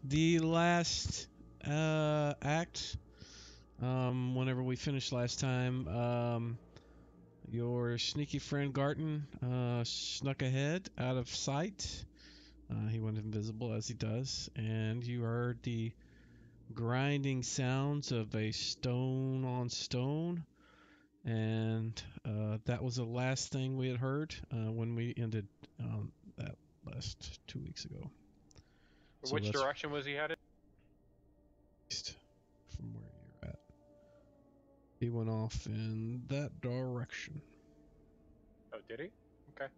the last act. Whenever we finished last time, your sneaky friend Garton snuck ahead out of sight. He went invisible as he does, and you heard the grinding sounds of a stone on stone, and that was the last thing we had heard when we ended that last 2 weeks ago. So Which that's direction was he headed? east from where you're at. He went off in that direction, Oh, did he? Okay.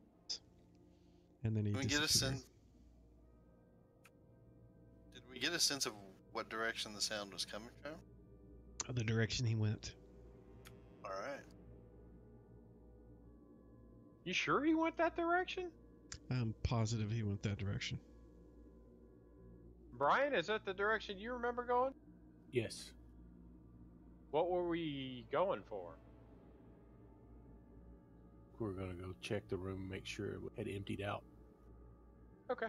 and then he Did we get a disappeared. sense? Did we get a sense of what direction the sound was coming from? The direction he went. All right. You sure he went that direction? I'm positive he went that direction. Brian, is that the direction you remember going? Yes. What were we going for? We're gonna go check the room, make sure it had emptied out. Okay.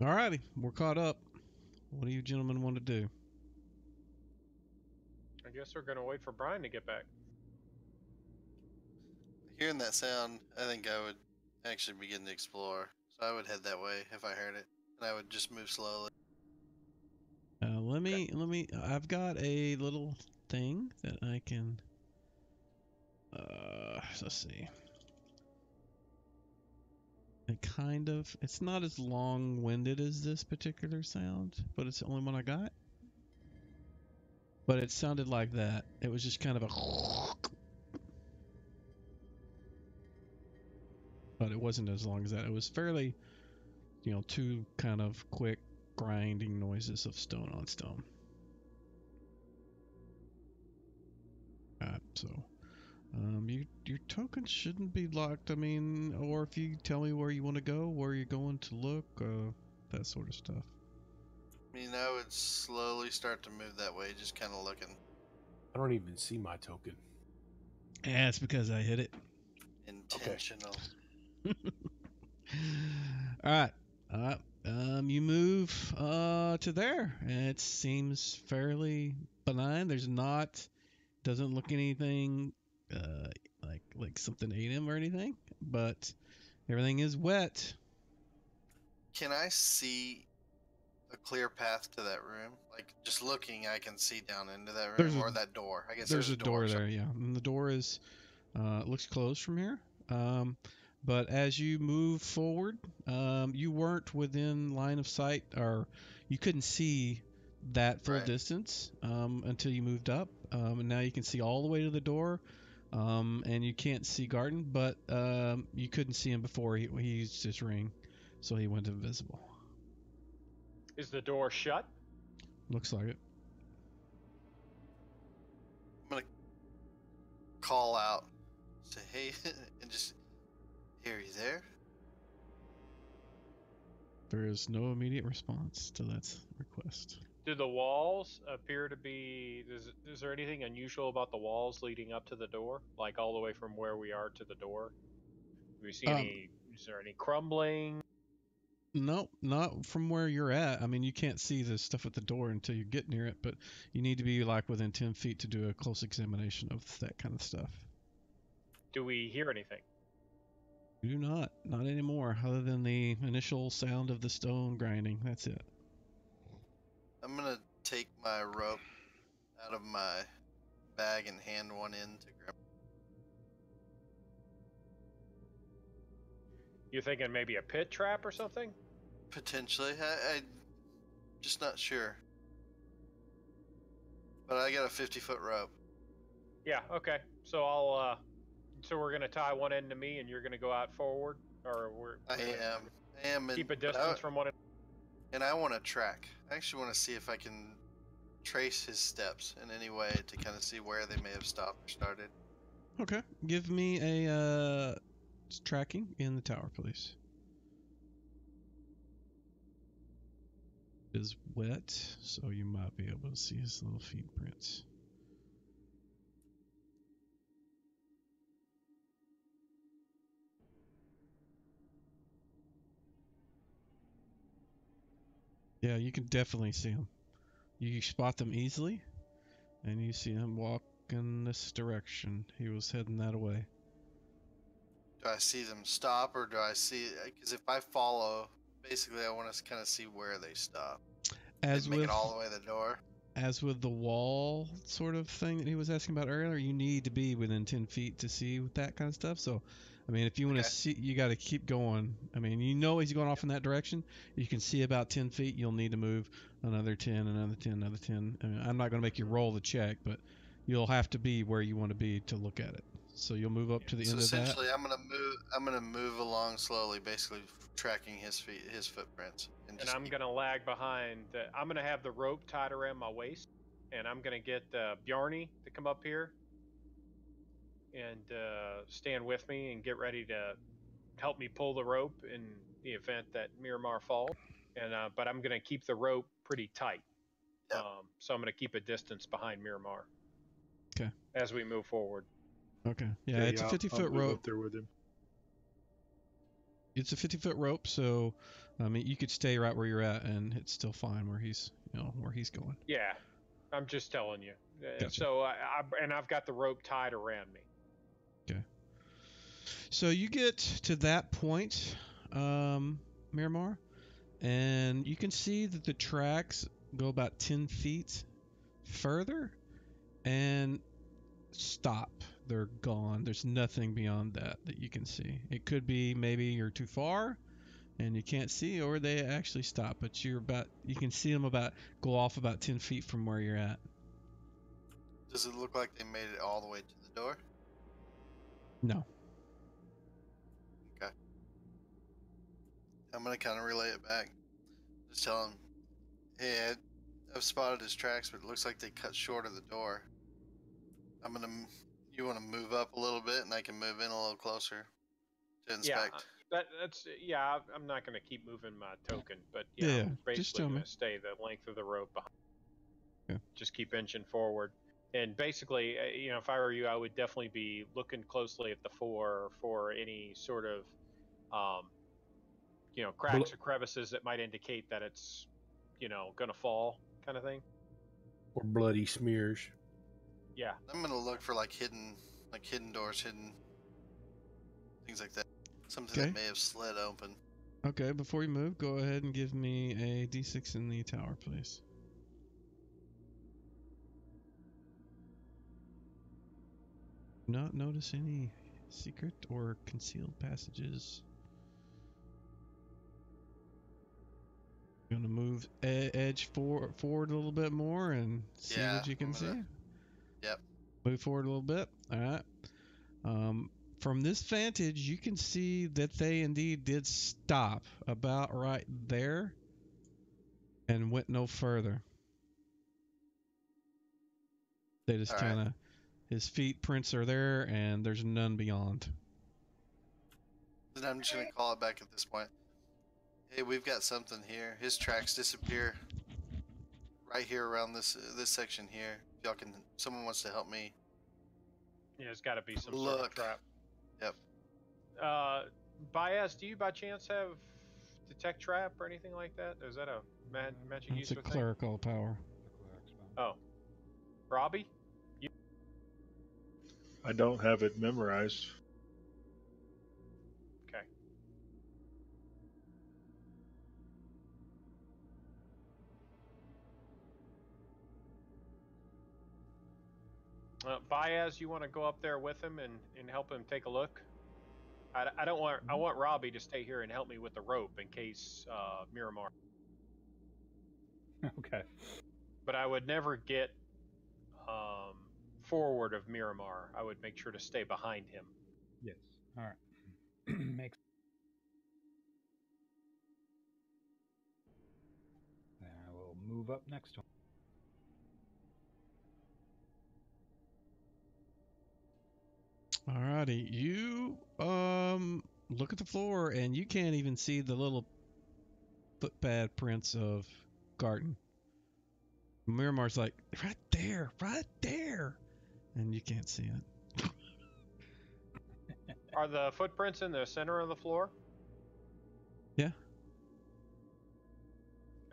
Alrighty, we're caught up. What do you gentlemen want to do? I guess we're gonna wait for Brian to get back. Hearing that sound, I think I would actually begin to explore. So I would head that way if I heard it, and I would just move slowly. Let me. I've got a little thing that I can. Let's see. It's not as long-winded as this particular sound, but it's the only one I got. But it sounded like that. It was just kind of a. But it wasn't as long as that. It was fairly, two kind of quick grinding noises of stone on stone. So, your token shouldn't be locked. I mean, or if you tell me where you want to go, where you're going to look, that sort of stuff. I mean, I would slowly start to move that way, just kind of looking. I don't even see my token. Yeah, it's because I hit it. Intentional. All right. You move to there, and it seems fairly benign. Doesn't look anything like something ate him or anything, but everything is wet. Can I see a clear path to that room? Like, just looking, I can see down into that room, or that door. I guess there's a door so. there, yeah. And the door is looks closed from here. But as you move forward, you weren't within line of sight, or you couldn't see that full distance until you moved up. And now you can see all the way to the door, and you can't see Garden, but you couldn't see him before he used his ring, so he went invisible. Is the door shut? Looks like it. I'm gonna call out, say hey, and just, "Hey, are you there?" There is no immediate response to that request. Do the walls appear to be... Is there anything unusual about the walls leading up to the door? Like all the way from where we are to the door? Do we see any... Is there any crumbling? No, not from where you're at. I mean, you can't see the stuff at the door until you get near it, but you need to be like within 10 feet to do a close examination of that kind of stuff. Do we hear anything? You do not. Not anymore, other than the initial sound of the stone grinding. That's it. I'm gonna take my rope out of my bag and hand one in to Grim. You thinking maybe a pit trap or something? Potentially. I'm just not sure. But I got a 50-foot rope. Yeah, okay. So I'll, so we're gonna tie one end to me and you're gonna go out forward? Or I am. Keep a distance from one another? And I want to track. I actually want to see if I can trace his steps in any way to kind of see where they may have stopped or started. Okay. Give me a tracking in the tower, please. It is wet, so you might be able to see his little feet prints. Yeah, you can definitely see them. You spot them easily, and you see him walk in this direction. He was heading that way. Do I see them stop, or do I see? Because if I follow, basically, I want to kind of see where they stop. As They make it with all the way to the door. as with the wall sort of thing that he was asking about earlier, you need to be within 10 feet to see that kind of stuff. So, I mean, if you want to Okay. see, you got to keep going. I mean, you know he's going off in that direction. You can see about 10 feet. You'll need to move another 10, another 10, another 10. I mean, I'm not going to make you roll the check, but you'll have to be where you want to be to look at it. So you'll move up to the So end of that. essentially, I'm gonna move along slowly, basically tracking his feet, his footprints, And just I'm keep- gonna lag behind. I'm gonna have the rope tied around my waist, and I'm gonna get Bjarni to come up here and stand with me and get ready to help me pull the rope in the event that Miramar falls. And but I'm gonna keep the rope pretty tight. Yep. So I'm gonna keep a distance behind Miramar. Okay. As we move forward. Okay. Yeah, it's a 50-foot I'll move rope. up there with him. It's a 50-foot rope, so I mean, you could stay right where you're at, and it's still fine where he's, where he's going. Yeah, I'm just telling you. Gotcha. So I've got the rope tied around me. Okay. So you get to that point, Miramar, and you can see that the tracks go about 10 feet further and stop. They're gone. There's nothing beyond that you can see. It could be maybe you're too far and you can't see, or they actually stop, but you can see them go off about 10 feet from where you're at. Does it look like they made it all the way to the door? No. Okay. I'm gonna kind of relay it back. Just tell him, hey, I've spotted his tracks, but it looks like they cut short of the door. You want to move up a little bit, and I can move in a little closer to inspect. Yeah, I'm not going to keep moving my token, but Yeah, I'm just basically tell me. going to stay the length of the rope behind. Yeah. Just keep inching forward. And basically, if I were you, I would definitely be looking closely at the floor for any sort of, cracks or crevices that might indicate that it's, going to fall, kind of thing. Or bloody smears. Yeah. I'm gonna look for hidden doors, hidden things like that. Something Okay. that may have slid open. Okay, before you move, go ahead and give me a d6 in the tower, please. Not notice any secret or concealed passages. Gonna move edge forward a little bit more and see Yeah, what you can see. Yep. Move forward a little bit. All right. From this vantage, you can see that they indeed did stop about right there and went no further. They just All right. kind of, his feet prints are there and there's none beyond. Then I'm just gonna call it back at this point. Hey, we've got something here. His tracks disappear right here around this section here. If y'all can, someone wants to help me. Yeah, there's got to be some sort of Look. trap. Yep. Bias, do you by chance have detect trap or anything like that? Is that a magic It's user a thing? clerical power. Oh. Robbie? I don't have it memorized. Okay. Baez, you want to go up there with him and help him take a look? I don't want. I want Robbie to stay here and help me with the rope in case Miramar. Okay. But I would never get forward of Miramar. I would make sure to stay behind him. Yes. All right. Makes. Then I will move up next to him. Alrighty, you look at the floor and you can't even see the little footpad prints of Garten. Miramar's like, right there, and you can't see it. Are the footprints in the center of the floor? Yeah.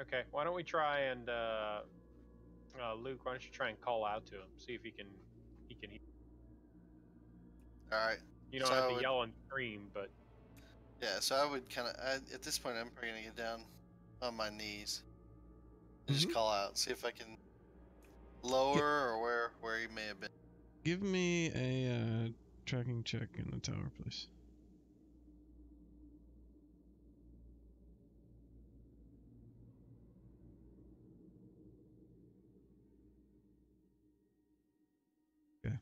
Okay, why don't we try and Luke? Why don't you try and call out to him, see if he can hear. All right. You don't So have I to would- yell and scream, but Yeah, so I would kind of, at this point, I'm probably gonna get down on my knees and just Mhm. call out, see if I can lower or where he may have been. Give me a tracking check in the tower, please. Okay.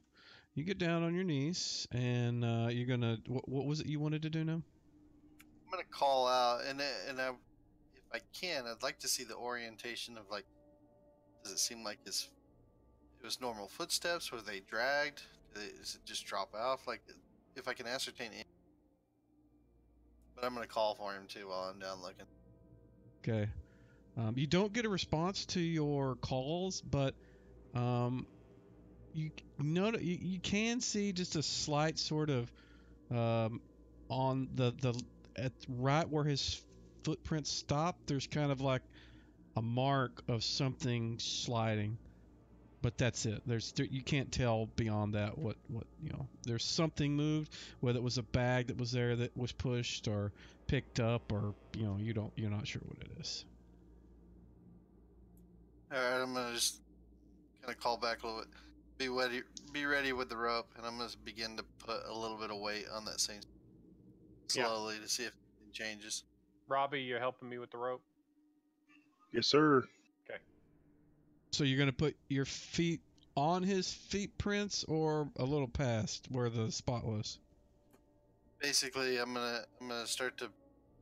You get down on your knees, and you're gonna. What was it you wanted to do now? I'm gonna call out, and if I can, I'd like to see the orientation of like, does it seem like it was normal footsteps? Were they dragged? Does it just drop off? Like, if I can ascertain it. But I'm gonna call for him too while I'm down looking. Okay. You don't get a response to your calls, but you you can see just a slight sort of on the at right where his footprints stop. There's kind of like a mark of something sliding, but that's it. You can't tell beyond that what There's something moved, whether it was a bag that was there that was pushed or picked up, or you're not sure what it is. All right, I'm gonna just kind of call back a little bit. Be ready with the rope, and I'm gonna begin to put a little bit of weight on that thing slowly to see if it changes. Robbie, you're helping me with the rope. Yes, sir. Okay. So you're gonna put your feet on his feet prints or a little past where the spot was? Basically, I'm gonna start to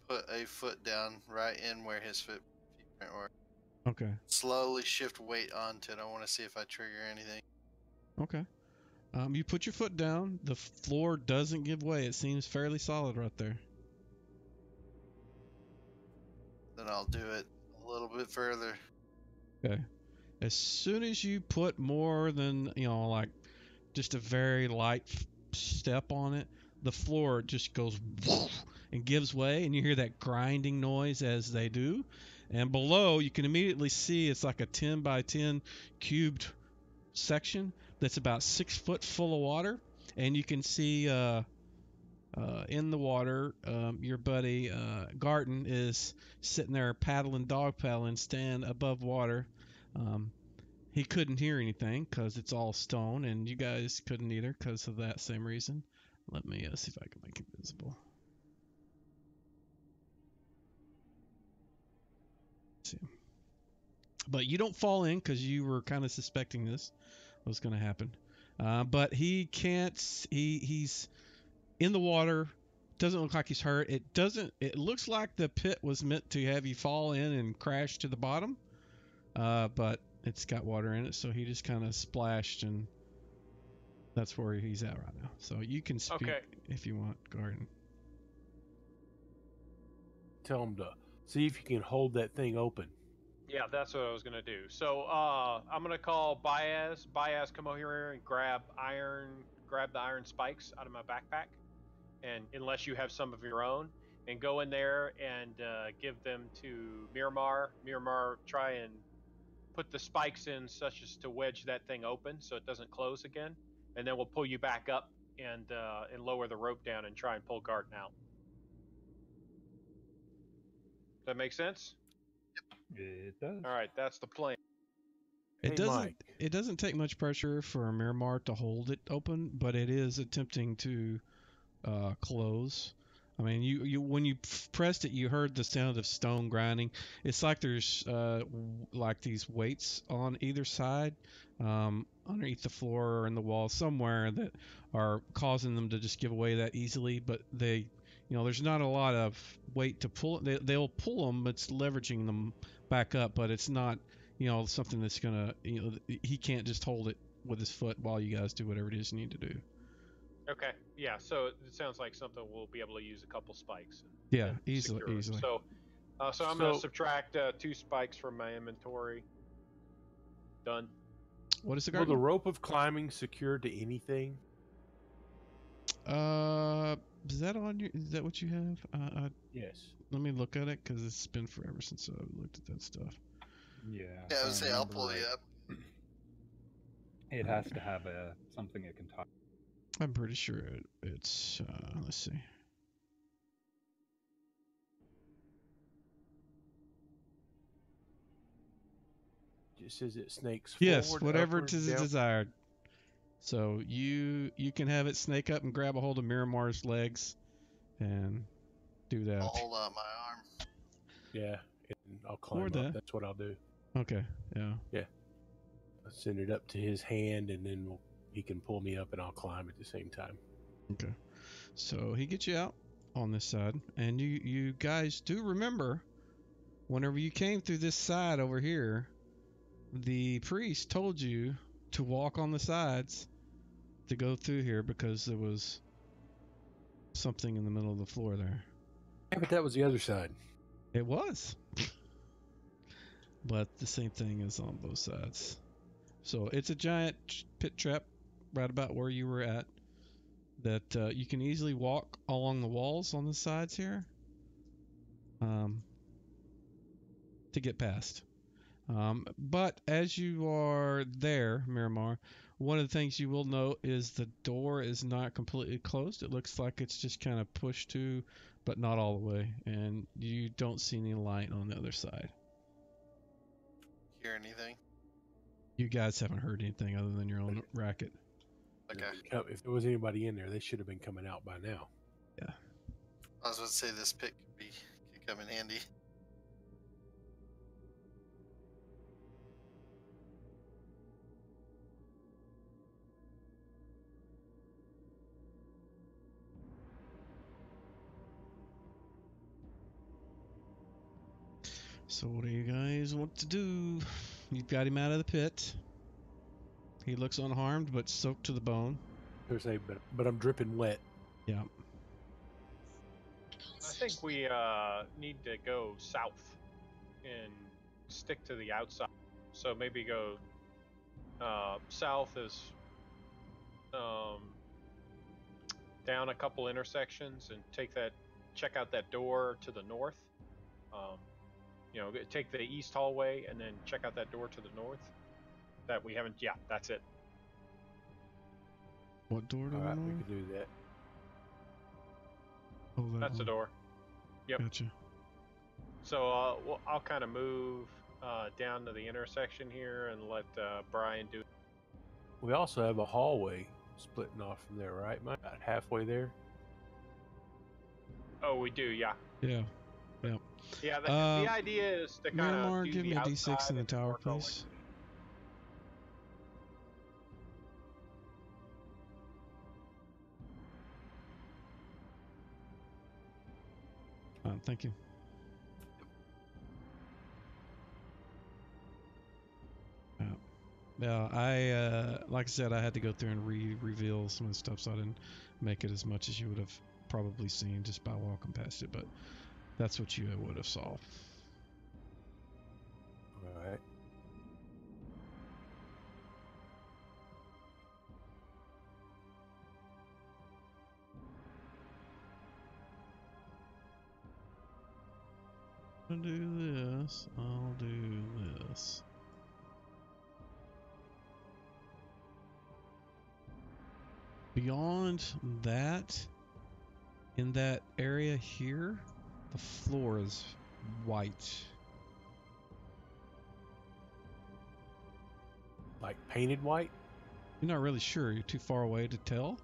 put a foot down right in where his feet print were. Okay. Slowly shift weight onto it. I want to see if I trigger anything. Okay. You put your foot down. The floor doesn't give way. It seems fairly solid right there. Then I'll do it a little bit further. Okay. As soon as you put more than, like just a very light step on it, the floor just goes woof and gives way, and you hear that grinding noise as they do. And below, you can immediately see it's like a 10 by 10 cubed section that's about 6 foot full of water, and you can see in the water, your buddy Garten is sitting there dog paddling, stand above water. He couldn't hear anything because it's all stone, and you guys couldn't either because of that same reason. Let me see if I can make it visible. Let's see. But you don't fall in because you were kind of suspecting this was going to happen. But he can't. He's in the water. Doesn't look like he's hurt. It doesn't. It looks like the pit was meant to have you fall in and crash to the bottom. But it's got water in it, so he just kind of splashed, and that's where he's at right now. So you can speak if you want, Garden. Tell him to see if you can hold that thing open. Yeah, that's what I was gonna do. So I'm gonna call Baez. Baez, come over here and grab the iron spikes out of my backpack, and unless you have some of your own, and go in there and give them to Miramar. Miramar, try and put the spikes in such as to wedge that thing open so it doesn't close again, and then we'll pull you back up and lower the rope down and try and pull Garten out. Does that make sense? It does. All right, that's the plan. It Hey, doesn't. Mike. It doesn't take much pressure for Miramar to hold it open, but it is attempting to close. I mean, you when you pressed it, you heard the sound of stone grinding. It's like there's like these weights on either side, underneath the floor or in the wall somewhere that are causing them to just give away that easily. But there's not a lot of weight to pull. They'll pull them. It's leveraging them back up, but it's not something that's gonna he can't just hold it with his foot while you guys do whatever it is you need to do. Okay, yeah, so it sounds like something we'll be able to use a couple spikes. Yeah, and easily. secure it. So I'm going to subtract 2 spikes from my inventory. Done. What is the Will Garden? the rope of climbing secure to anything? Is that on your? Is that what you have? Yes. Let me look at it because it's been forever since I looked at that stuff. Yeah. Yeah, I would if say I'll remember pull you right, up. It has to have something it can talk. I'm pretty sure it's. Let's see. Just says it snakes Yes, forward, whatever upward, it is down. desired. So you can have it snake up and grab a hold of Miramar's legs, and do that. I'll hold out my arm. Yeah, and I'll Or climb that. up. That's what I'll do. Okay. Yeah. I'll send it up to his hand, and then he can pull me up, and I'll climb at the same time. Okay. So he gets you out on this side, and you guys do remember, whenever you came through this side over here, the priest told you to walk on the sides to go through here because there was something in the middle of the floor there. Yeah, but that was the other side. It was. But the same thing is on both sides. So it's a giant pit trap right about where you were at that you can easily walk along the walls on the sides here to get past. But as you are there, Miramar, one of the things you will note is the door is not completely closed. It looks like it's just kind of pushed to, but not all the way. And you don't see any light on the other side. Hear anything? You guys haven't heard anything other than your own racket. Okay. If there was anybody in there, they should have been coming out by now. I was going to say this pit could come in handy. So what do you guys want to do? You've got him out of the pit. He looks unharmed, but soaked to the bone. But I'm dripping wet. Yeah. I think we need to go south and stick to the outside. So maybe go south is down a couple intersections and check out that door to the north. Take the east hallway and then check out that door to the north. That we haven't. Yeah, that's it. What door do All we right, we know? can do that. Oh, That's the one. door. Yep. Gotcha. So I'll kind of move down to the intersection here and let Brian do. We also have a hallway splitting off from there, right, Mike? About halfway there. Oh, we do. Yeah. Yeah. Yeah. The idea is to kind Miramar, of do give the me a outside D6 in the and tower, work our way. please. Thank you. Yeah, I like I said, I had to go through and reveal some of the stuff, so I didn't make it as much as you would have probably seen just by walking past it. But that's what you would have saw. All right. I'll do this. I'll do this. Beyond that, in that area here, the floor is white. Like painted white? You're not really sure. You're too far away to tell.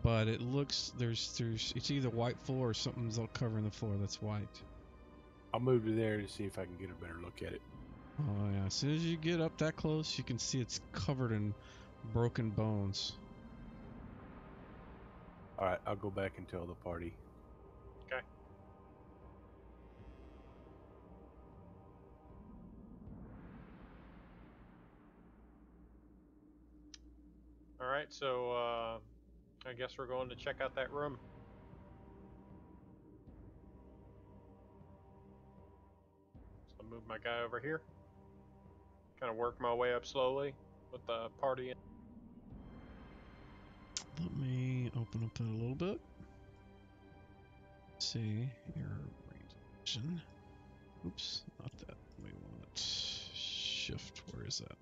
But it looks there's it's either white floor or something's covering the floor that's white. I'll move to there to see if I can get a better look at it. Oh yeah. As soon as you get up that close, you can see it's covered in broken bones. All right, I'll go back and tell the party. Okay. All right. So I guess we're going to check out that room. So I'll move my guy over here. Kind of work my way up slowly with the party. Let me open up that a little bit. see your range of action. Oops, not that. We want shift. Where is that?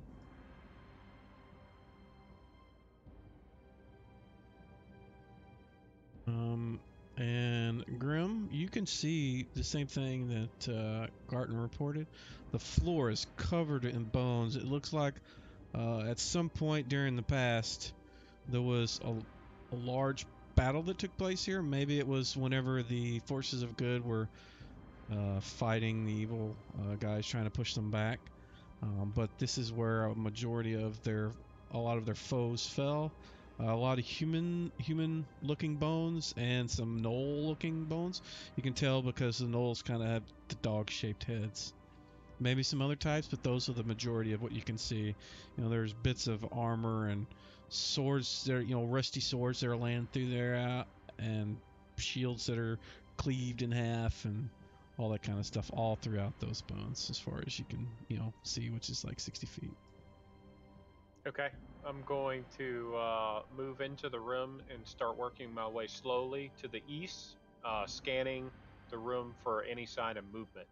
And Grim, you can see the same thing that Garton reported. The floor is covered in bones. It looks like at some point during the past there was a large battle that took place here. Maybe it was whenever the forces of good were fighting the evil guys trying to push them back. But this is where a majority of a lot of their foes fell. A lot of human-looking bones and some gnoll-looking bones. You can tell because the gnolls kind of have the dog-shaped heads. Maybe some other types, but those are the majority of what you can see. You know, there's bits of armor and swords that are, rusty swords that are laying through there, and shields that are cleaved in half, and all that kind of stuff all throughout those bones, as far as you can, see, which is like 60 feet. Okay. I'm going to move into the room and start working my way slowly to the east, scanning the room for any sign of movement.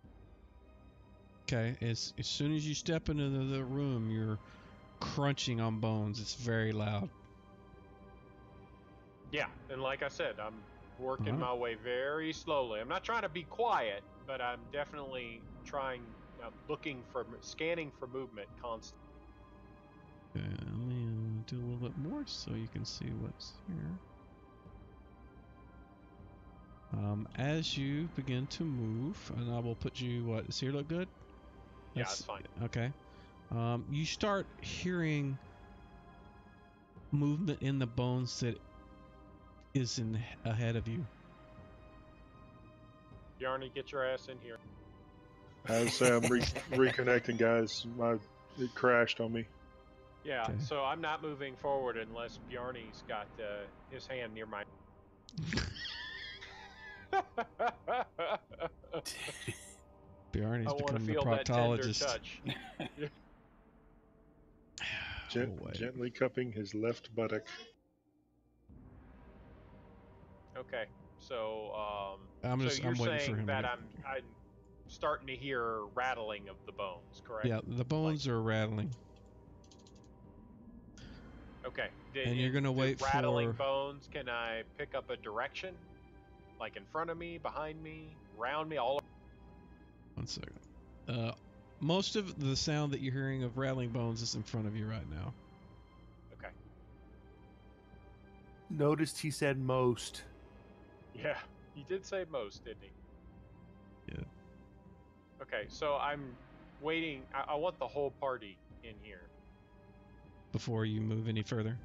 Okay, as soon as you step into the room, you're crunching on bones. It's very loud. Yeah, and like I said, I'm working my way very slowly. I'm not trying to be quiet, but I'm definitely scanning for movement constantly. Okay, let me do a little bit more so you can see what's here. As you begin to move, and I will put you, does here look good? Yeah, it's fine. Okay. You start hearing movement in the bones that is ahead of you. Yarny, get your ass in here. As I'm reconnecting, guys, it crashed on me. Yeah, Okay. so I'm not moving forward unless Bjarny's got his hand near my... Bjarny's I want to becoming the feel that tender proctologist. touch. Gently cupping his left buttock. Okay, so I'm you're waiting for saying him that to I'm starting to hear rattling of the bones, correct? Yeah, the bones are rattling. Okay. And you're gonna wait for rattling bones. Can I pick up a direction, like in front of me, behind me, around me, all? One second. Most of the sound that you're hearing of rattling bones is in front of you right now. Okay. Noticed he said most. Yeah, he did say most, didn't he? Yeah. Okay, so I'm waiting. I want the whole party in here. Before you move any further.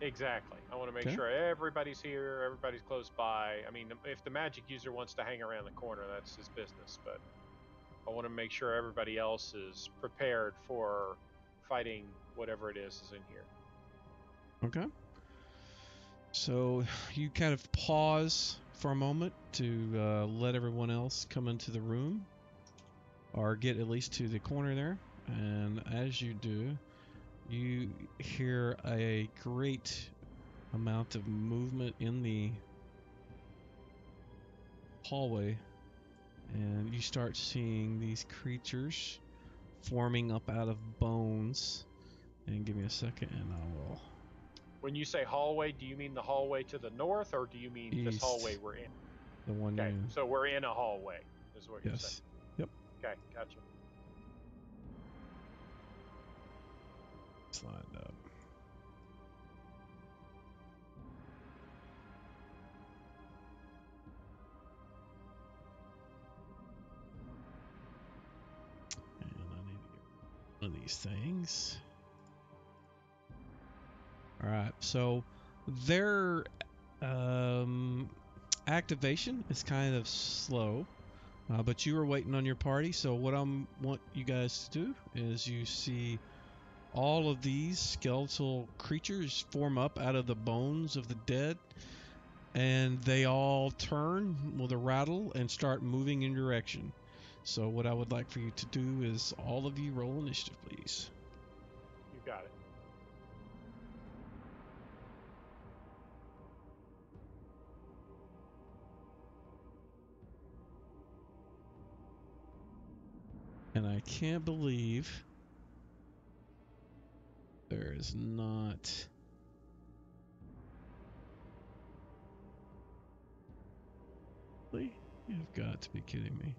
Exactly. I want to make Okay. sure everybody's here, everybody's close by. I mean, if the magic user wants to hang around the corner, that's his business, but I want to make sure everybody else is prepared for fighting whatever it is in here. Okay. So you kind of pause for a moment to let everyone else come into the room, or get at least to the corner there. And as you do, you hear a great amount of movement in the hallway, and you start seeing these creatures forming up out of bones. And give me a second and I will... When you say hallway, do you mean the hallway to the north, or do you mean East. this hallway we're in? The one Okay, you... so we're in a hallway, is what you're saying. Yes. Yep. Okay, gotcha. It's lined up. And I need to get one of these things. Alright, so their activation is kind of slow, but you were waiting on your party, so what I want you guys to do is you see all of these skeletal creatures form up out of the bones of the dead, and they all turn with a rattle and start moving in direction. So what I would like for you to do is all of you roll initiative, please. You got it. And I can't believe there is not. Really? You've got to be kidding me.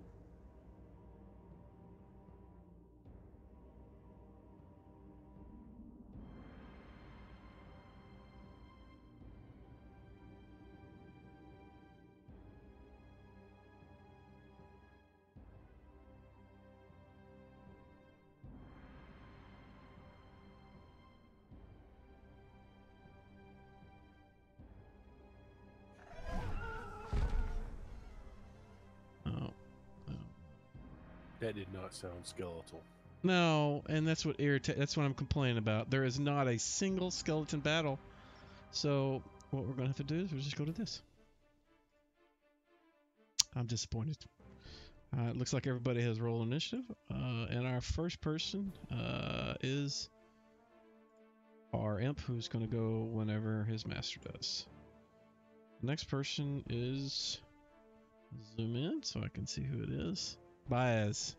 Oh. That did not sound skeletal. No, and that's what that's what I'm complaining about. There is not a single skeleton battle. So what we're gonna have to do is we'll just go to this. I'm disappointed. It looks like everybody has roll initiative, and our first person is our imp, who's going to go whenever his master does. The next person is zoom in so I can see who it is. Baez.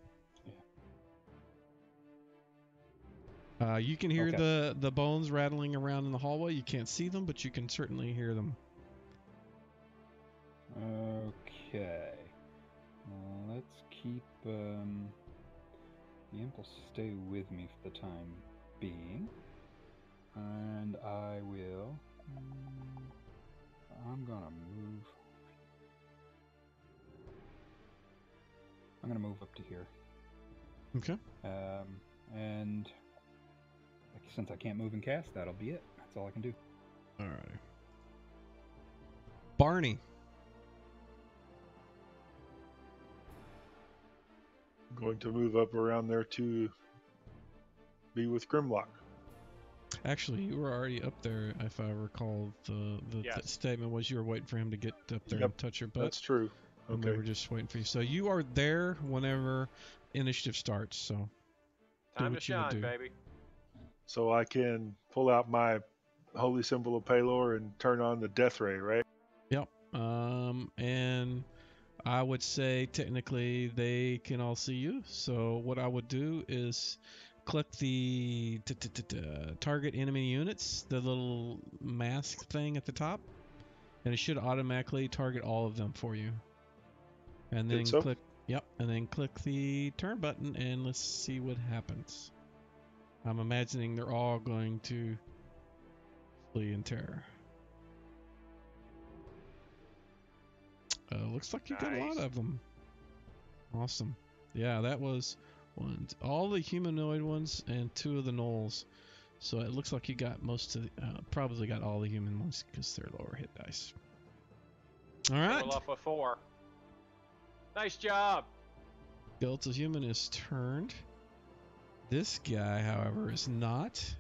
You can hear the bones rattling around in the hallway. You can't see them, but you can certainly hear them. Okay. Let's keep, the imp will stay with me for the time being. And I will, I'm gonna move up to here. Okay. And since I can't move and cast, that'll be it. That's all I can do. All right. Barney. Going to move up around there to be with Grimlock. Actually, you were already up there, if I recall. The Yes. statement was you were waiting for him to get up there and touch your butt. That's true. And Okay. we were just waiting for you. So you are there whenever initiative starts. So Time to shine, baby. So I can pull out my holy symbol of Palor and turn on the death ray, right? Yep. And I would say technically they can all see you. So what I would do is click the target enemy units, the little mask thing at the top, and it should automatically target all of them for you. And then click, and then click the turn button, and let's see what happens. I'm imagining they're all going to flee in terror. Looks like you got a lot of them. Awesome. Yeah, that was all the humanoid ones and 2 of the gnolls. So it looks like you got most of the, probably got all the human ones because they're lower hit dice. All right. We're left with 4. Nice job. Skeletal human is turned. This guy, however, is not. His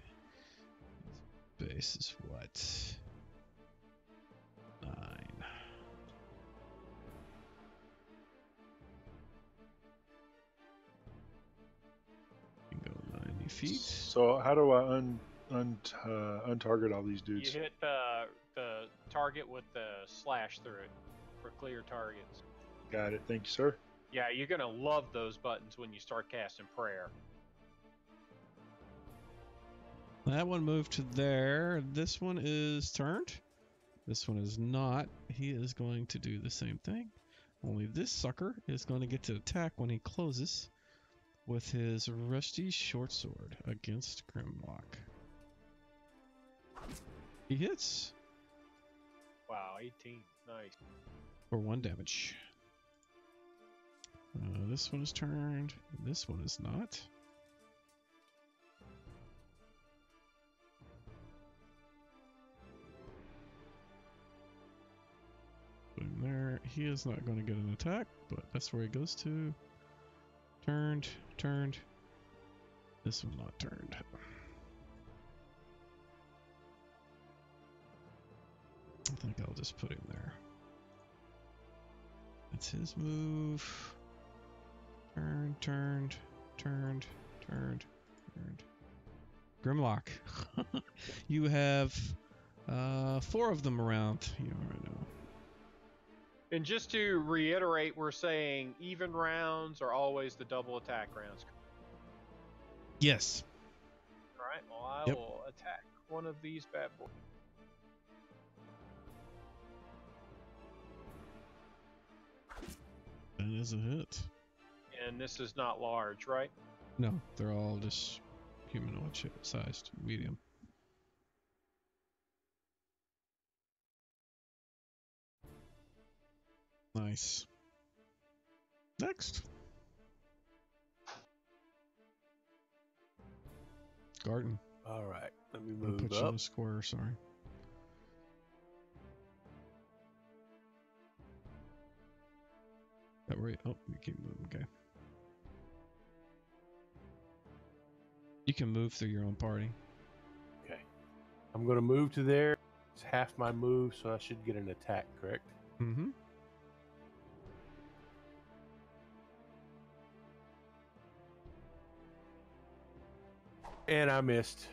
base is what? 9. You can go 90 feet. So how do I untarget all these dudes? You hit the target with the slash through it for clear targets. Got it. Thank you, sir. Yeah, you're gonna love those buttons when you start casting prayer. That one moved to there. This one is turned. This one is not. He is going to do the same thing. Only this sucker is going to get to attack when he closes with his rusty short sword against Grimlock. He hits. Wow, 18. Nice. For 1 damage. This one is turned. This one is not. Put him there. He is not going to get an attack, but that's where he goes to. Turned. Turned. This one not turned. I think I'll just put him there. That's his move. Turned, turned, turned, turned, turned. Grimlock. You have 4 of them around you right now. And just to reiterate, we're saying even rounds are always the double attack rounds. Yes. All right. Well, I Yep. will attack one of these bad boys. That is a hit. And this is not large, right? No, they're all just humanoid sized, medium. Nice. Next. Garden. All right, let me I'm gonna move put you in up. a square, sorry. That way. Oh, you keep moving. Okay. You can move through your own party. Okay, I'm gonna move to there. It's half my move, so I should get an attack, correct? Mm-hmm. And I missed.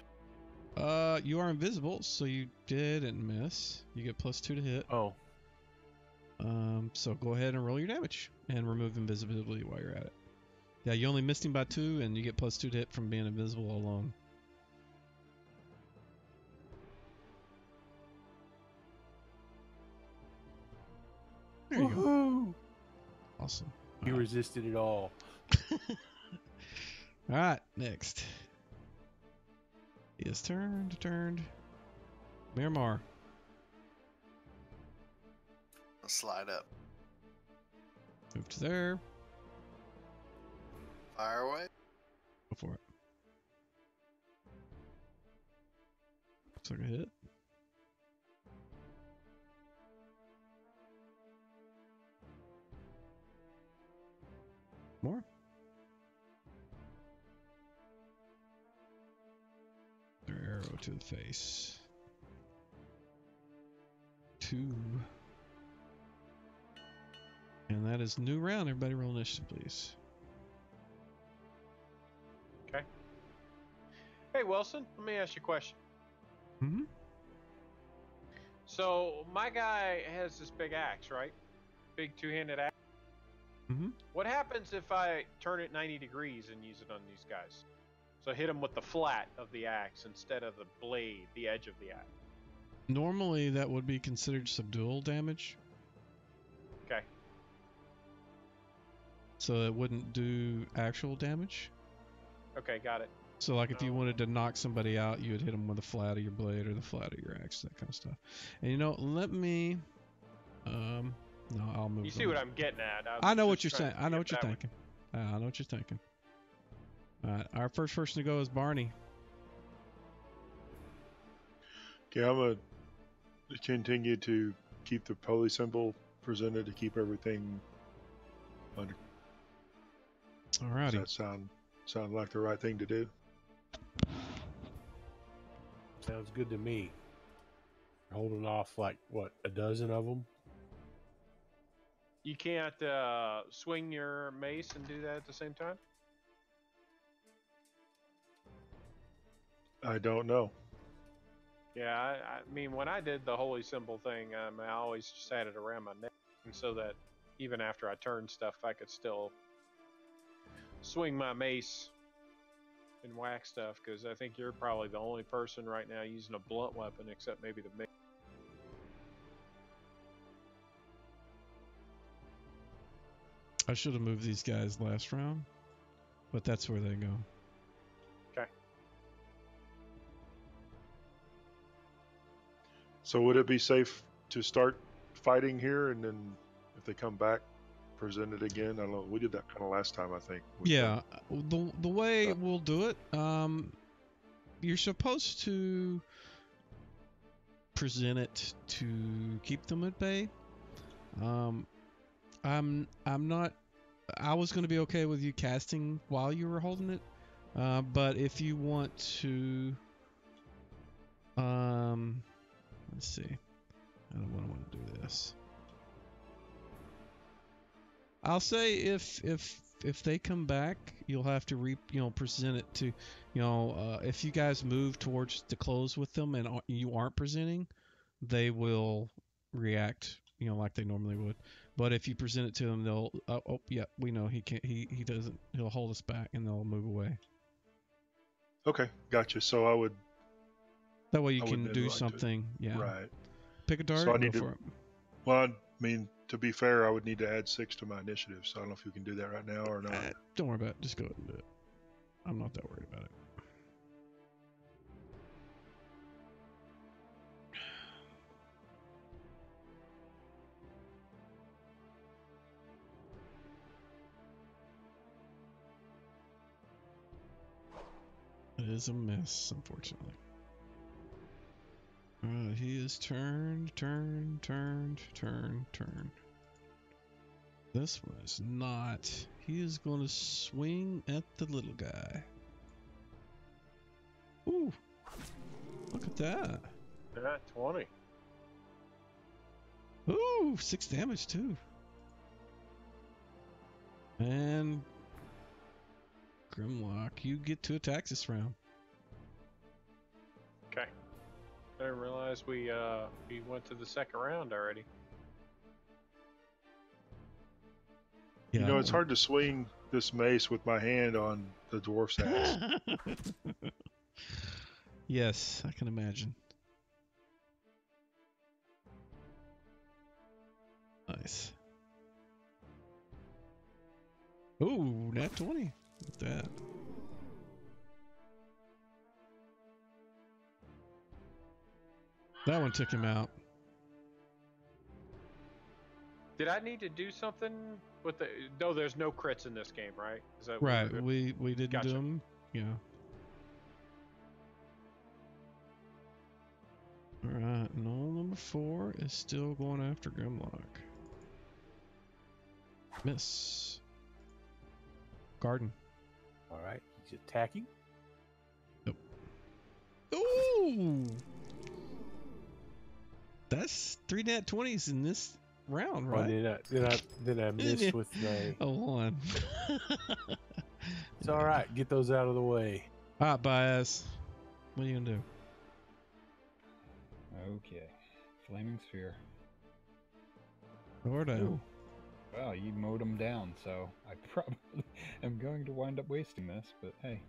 You are invisible, so you didn't miss. You get +2 to hit. Oh, So go ahead and roll your damage and remove invisibility while you're at it. Yeah, you only missed him by 2, and you get +2 to hit from being invisible alone. There you go. woohoo! Awesome. He resisted it all. All right, next. He is turned. Miramar. I'll slide up. Move to there. Fire away. Go for it. Looks like a hit. More. Their arrow to the face. 2. And that is new round. Everybody roll initiative, please. Okay. Hey, Wilson, let me ask you a question. Mm-hmm. So my guy has this big axe, right? Big two-handed axe. Mm-hmm. What happens if I turn it 90 degrees and use it on these guys? So hit them with the flat of the axe instead of the blade, the edge of the axe. Normally, that would be considered subdual damage. Okay. So it wouldn't do actual damage. Okay, got it. So like if you No. wanted to knock somebody out, you would hit them with the flat of your blade or the flat of your axe, that kind of stuff. And you know, let me... no, I'll move You see on. what I'm getting at? I know what you're saying. I know what you're thinking. I know what you're thinking. All right, our first person to go is Barney. Okay, I'm gonna continue to keep the holy symbol presented to keep everything under. Does Alrighty. that sound like the right thing to do? Sounds good to me. Holding off like what, a dozen of them? You can't swing your mace and do that at the same time? I don't know. Yeah, I mean, when I did the holy symbol thing, I always just had it around my neck, and so that even after I turned stuff, I could still swing my mace and whack stuff. Because I think you're probably the only person right now using a blunt weapon, except maybe the mace. I should have moved these guys last round, but that's where they go. Okay. So would it be safe to start fighting here, and then if they come back, present it again? I don't know. We did that kind of last time, I think. Yeah, the way we'll do it, you're supposed to present it to keep them at bay. I'm not. I was going to be okay with you casting while you were holding it, but if you want to, let's see. I don't want to do this. I'll say if they come back, you'll have to present it to, if you guys move towards the close with them and you aren't presenting, they will react, like they normally would. But if you present it to them, they'll. Oh, yeah, we know he can't. He doesn't. He'll hold us back, and they'll move away. Okay, gotcha. So I would. That way you I would can then do like to- something. Yeah. Right. Pick a dart. So I and need go to- for it. Well, I mean, to be fair, I would need to add 6 to my initiative. So I don't know if you can do that right now or not. Don't worry about it. Just go ahead and do it. I'm not that worried about it. It is a miss, unfortunately. He is turned. This one is not. He is going to swing at the little guy. Ooh. Look at that. Yeah, 20. Ooh, 6 damage too. And Grimlock, you get to attack this round. Okay. I didn't realize we went to the second round already. Yeah, You know, it's hard to swing this mace with my hand on the dwarf's ass. Yes, I can imagine. Nice. Ooh, nat 20. Look at that. That one took him out. Did I need to do something with the? No, there's no crits in this game, right? Is that what Right, we're- we didn't Gotcha. do them. Yeah. Alright, null number 4 is still going after Grimlock. Miss. Garden. All right, he's attacking. Ooh! That's 3 nat 20s in this round, Well, right? then I missed with my. A 1. It's all right. Get those out of the way. Alright, Baez. What are you gonna do? Okay. Flaming Sphere. Or down. Well, you mowed them down, so I probably am going to wind up wasting this, but hey.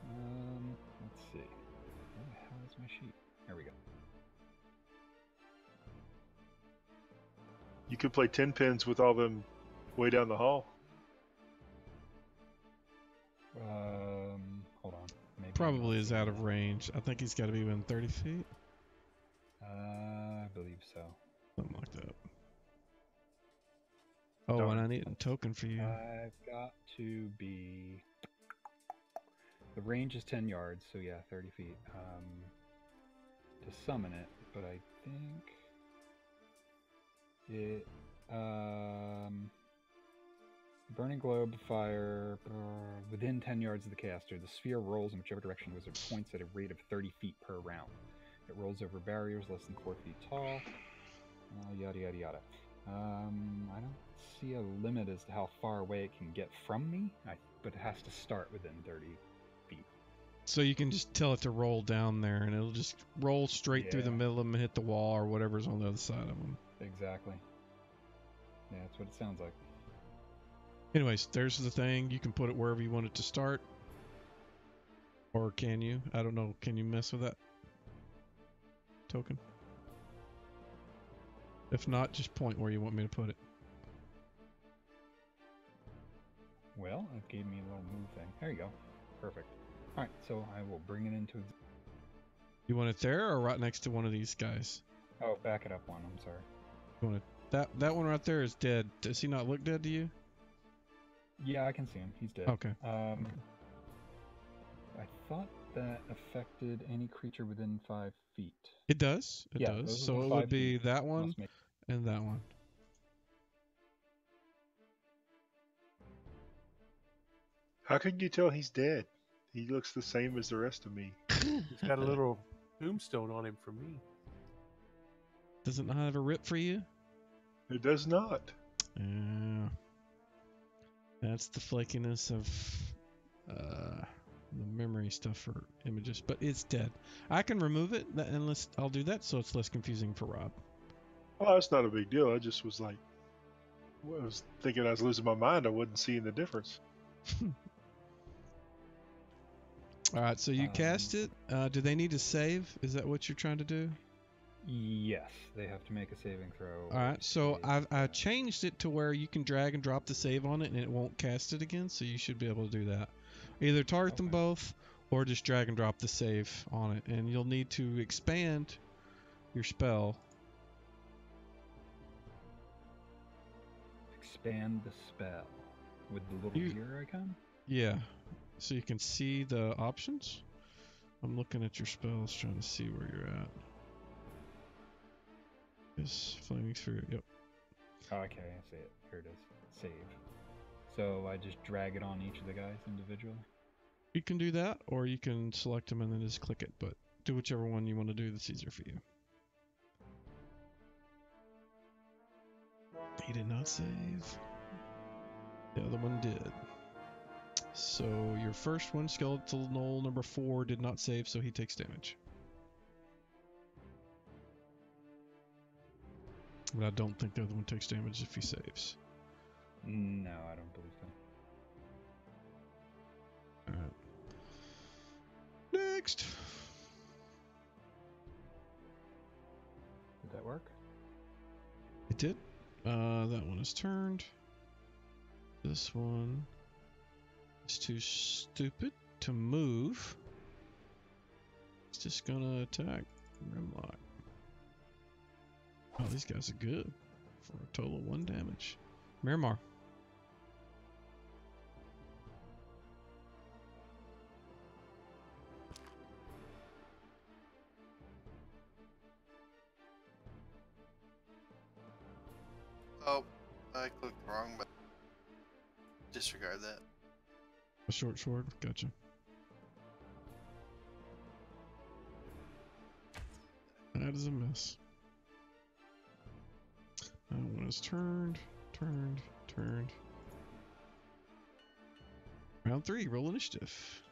Let's see. Where the hell is my sheet? There we go. You could play 10 pins with all them way down the hall. Hold on. Maybe Probably is out of range. I think he's got to be within 30 feet. I believe so. Something like that. Oh, Darn. and I need a token for you. I've got to be. The range is 10 yards, so yeah, 30 feet. To summon it, but I think it. Burning globe fire within 10 yards of the caster. The sphere rolls in whichever direction wizard points at a rate of 30 feet per round. It rolls over barriers less than 4 feet tall. Yada yada yada. I don't see a limit as to how far away it can get from me, but it has to start within 30 feet. So you can just tell it to roll down there, and it'll just roll straight through the Yeah. middle of them and hit the wall or whatever's on the other side of them. Exactly. Yeah, that's what it sounds like. Anyways, there's the thing. You can put it wherever you want it to start. Or can you? I don't know. Can you mess with that token? If not, just point where you want me to put it. Well, it gave me a little move thing. There you go. Perfect. All right, so I will bring it into. You want it there or right next to one of these guys? Oh, back it up one. I'm sorry. You want it, that one right there is dead. Does he not look dead to you? Yeah, I can see him. He's dead. Okay. I thought that affected any creature within 5 feet. It does. It Yeah, does. those are So the it would 5 be feet. that one Must make- and that one. How can you tell he's dead? He looks the same as the rest of me. He's got a little tombstone on him for me. Does it not have a rip for you? It does not. Yeah. That's the flakiness of the memory stuff for images, but it's dead. I can remove it, unless I'll do that so it's less confusing for Rob. Oh, that's not a big deal. I just was like, I was thinking I was losing my mind. I wasn't seeing the difference. All right, so you cast it. Do they need to save? Is that what you're trying to do? Yes, they have to make a saving throw. All right, so I changed it to where you can drag and drop the save on it, and it won't cast it again. So you should be able to do that. Either target them Okay. both, or just drag and drop the save on it, and you'll need to expand your spell. Expand the spell with the little gear icon. Yeah, so you can see the options. I'm looking at your spells, trying to see where you're at. Is flaming sphere? Yep. Oh, okay, I see it. Here it is. Save. So I just drag it on each of the guys individually. You can do that, or you can select them and then just click it. But do whichever one you want to do that's easier for you. He did not save. The other one did. So your first one, skeletal knoll number 4, did not save, so he takes damage. But I don't think the other one takes damage if he saves. No, I don't believe so. Alright. Next! Did that work? It did. That one is turned. This one is too stupid to move. It's just gonna attack Grimlock. Oh, these guys are good. For a total of 1 damage. Miramar. Oh, I clicked wrong, but disregard that. A short sword. Gotcha. That is a miss. That one is turned. Round 3, roll initiative.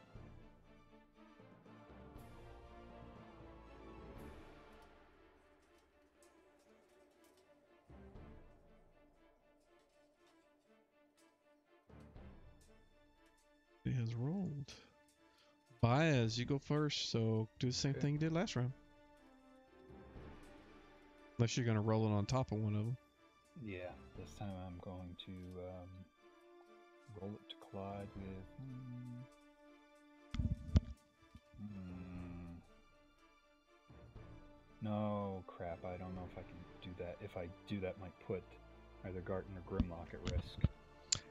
It has rolled. Baez, you go first, so do the same thing you did last round. Unless you're going to roll it on top of one of them. Yeah, this time I'm going to roll it to collide with. No, crap, I don't know if I can do that. If I do that, might put either Garten or Grimlock at risk.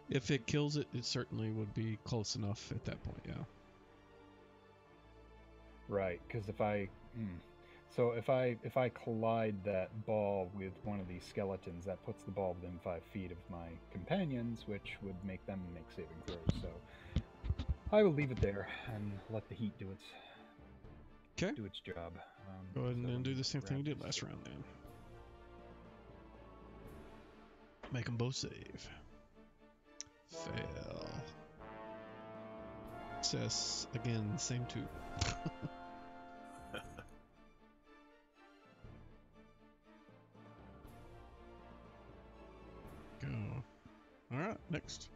If it kills it, it certainly would be close enough at that point, yeah. Right, because if I... So if I collide that ball with one of these skeletons, that puts the ball within 5 feet of my companions, which would make them make saving throws. So I will leave it there and let the heat do its job. Go ahead and do the same thing you did last round then. Make them both save. Fail. Success. Again, same 2. Go. Alright, next.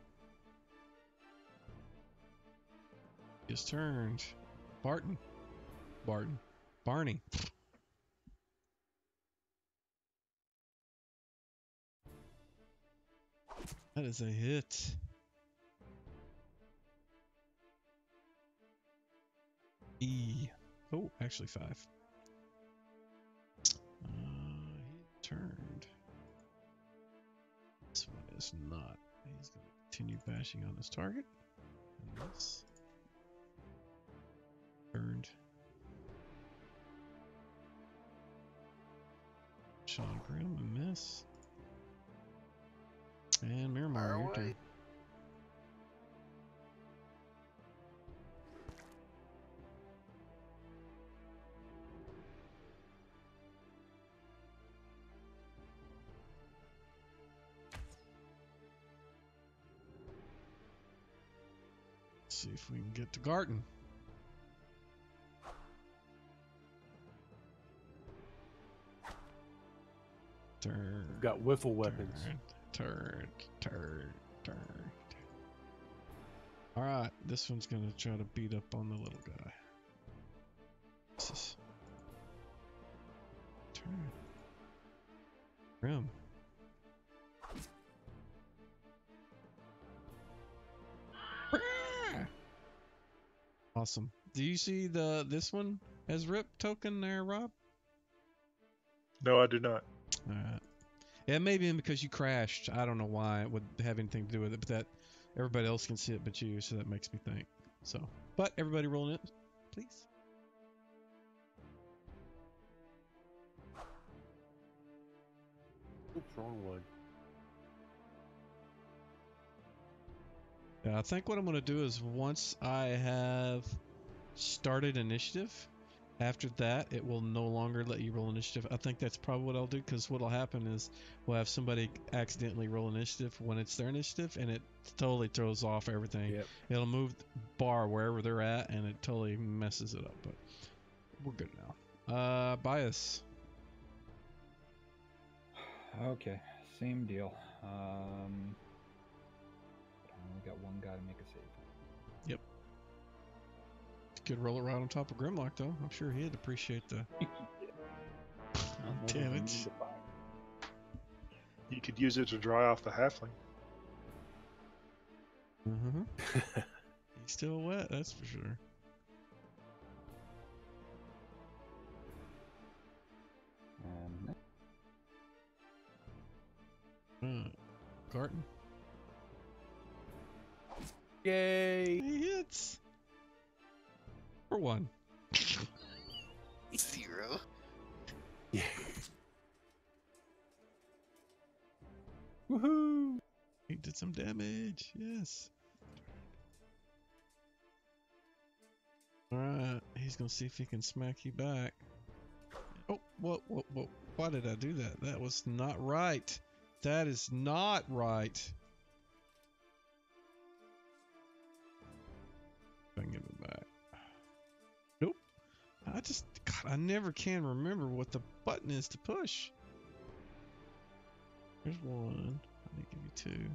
His turned. Barney. That is a hit. E. Oh, actually 5. He turned. This one is not. He's going to continue bashing on this target. And this. Turned. Sean Grim, a miss. And Miramar, your turn. Let's see if we can get to Garten. Turn. We've got wiffle weapons. Turn. All right, this one's gonna try to beat up on the little guy. This is turn. Grim. Awesome. Do you see this one has rip token there, Rob? No, I do not. All right. Yeah, it may be because you crashed. I don't know why it would have anything to do with it, but that everybody else can see it but you, so that makes me think. So, but everybody rolling it, please. Oops, wrong one. Yeah, I think what I'm going to do is once I have started initiative, after that, it will no longer let you roll initiative. I think that's probably what I'll do, because what will happen is we'll have somebody accidentally roll initiative when it's their initiative, and it totally throws off everything. Yep. It'll move the bar wherever they're at, and it totally messes it up, but we're good now. Bias. Okay, same deal. But I only got one guy to make a save. Yep. Could roll it right on top of Grimlock, though. I'm sure he'd appreciate the damage. You could use it to dry off the halfling. Mm-hmm. He's still wet, that's for sure. Garten. Yay! He hits. For one. 0. Yeah. Woohoo! He did some damage. Yes. Alright. He's going to see if he can smack you back. Oh, whoa. Why did I do that? That was not right. That is not right. I can give it back. Nope. God, I never can remember what the button is to push. There's one. I need to give you two.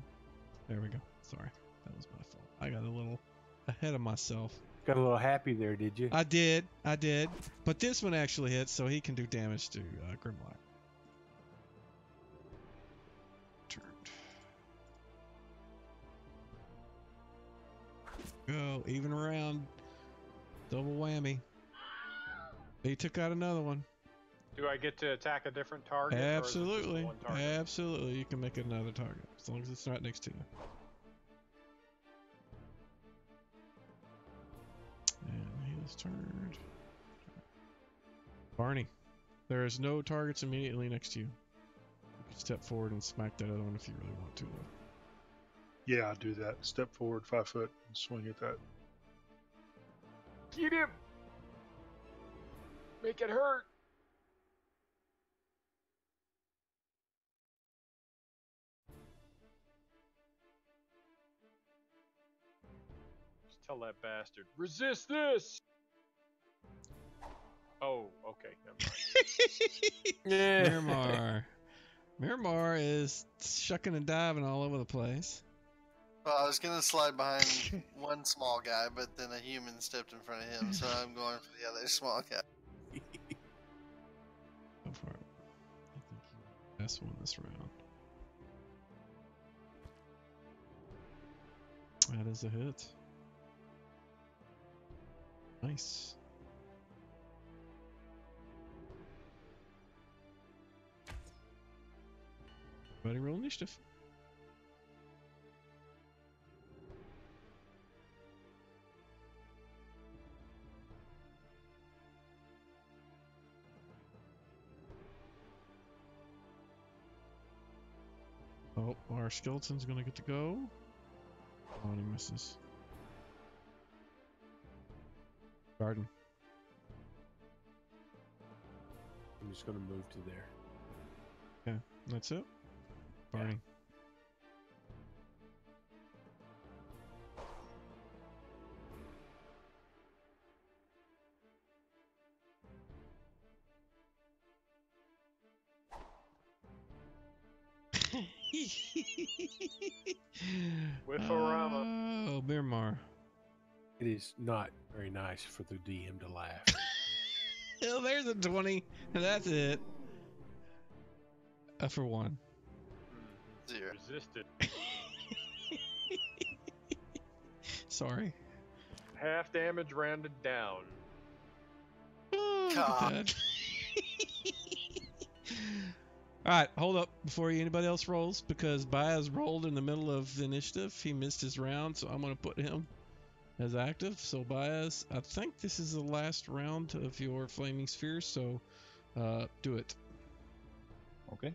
There we go. Sorry. That was my fault. I got a little ahead of myself. Got a little happy there, did you? I did. But this one actually hits, so he can do damage to Grimlock. Turned. Go. Even around. Double whammy. He took out another one. Do I get to attack a different target? Absolutely. Or is it just one target? Absolutely. You can make it another target as long as it's right next to you. And he is turned. Barney, there is no targets immediately next to you. You can step forward and smack that other one if you really want to. Yeah, I'll do that. Step forward 5 foot and swing at that. Get him! Make it hurt! Just tell that bastard, resist this! Oh, okay, never mind. Miramar is shucking and diving all over the place. Well, I was gonna slide behind one small guy, but then a human stepped in front of him, so I'm going for the other small guy. Go for it. I think you best one this round. That is a hit. Nice. Everybody roll initiative. Oh, our skeleton's gonna get to go. Oh, and he misses. Garden. I'm just gonna move to there. Okay, that's it. Barney. Whiff-o-rama. Oh, Miramar. It is not very nice for the DM to laugh. Oh, there's a 20. That's it. For one. Zero. Resisted. Sorry. Half damage rounded down. Oh, look God. at that. All right, hold up before anybody else rolls, because Baez rolled in the middle of the initiative. He missed his round, so I'm going to put him as active. So Baez, I think this is the last round of your flaming sphere, so do it. Okay.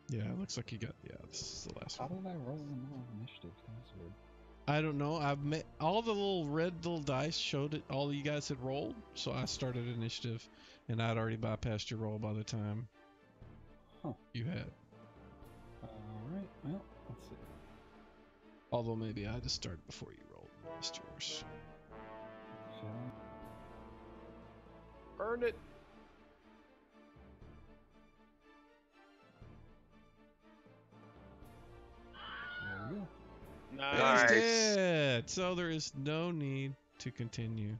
Yeah, it looks like you got. Yeah, this is the last How one. did I roll in the middle of initiative? That's weird. I don't know. I've met all the little red little dice showed it. All you guys had rolled, so I started initiative, and I'd already bypassed your roll by the time Huh. you had. Alright, well, let's see. Although maybe I just started before you rolled. Missed yours. So, Burn it. there we go. Nice. It's dead. So there is no need to continue.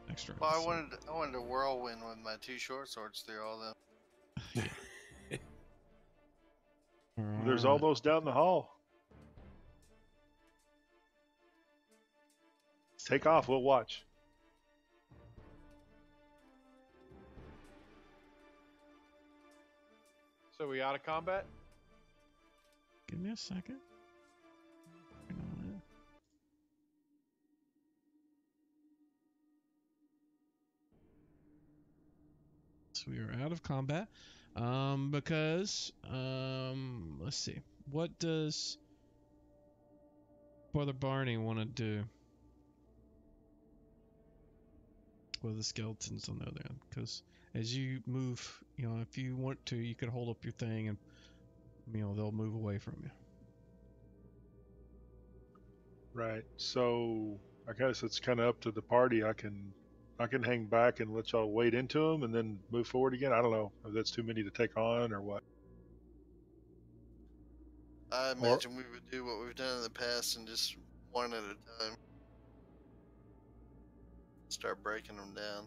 Next round. Well, so- I wanted to whirlwind with my 2 short swords through all them. There's Alright. almost down the hall. Take off. We'll watch. So we out of combat? Give me a second. Hang on a minute. So we are out of combat. Because let's see. What does Brother Barney want to do with the skeletons on the other end? Because as you move, if you want to, you could hold up your thing and they'll move away from you. Right. So I guess it's kind of up to the party. I can hang back and let y'all wade into them and then move forward again. I don't know if that's too many to take on or what. I imagine we would do what we've done in the past and just one at a time. Start breaking them down.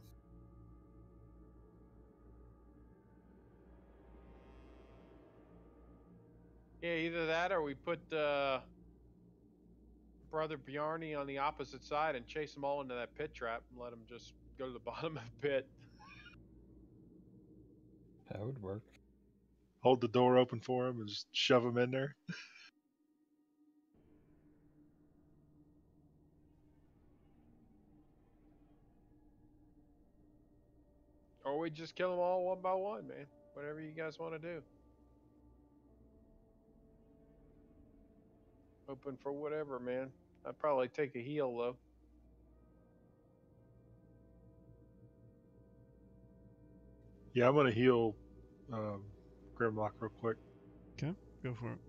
Yeah, either that or we put Brother Bjarni on the opposite side and chase them all into that pit trap and let them just go to the bottom of the pit. That would work. Hold the door open for them and just shove them in there. Or we just kill them all one by one, man. Whatever you guys want to do. Open for whatever, man. I'd probably take a heal, though. Yeah, I'm gonna heal Grimlock real quick. Okay, go for it.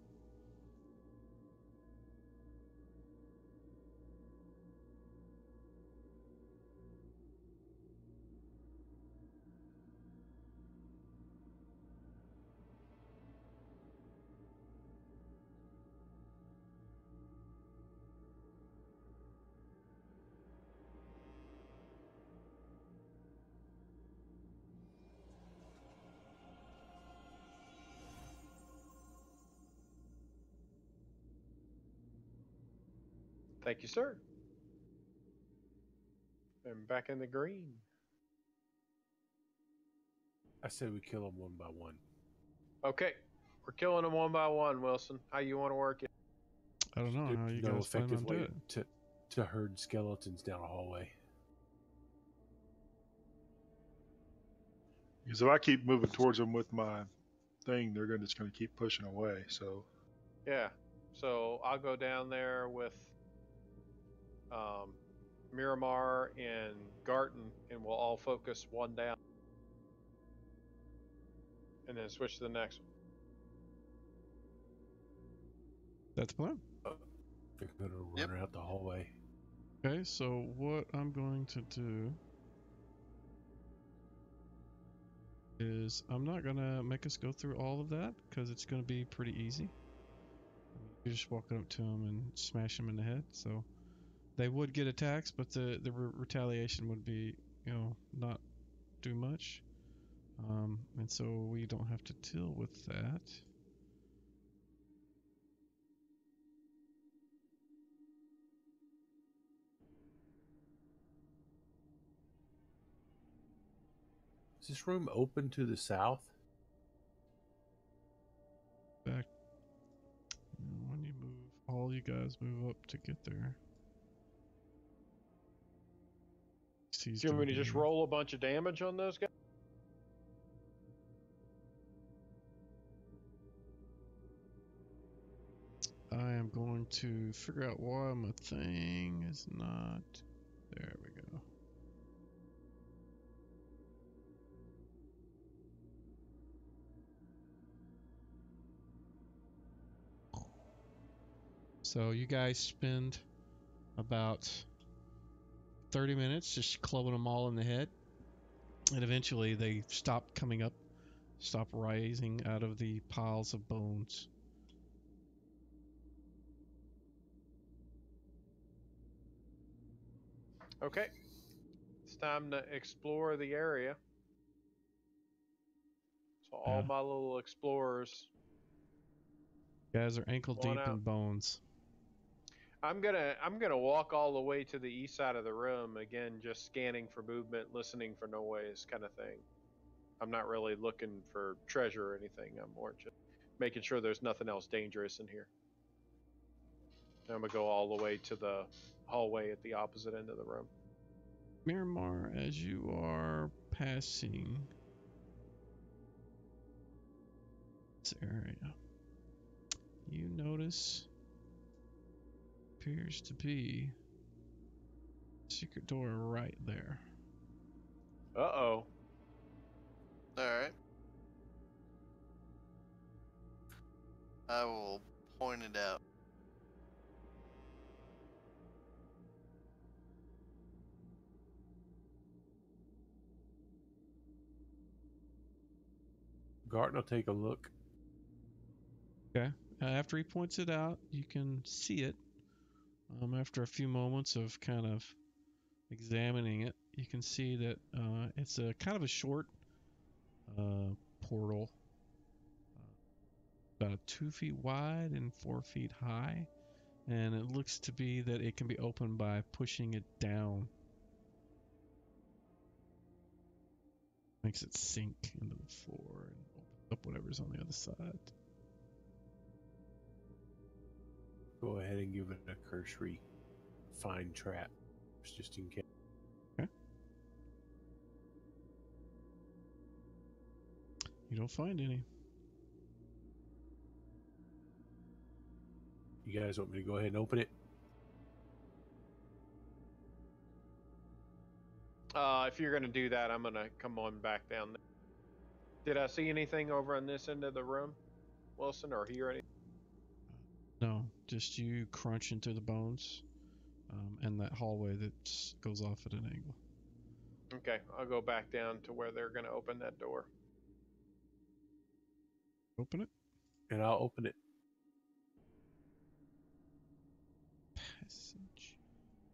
Thank you, sir. And back in the green. I said we kill them one by one. Okay. We're killing them one by one, Wilson. How you want to work it? I don't know how you no guys plan effective on way doing it. to herd skeletons down a hallway. Because if I keep moving towards them with my thing, they're just gonna keep pushing away. So Yeah. So I'll go down there with Miramar and Garten, and we'll all focus one down. And then switch to the next one. That's the plan. They're gonna Yep. run out the hallway. Okay, so what I'm going to do is I'm not gonna make us go through all of that because it's gonna be pretty easy. You're just walking up to them and smash them in the head, so they would get attacks, but the retaliation would be, you know, not do much. And so we don't have to deal with that. Is this room open to the south? Back. When you move, all you guys move up to get there. Do you want me to just roll a bunch of damage on those guys? I am going to figure out why my thing is not. There we go. So you guys spend about 30 minutes just clubbing them all in the head, and eventually they stop coming up, stop rising out of the piles of bones. Okay. It's time to explore the area. So all my little explorers. You guys are ankle deep out. in bones. I'm gonna walk all the way to the east side of the room again, just scanning for movement, listening for noise, kind of thing. I'm not really looking for treasure or anything. I'm more just making sure there's nothing else dangerous in here. And I'm gonna go all the way to the hallway at the opposite end of the room. Miramar, as you are passing this area, you notice appears to be a secret door right there. Uh-oh. Alright. I will point it out. Garten will take a look. Okay. After he points it out, you can see it. After a few moments of kind of examining it, you can see that it's a kind of a short portal, about 2 feet wide and 4 feet high, and it looks to be that it can be opened by pushing it down. Makes it sink into the floor and opens up whatever's on the other side. Go ahead and give it a cursory find trap, just in case. Okay. You don't find any. You guys want me to go ahead and open it? If you're gonna do that, I'm gonna come on back down there. Did I see anything over on this end of the room, Wilson, or hear anything? No, just you crunching through the bones, and that hallway that goes off at an angle. Okay, I'll go back down to where they're gonna open that door. Open it. And I'll open it. Passage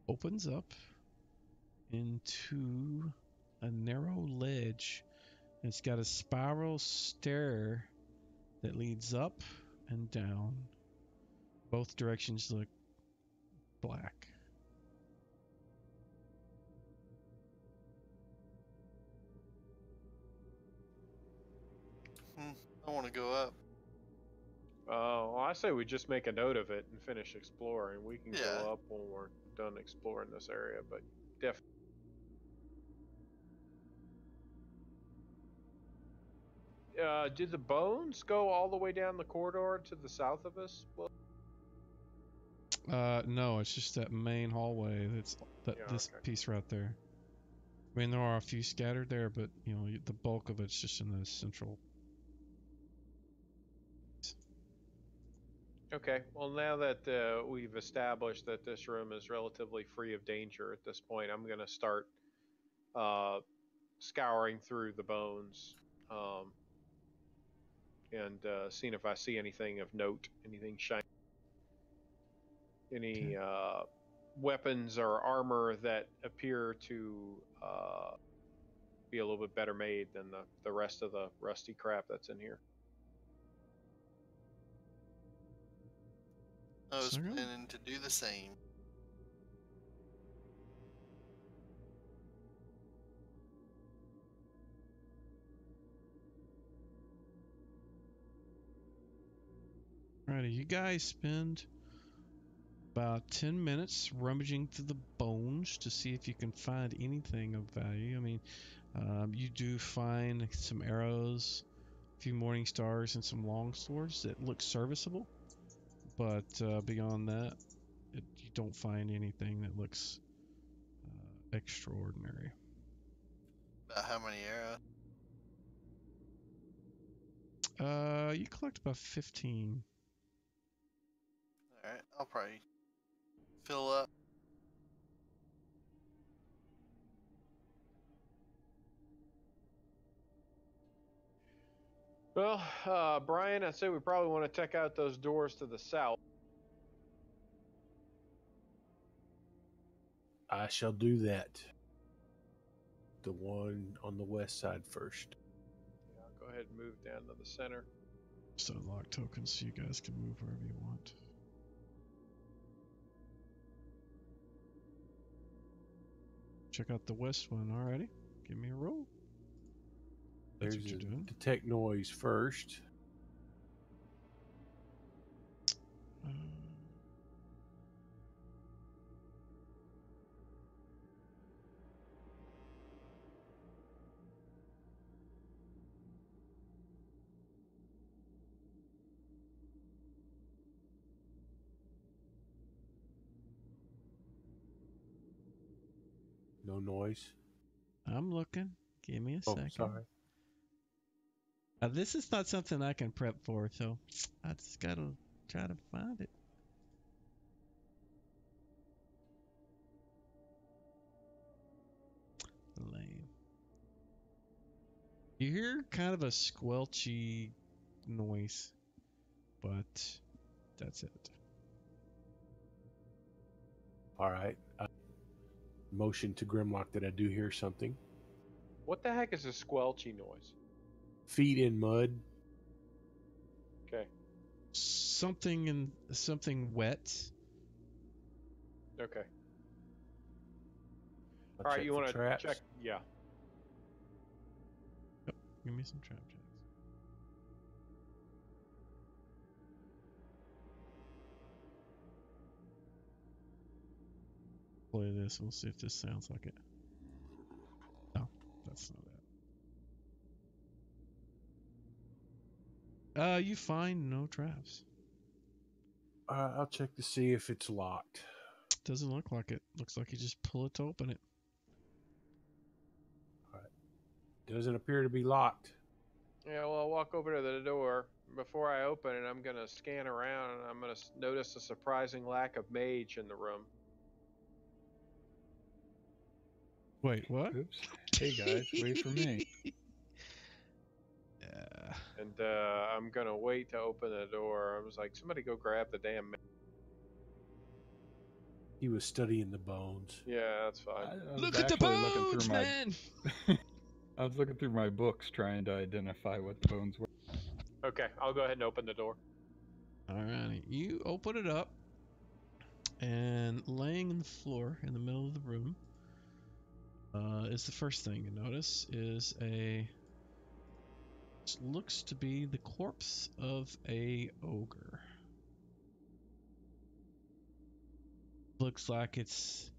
opens up into a narrow ledge. It's got a spiral stair that leads up and down. Both directions look black. I want to go up. Well, I say we just make a note of it and finish exploring. We can Yeah. go up when we're done exploring this area, but definitely. Did the bones go all the way down the corridor to the south of us? Well, No, it's just that main hallway. This okay. piece right there. I mean, there are a few scattered there, but you know, the bulk of it's just in the central. Okay, well, now that we've established that this room is relatively free of danger at this point, I'm going to start scouring through the bones. and seeing if I see anything of note, anything shiny, any weapons or armor that appear to be a little bit better made than the rest of the rusty crap that's in here. I was So- planning to do the same. Alrighty, you guys spend about 10 minutes rummaging through the bones to see if you can find anything of value. I mean, you do find some arrows, a few morning stars, and some long swords that look serviceable. But beyond that, you don't find anything that looks extraordinary. About how many arrows? You collect about 15. Alright, I'll probably fill up. Well, Brian, I'd say we probably want to check out those doors to the south. I shall do that. The one on the west side first. Yeah, go ahead and move down to the center. Just unlock tokens so you guys can move wherever you want. Check out the west one already. Give me a roll. That's There's what you're a doing. detect noise first. Uh, No noise. I'm looking. Give me a Oh, second. sorry. This is not something I can prep for, so I just gotta try to find it. Lame. You hear kind of a squelchy noise, but that's it. All right. Motion to Grimlock that I do hear something. What the heck is a squelchy noise? Feet in mud. Okay. Something wet. Okay. I'll All right, check you for want to traps. check? Yeah. Give me some trap checks. Play this. We'll see if this sounds like it. No, that's not it. You find no traps. I'll check to see if it's locked. Doesn't look like it. Looks like you just pull it to open it. Doesn't appear to be locked. Yeah, well, I'll walk over to the door. Before I open it, I'm going to scan around, and I'm going to notice a surprising lack of mage in the room. Wait, what? Oops. Hey guys, wait for me. Yeah. And I'm going to wait to open the door. I was like, somebody go grab the damn mage. He was studying the bones. Yeah, that's fine. I was Look at the actually looking bones, through man! I was looking through my books trying to identify what the bones were. Okay, I'll go ahead and open the door. Alrighty. You open it up, and laying on the floor in the middle of the room is the first thing you notice is looks to be the corpse of a ogre. Looks like it's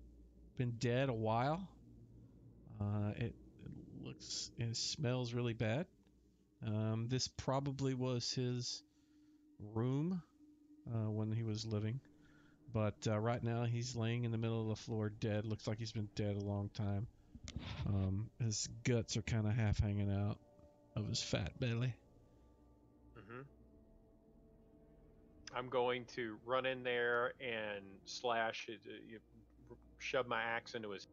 been dead a while. It looks and smells really bad. This probably was his room when he was living, but right now he's laying in the middle of the floor dead. Looks like he's been dead a long time. His guts are kind of half hanging out of his fat belly. Mm-hmm. I'm going to run in there and slash it, shove my axe into his.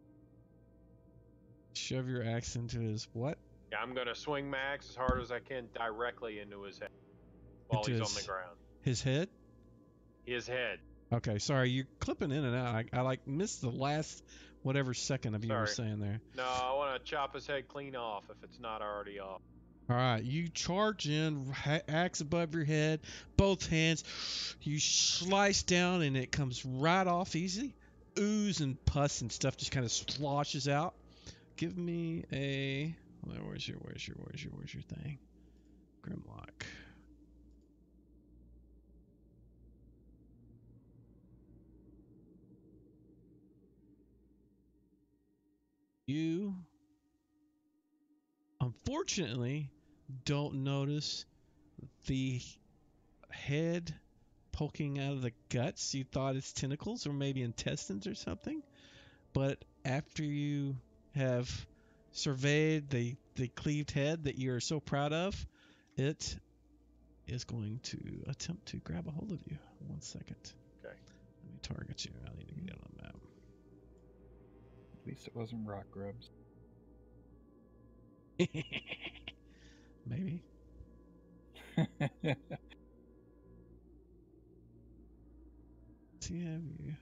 Shove your axe into his what? Yeah, I'm gonna swing Max as hard as I can directly into his head while Into he's on the ground. His head? His head. Okay, sorry, you're clipping in and out. I like missed the last whatever second of you were Sorry. saying there. No, I want to chop his head clean off if it's not already off. All right, you charge in, axe above your head, both hands. You slice down, and it comes right off easy. Ooze and pus and stuff just kind of sloshes out. Give me a. Where's your thing? Grimlock. You, unfortunately, don't notice the head poking out of the guts. You thought it's tentacles or maybe intestines or something. But after you have surveyed the cleaved head that you're so proud of, it is going to attempt to grab a hold of you. 1 second. Okay. Let me target you. I need to get on the map. At least it wasn't rock grubs. Maybe. Does he have you?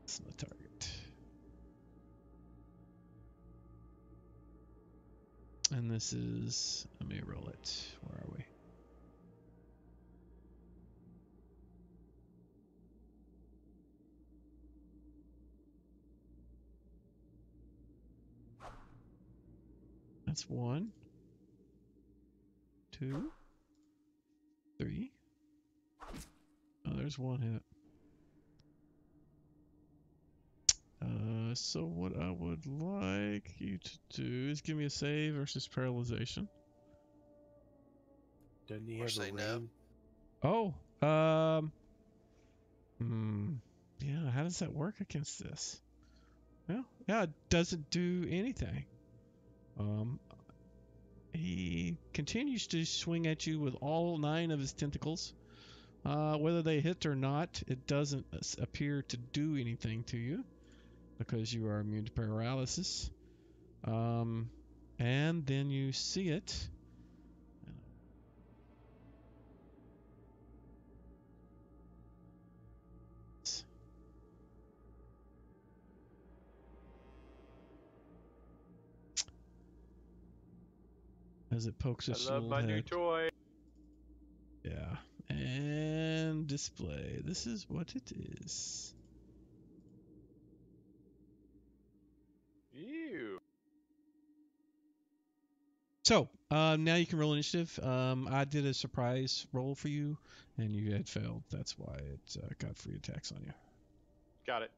That's my target. And this is, let me roll it. Where are we? That's 1, 2, 3. Oh, there's 1 hit. So what I would like you to do is give me a save versus paralyzation. Doesn't he Or have say a no. ring? Oh, yeah, how does that work against this? Well, yeah, it doesn't do anything. He continues to swing at you with all 9 of his tentacles. Whether they hit or not, it doesn't appear to do anything to you because you are immune to paralysis. And then you see it. As it pokes its I love little my head. new toy. Yeah. And display. This is what it is. Ew. So, now you can roll initiative. I did a surprise roll for you, and you had failed. That's why it got free attacks on you. Got it.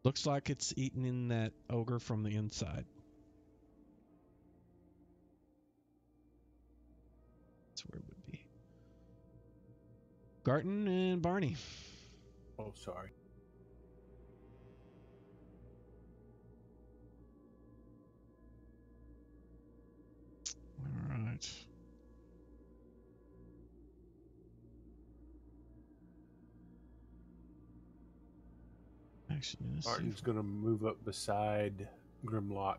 Looks like it's eating in that ogre from the inside. That's where it would be. Garton and Barney. Oh, sorry. All right. Actually, let's see. Martin's gonna move up beside Grimlock.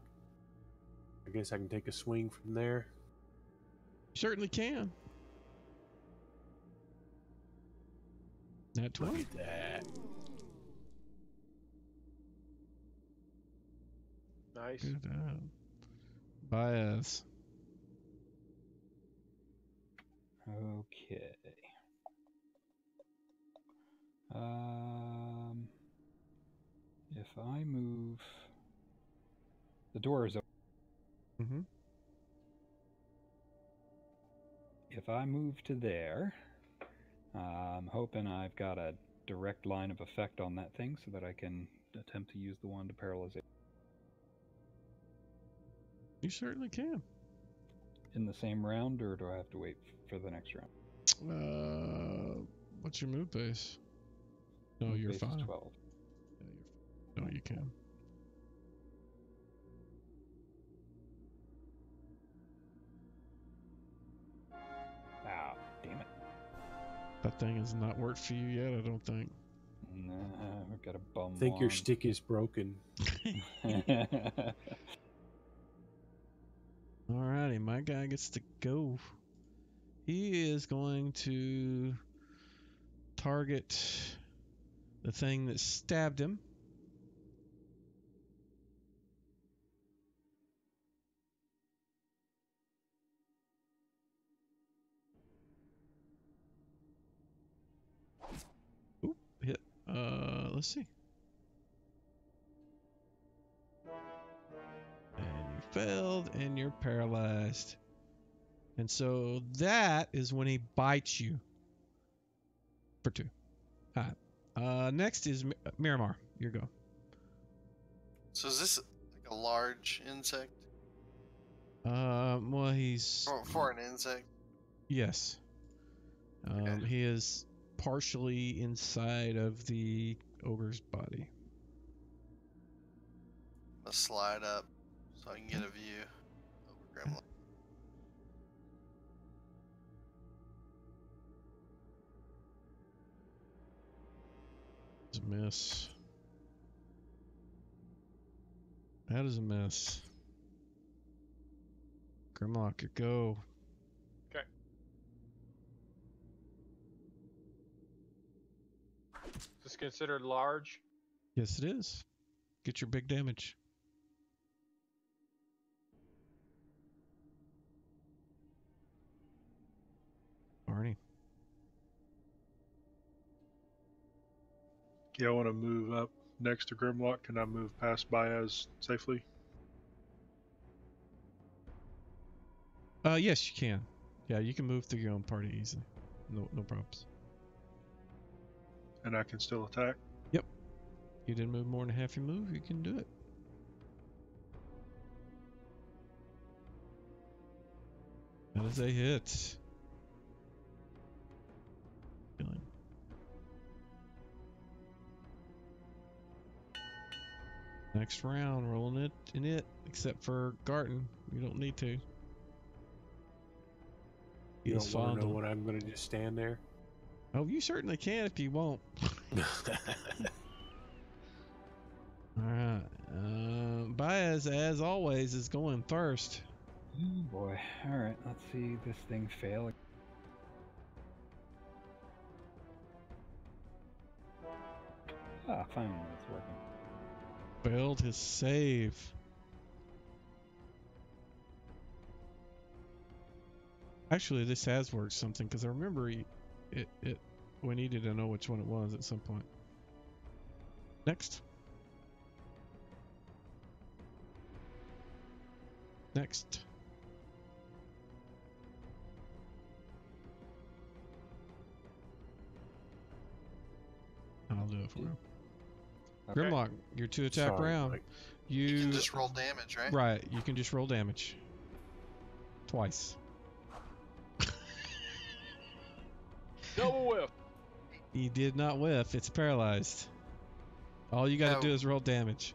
I guess I can take a swing from there. You certainly can. Nat Look 20. at that. Nice. Good. Baez. Okay. If I move, the door is open. Mm-hmm. If I move to there, I'm hoping I've got a direct line of effect on that thing so that I can attempt to use the wand to paralyze it. You certainly can. In the same round, or do I have to wait for the next round? What's your move base? No, Move you're base is fine. 12. No, you can. Ah, damn it. That thing has not worked for you yet, I don't think. Nah, Got a bum. I think your wand. stick is broken. Alrighty, my guy gets to go. He is going to target the thing that stabbed him. Oop, hit. Let's see. And you failed, and you're paralyzed. And so that is when he bites you. For 2. All right. Next is Miramar. Your go. So is this like a large insect? Well, he's For an insect? yes. Okay. He is partially inside of the ogre's body. I'm gonna slide up so I can get a view over Grimlock. It's a miss. That is a miss. Grimlock, go. Okay. Is this considered large? Yes, it is. Get your big damage. Barney. Yeah, I want to move up next to Grimlock. Can I move past Baez safely? Yes, you can. Yeah, you can move through your own party easily. No problems. And I can still attack? Yep. You didn't move more than half your move, you can do it. That is a hit. Killing. Next round, rolling it in it, except for Garten. You don't need to. You He's don't want to know fondled. when I'm going to just stand there? Oh, you certainly can if you won't. Alright. Baez, as always, is going first. Oh boy. Alright, let's see this thing fail. Ah, finally it's working. Failed his save. Actually, this has worked something, because I remember we needed to know which one it was at some point. Next. Next. I'll do it for him. Okay. Grimlock, your 2 attack Sorry, round. Mike. You can just roll damage, right? Right, you can just roll damage. Twice. Double whiff. He did not whiff. It's paralyzed. All you got to No. do is roll damage.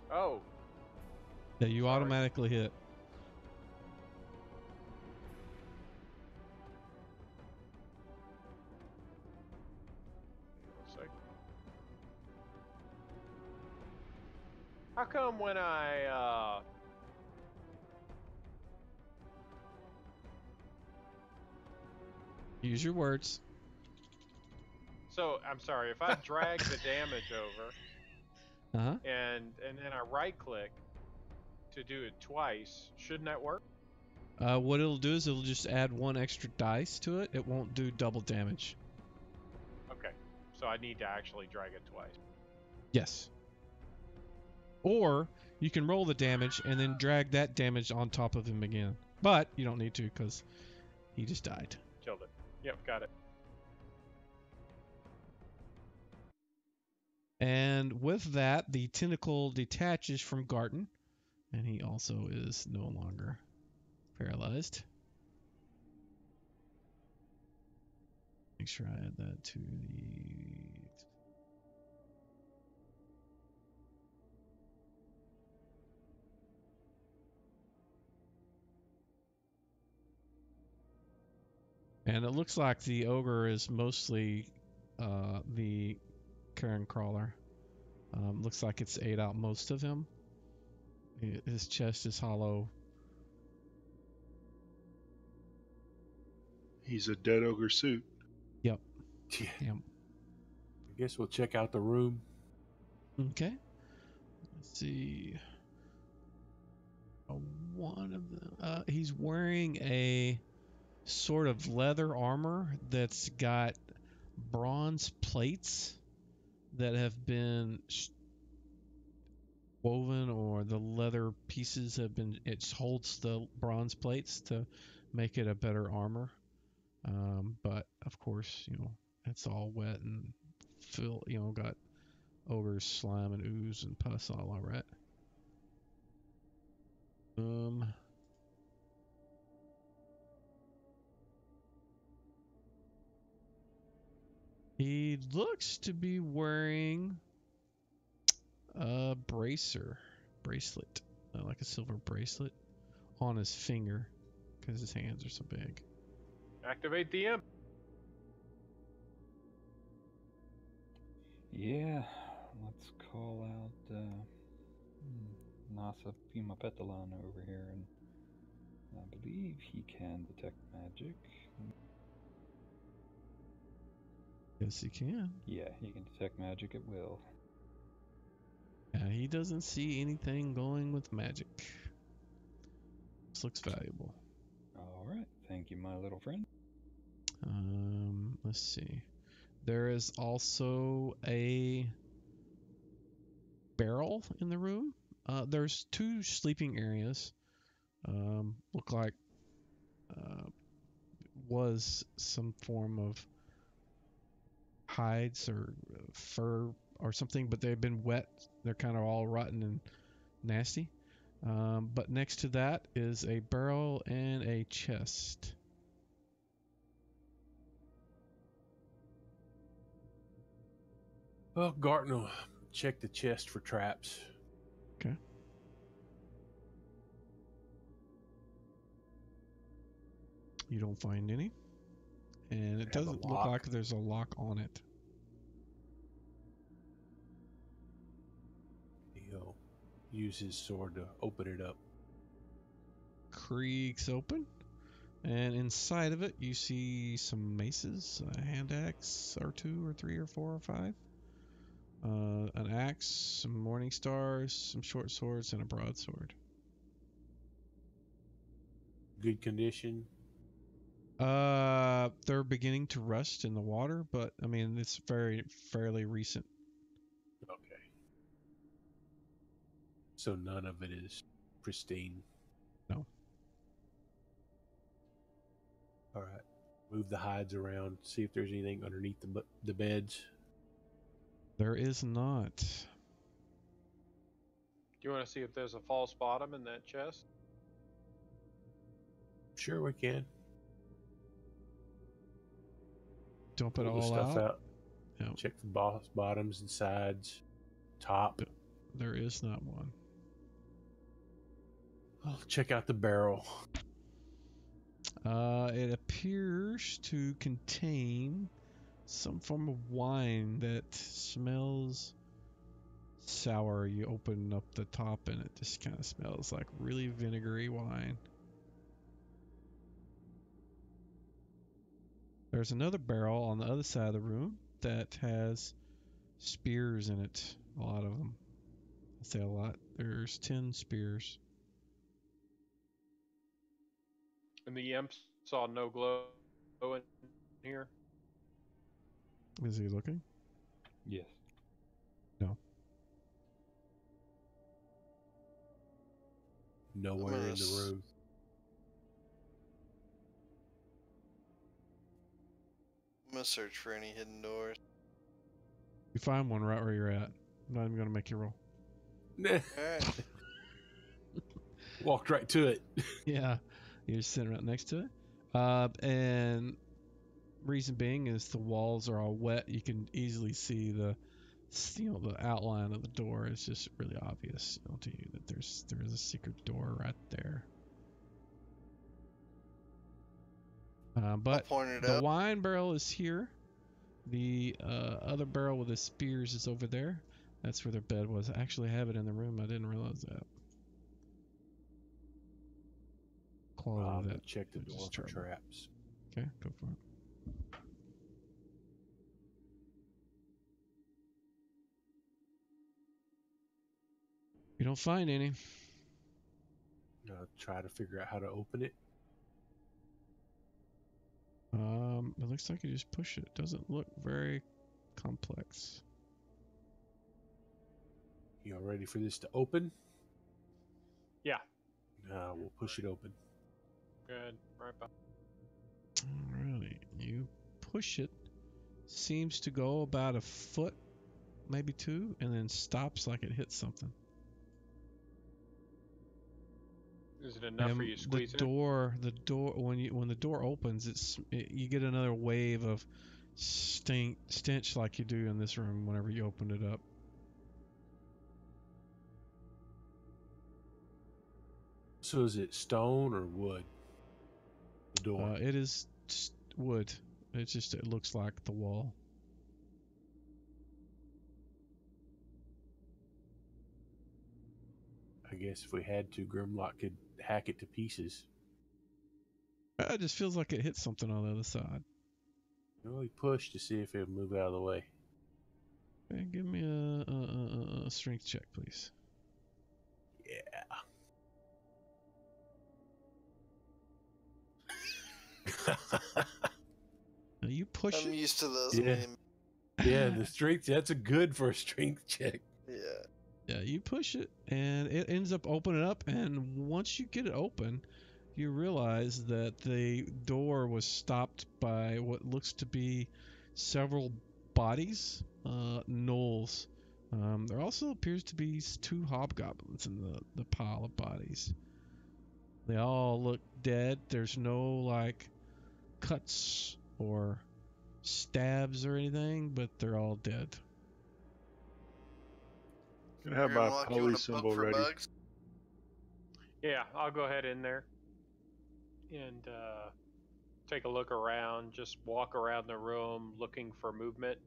Oh. Yeah, you Sorry. automatically hit. How come when I Use your words. so I'm sorry, if I drag the damage over Uh-huh. and then I right click to do it twice, shouldn't that work? What it'll do is it'll just add 1 extra dice to it. It won't do double damage. Okay. So I need to actually drag it twice. Yes. Or you can roll the damage and then drag that damage on top of him again. But you don't need to, because he just died. Killed it. Yep, got it. And with that, the tentacle detaches from Garten, and he also is no longer paralyzed. Make sure I add that to the... And it looks like the ogre is mostly the carrion crawler. Looks like it's ate out most of him. His chest is hollow. He's a dead ogre suit. Yep. Yeah. Yep. I guess we'll check out the room. Okay. Let's see. One of them. He's wearing a sort of leather armor that's got bronze plates that have been woven, or the leather pieces have been. It holds the bronze plates to make it a better armor. But of course, it's all wet and got ogre's slime and ooze and pus all over it. He looks to be wearing a bracelet, like a silver bracelet on his finger because his hands are so big. Activate the imp. Yeah, let's call out Nasa Pimapetalon over here, and I believe he can detect magic. Yes, he can. Yeah, he can detect magic at will. Yeah, he doesn't see anything going with magic. This looks valuable. All right, thank you, my little friend. Let's see. There is also a barrel in the room. There's 2 sleeping areas. Look like was some form of hides or fur or something, but they've been wet. They're kind of all rotten and nasty. But next to that is a barrel and a chest. Well, Garton will check the chest for traps. Okay. You don't find any. And it doesn't look like there's a lock on it. He'll use his sword to open it up. Creaks open. And inside of it, you see some maces, a hand axe, or 2 or 3 or 4 or 5. An axe, some morning stars, some short swords, and a broadsword. Good condition. They're beginning to rust in the water, but I mean it's fairly recent. Okay. So none of it is pristine. No. All right. Move the hides around. See if there's anything underneath the beds. There is not. Do you want to see if there's a false bottom in that chest? Sure, we can. Dump it Pull the all stuff out. Yep. Check the bottoms and sides. Top. There is not one. I'll check out the barrel. It appears to contain some form of wine that smells sour. You open up the top and it just kind of smells like really vinegary wine. There's another barrel on the other side of the room that has spears in it. A lot of them. I say a lot. There's 10 spears. And the imp saw no glow in here. Is he looking? Yes. No. Nowhere in the room. I'm gonna search for any hidden doors. You find one right where you're at. I'm not even going to make you roll. Alright. Walked right to it. Yeah. You're sitting right next to it. And reason being is the walls are all wet. You can easily see the outline of the door. It's just really obvious, to you that there is a secret door right there. But I'll point it the out. wine barrel is here. The other barrel with the spears is over there. That's where their bed was. I actually have it in the room. I didn't realize that. Quality I'm of gonna that. check the which is door for terrible. traps. Okay, go for it. You don't find any. Try to figure out how to open it. It looks like you just push it. It doesn't look very complex. You all ready for this to open? Yeah. We'll push it open. Good. Right back. Alrighty, you push it. Seems to go about a foot, maybe 2, and then stops like it hits something. Is it enough for you squeezing the door when the door opens, you get another wave of stench like you do in this room whenever you open it up. So is it stone or wood? The door. It is wood. It looks like the wall. I guess if we had to, Grimlock could hack it to pieces. It just feels like it hit something on the other side. Well, we push to see if it would move out of the way. Okay, give me a strength check, please. Yeah. Now you push I'm it. used to those. Yeah. Yeah, the strength, that's a good for a strength check. Yeah. Yeah, you push it, and it ends up opening up. And once you get it open, you realize that the door was stopped by what looks to be several bodies, gnolls. There also appears to be 2 hobgoblins in the pile of bodies. They all look dead. There's no like cuts or stabs or anything, but they're all dead. Gonna have my Grimlock, you want police to poke symbol for ready. bugs? Yeah, I'll go ahead in there and take a look around. Just walk around the room looking for movement.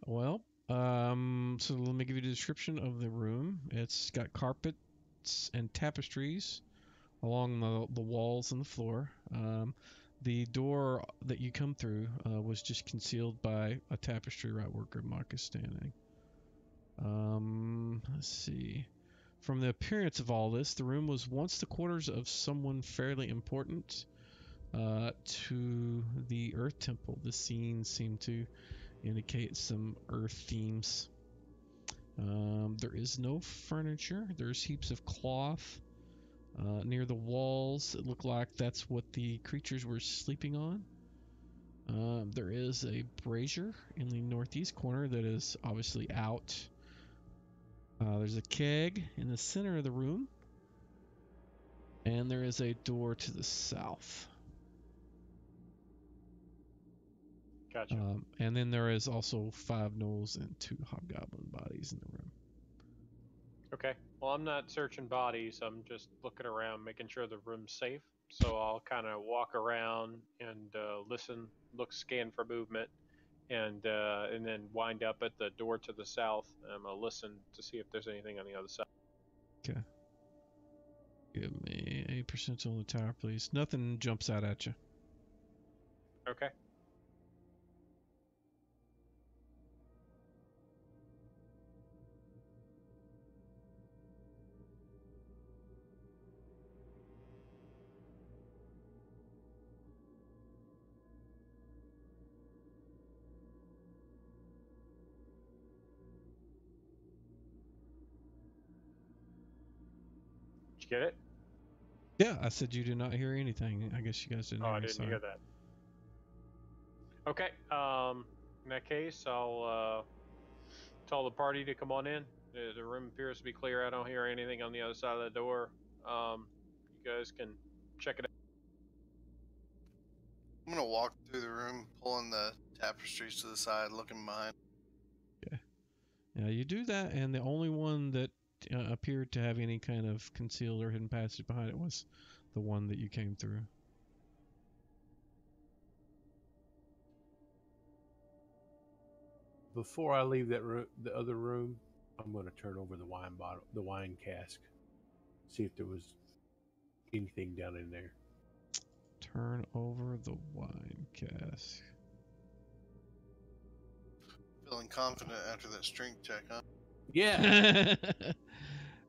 Well, so let me give you a description of the room. It's got carpets and tapestries along the walls and the floor. The door that you come through was just concealed by a tapestry right where Grimlock is standing. Let's see. From the appearance of all this, the room was once the quarters of someone fairly important to the Earth Temple. The scene seemed to indicate some Earth themes. There is no furniture. There's heaps of cloth near the walls. It looked like that's what the creatures were sleeping on. There is a brazier in the northeast corner that is obviously out. There's a keg in the center of the room. And there is a door to the south. Gotcha. And then there is also 5 gnolls and 2 hobgoblin bodies in the room. Okay. Well, I'm not searching bodies. I'm just looking around, making sure the room's safe. So I'll kind of walk around and listen, scan for movement, and then wind up at the door to the south. I'm gonna listen to see if there's anything on the other side. Okay. Give me a percentile on the tower, please. Nothing jumps out at you. Okay. Did you get it? Yeah, I said you did not hear anything. I guess you guys didn't Oh, hear I me. didn't Sorry. hear that. Okay. In that case, I'll tell the party to come on in. The room appears to be clear. I don't hear anything on the other side of the door. You guys can check it out. I'm gonna walk through the room, pulling the tapestries to the side, looking behind. Yeah, you do that, and the only one that appeared to have any kind of concealed or hidden passage behind it was the one that you came through. Before I leave that room, the other room, I'm going to turn over the wine bottle, the wine cask, see if there was anything down in there. Turn over the wine cask. Feeling confident after that strength check, huh? Yeah.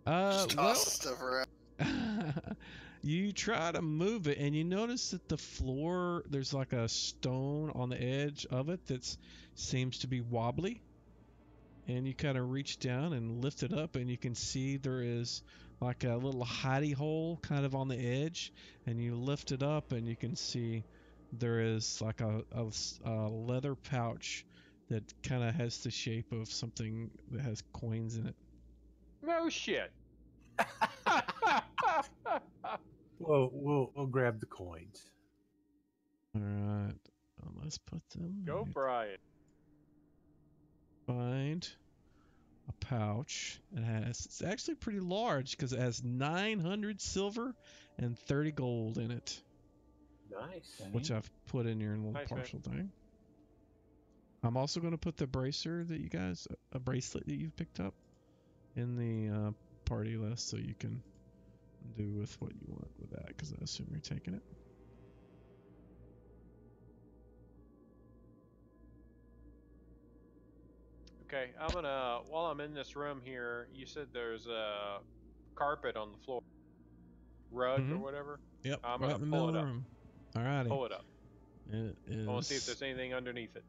Just toss Well, stuff around. you try to move it, and you notice that the floor, there's like a stone on the edge of it that seems to be wobbly. And you kind of reach down and lift it up, and you can see there is like a little hidey hole kind of on the edge. And you lift it up, and you can see there is like a leather pouch that kind of has the shape of something that has coins in it. No shit. We'll grab the coins. All right, let's put them. Go, Brian. Find a pouch. It's actually pretty large because it has 900 silver and 30 gold in it, Nice. which I've put in your little Nice, man. partial thing. I'm also going to put the bracer that you guys, a bracelet that you've picked up, in the party list, so you can do with what you want with that, because I assume you're taking it. Okay, I'm gonna, while I'm in this room here, you said there's a carpet on the floor. Rug or Mhm. whatever? Yep, I'm right gonna in the pull middle it of the up. room. Alrighty. Pull it up. It is. I want to see if there's anything underneath it.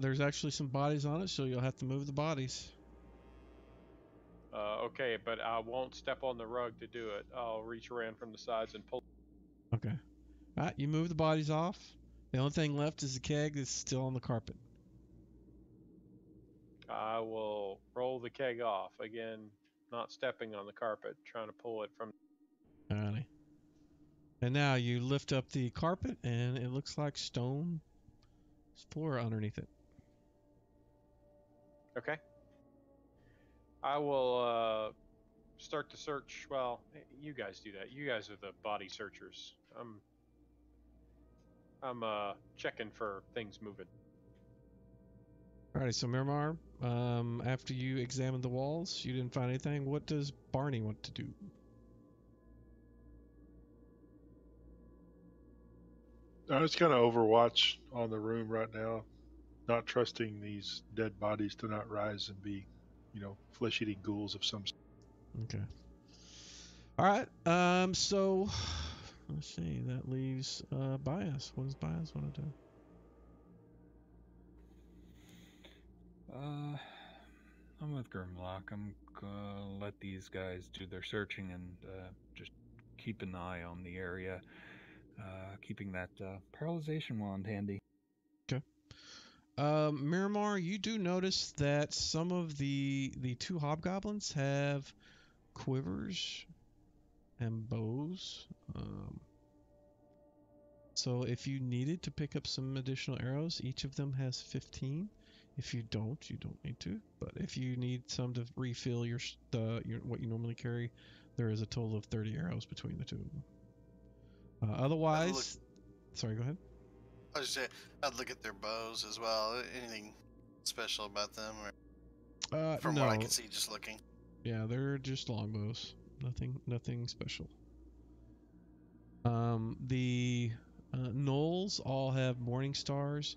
There's actually some bodies on it, so you'll have to move the bodies. Okay, but I won't step on the rug to do it. I'll reach around from the sides and pull. Okay. Alright, you move the bodies off. The only thing left is the keg that's still on the carpet. I will roll the keg off. Again, not stepping on the carpet, trying to pull it from. Alrighty. And now you lift up the carpet, and it looks like stone floor underneath it. Okay. I will start to search. Well, you guys do that. You guys are the body searchers. I'm checking for things moving. Alrighty, so Miramar, after you examined the walls, you didn't find anything. What does Barney want to do? I just kind of overwatch on the room right now, not trusting these dead bodies to not rise and be, flesh-eating ghouls of some sort. Okay. All right. So let's see. That leaves Bias. What does Bias want to do? I'm with Grimlock. I'm gonna let these guys do their searching and just keep an eye on the area, keeping that paralyzation wand handy. Okay. Miramar, you do notice that some of the two hobgoblins have quivers and bows. So if you needed to pick up some additional arrows, each of them has 15. If you don't need to. But if you need some to refill your what you normally carry, there is a total of 30 arrows between the two of them. Otherwise, sorry, go ahead. I was just saying, I'd look at their bows as well. Anything special about them, or from no. what I can see, just looking. Yeah, they're just longbows. Nothing special. The gnolls all have morning stars,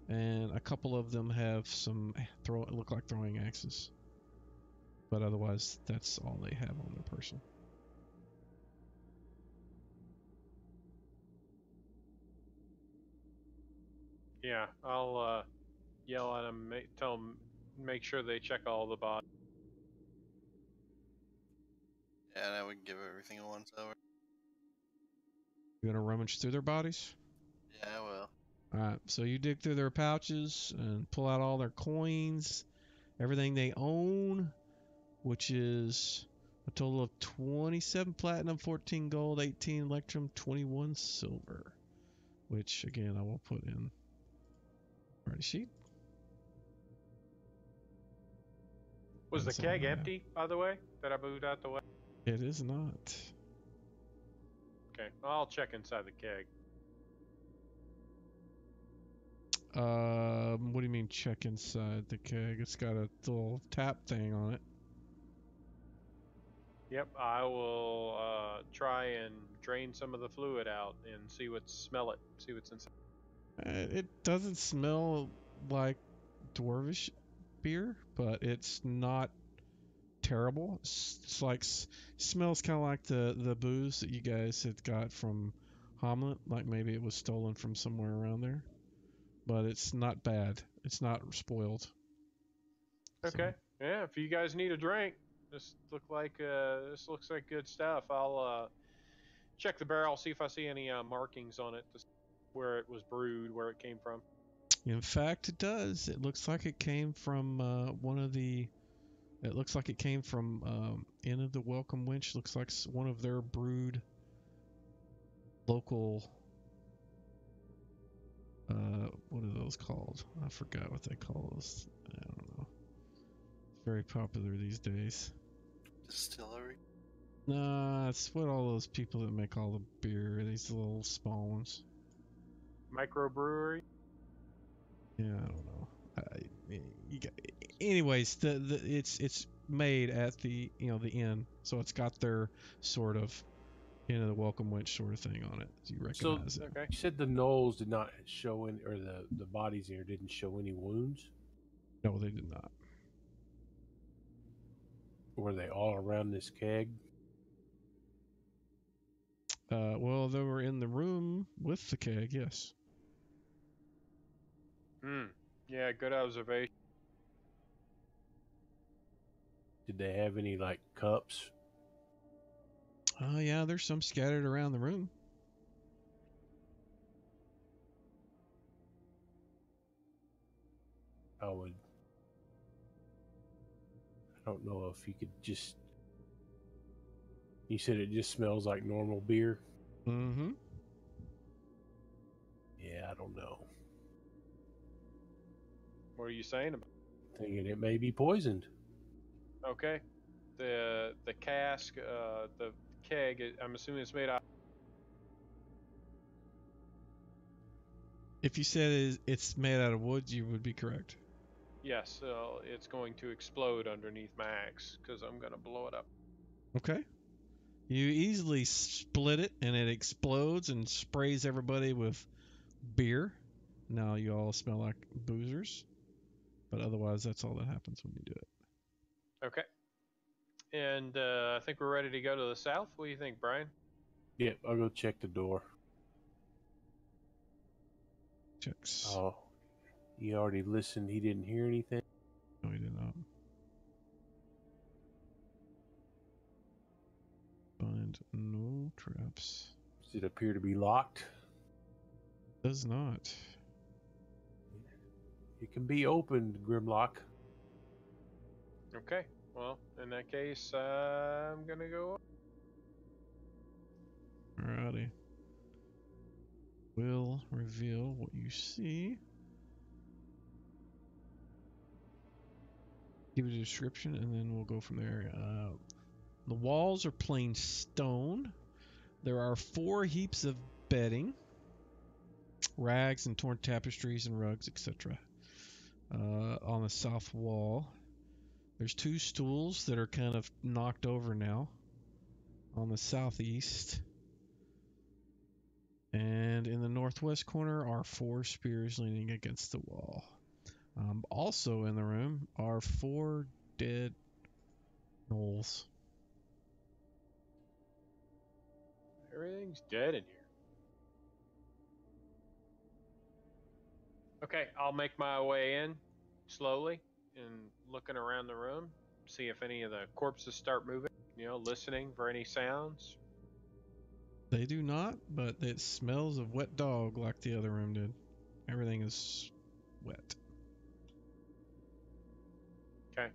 and a couple of them have some look like throwing axes. But otherwise, that's all they have on their person. Yeah, I'll yell at them, tell them, make sure they check all the bodies. Yeah, and I would give everything a once over. You gonna rummage through their bodies? Yeah, I will. Alright, so you dig through their pouches and pull out all their coins, everything they own, which is a total of 27 platinum, 14 gold, 18 electrum, 21 silver. Which, again, I will put in the party sheet. Was That's the all keg I have. empty, by the way, that I moved out the way? It is not. Okay, I'll check inside the keg. What do you mean check inside the keg? It's got a little tap thing on it. Yep, I will try and drain some of the fluid out and see what's inside. It doesn't smell like dwarvish beer, but it's not terrible. It's like smells kind of like the booze that you guys had got from Hamlet. Like maybe it was stolen from somewhere around there, but it's not bad. It's not spoiled. Okay. Yeah, if you guys need a drink, this looks like good stuff. I'll check the barrel, see if I see any markings on it, to where it was brewed, where it came from. In fact, it does. It looks like it came from one of the. It looks like it came from Inn of the Welcome Winch. Looks like one of their brewed local. What are those called? I forgot what they call those. I don't know. It's very popular these days. Distillery. Nah, it's what all those people that make all the beer. These little small ones. Microbrewery. Yeah, I don't know. Anyways, it's made at the the inn, so it's got their sort of the welcome winch sort of thing on it. So you recognize it. Okay. You said the knolls did not show any, or the bodies here didn't show any wounds. No, they did not. Were they all around this keg? Well, they were in the room with the keg. Yes. Yeah, good observation. Did they have any like cups? Yeah, there's some scattered around the room. I don't know if you could just. You said it just smells like normal beer. Mm-hmm. Yeah, I don't know. What are you saying about? Thinking it may be poisoned. Okay. The cask, the keg. I'm assuming it's made out. If you said it's made out of wood, you would be correct. Yes, it's going to explode underneath my axe because I'm gonna blow it up. Okay. You easily split it, and it explodes and sprays everybody with beer. Now you all smell like boozers, but otherwise, that's all that happens when you do it. Okay. And I think we're ready to go to the south. What do you think, Brian? Yep, I'll go check the door. Checks. Oh, he already listened. He didn't hear anything. No, he did not. Find no traps. Does it appear to be locked? Does not. It can be opened, Grimlock. Okay. Well, in that case, I'm gonna go. Alrighty. We'll reveal what you see. Give it a description, and then we'll go from there. The walls are plain stone. There are 4 heaps of bedding, rags and torn tapestries and rugs, etc. On the south wall. There's 2 stools that are kind of knocked over now on the southeast. And in the northwest corner are 4 spears leaning against the wall. Also in the room are 4 dead gnolls. Everything's dead in here. Okay, I'll make my way in slowly and looking around the room, see if any of the corpses start moving, listening for any sounds. They do not, but it smells of wet dog like the other room did. Everything is wet. Okay.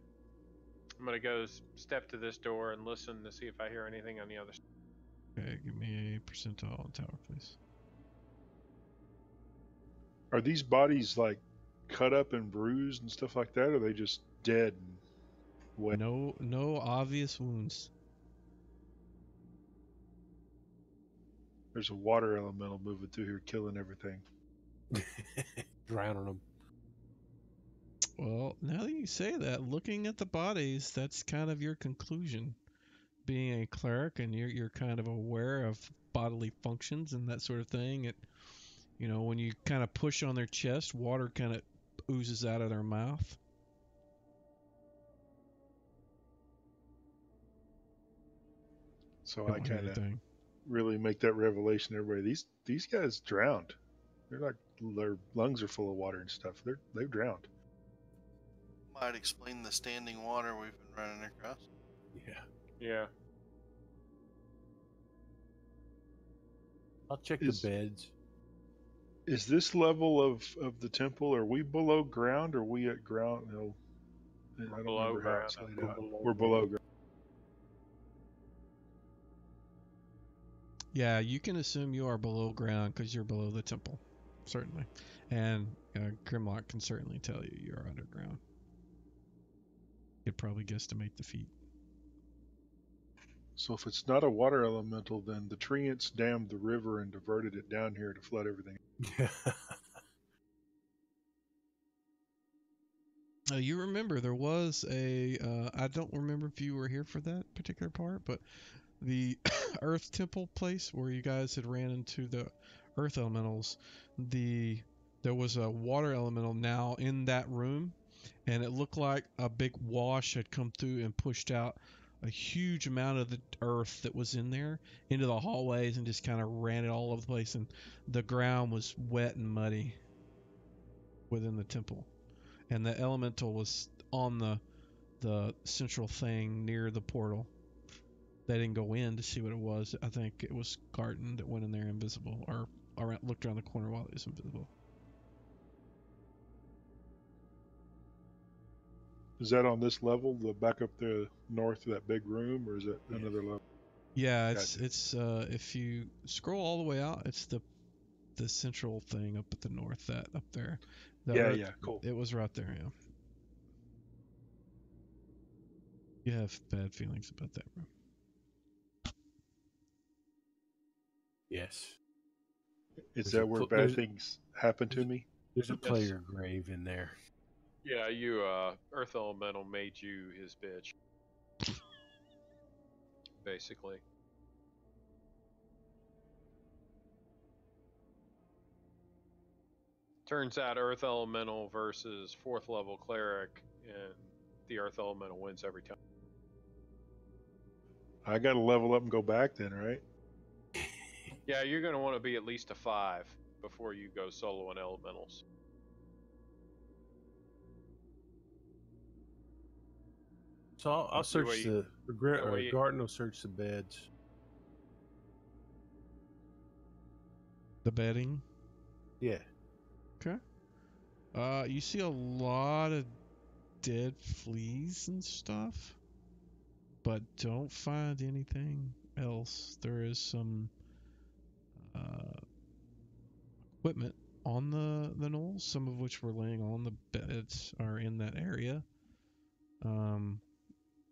I'm going to go step to this door and listen to see if I hear anything on the other side. Okay, give me a percentile on tower, please. Are these bodies like cut up and bruised and stuff like that, or are they just dead and wet? No obvious wounds. There's a water elemental moving through here, killing everything. drowning them. Well, now that you say that, looking at the bodies, that's kind of your conclusion. Being a cleric and you're kind of aware of bodily functions and that sort of thing. When you kind of push on their chest, water kind of oozes out of their mouth. So Don't I hear kind of anything. really make that revelation. Everybody, these guys drowned. They're like their lungs are full of water and stuff. They've drowned. Might explain the standing water we've been running across. Yeah. Yeah. I'll check Is- the beds. Is this level of the temple? Are we below ground? Or are we at ground? No, I don't below remember how ground. it's laid We're out. below We're below ground. Yeah, you can assume you are below ground because you're below the temple, certainly. And Grimlock can certainly tell you you're underground. You'd probably guesstimate the feet. So if it's not a water elemental, then the treants dammed the river and diverted it down here to flood everything. Yeah. You remember there was I don't remember if you were here for that particular part, but the Earth Temple place where you guys had ran into the Earth Elementals, there was a water elemental now in that room, and it looked like a big wash had come through and pushed out a huge amount of the earth that was in there into the hallways and just kind of ran it all over the place, and the ground was wet and muddy within the temple. And the elemental was on the central thing near the portal. They didn't go in to see what it was. I think it was Garten that went in there invisible, or looked around the corner while it was invisible. Is that on this level, the back up the north of that big room, or is it Yeah. another level? Yeah, Gotcha. it's if you scroll all the way out, it's the central thing up at the north, that up there. Yeah, cool. It was right there, yeah. You have bad feelings about that room. Yes. Is There's a that where cl- bad there's- things happen to me? There's a Yes. player grave in there. Yeah, you Earth Elemental made you his bitch. Basically. Turns out Earth Elemental versus 4th level cleric, and the Earth Elemental wins every time. I got to level up and go back then, right? Yeah, you're going to want to be at least a 5 before you go solo in Elementals. So I'll Let's see what search you- what you- Garten will search the beds. The bedding. Yeah. Okay. You see a lot of dead fleas and stuff, but don't find anything else. There is some equipment on the knolls, some of which were laying on the beds are in that area.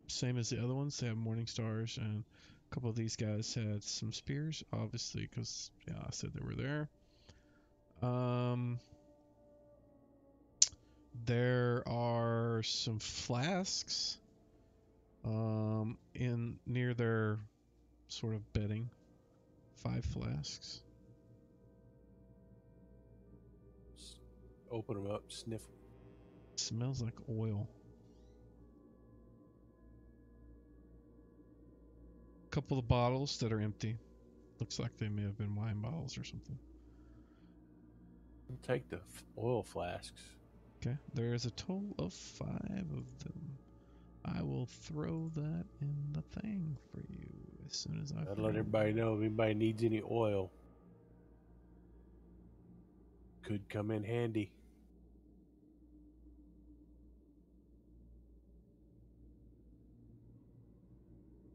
Same as the other ones, they have morning stars, and a couple of these guys had some spears, obviously, because I said they were there. There are some flasks in near their sort of bedding. 5 flasks. Open them up, sniff them. Smells like oil. Couple of bottles that are empty. Looks like they may have been wine bottles or something. I'll take the oil flasks. Okay, there is a total of 5 of them. I will throw that in the thing for you as soon as I I'll let everybody know if anybody needs any oil. Could come in handy.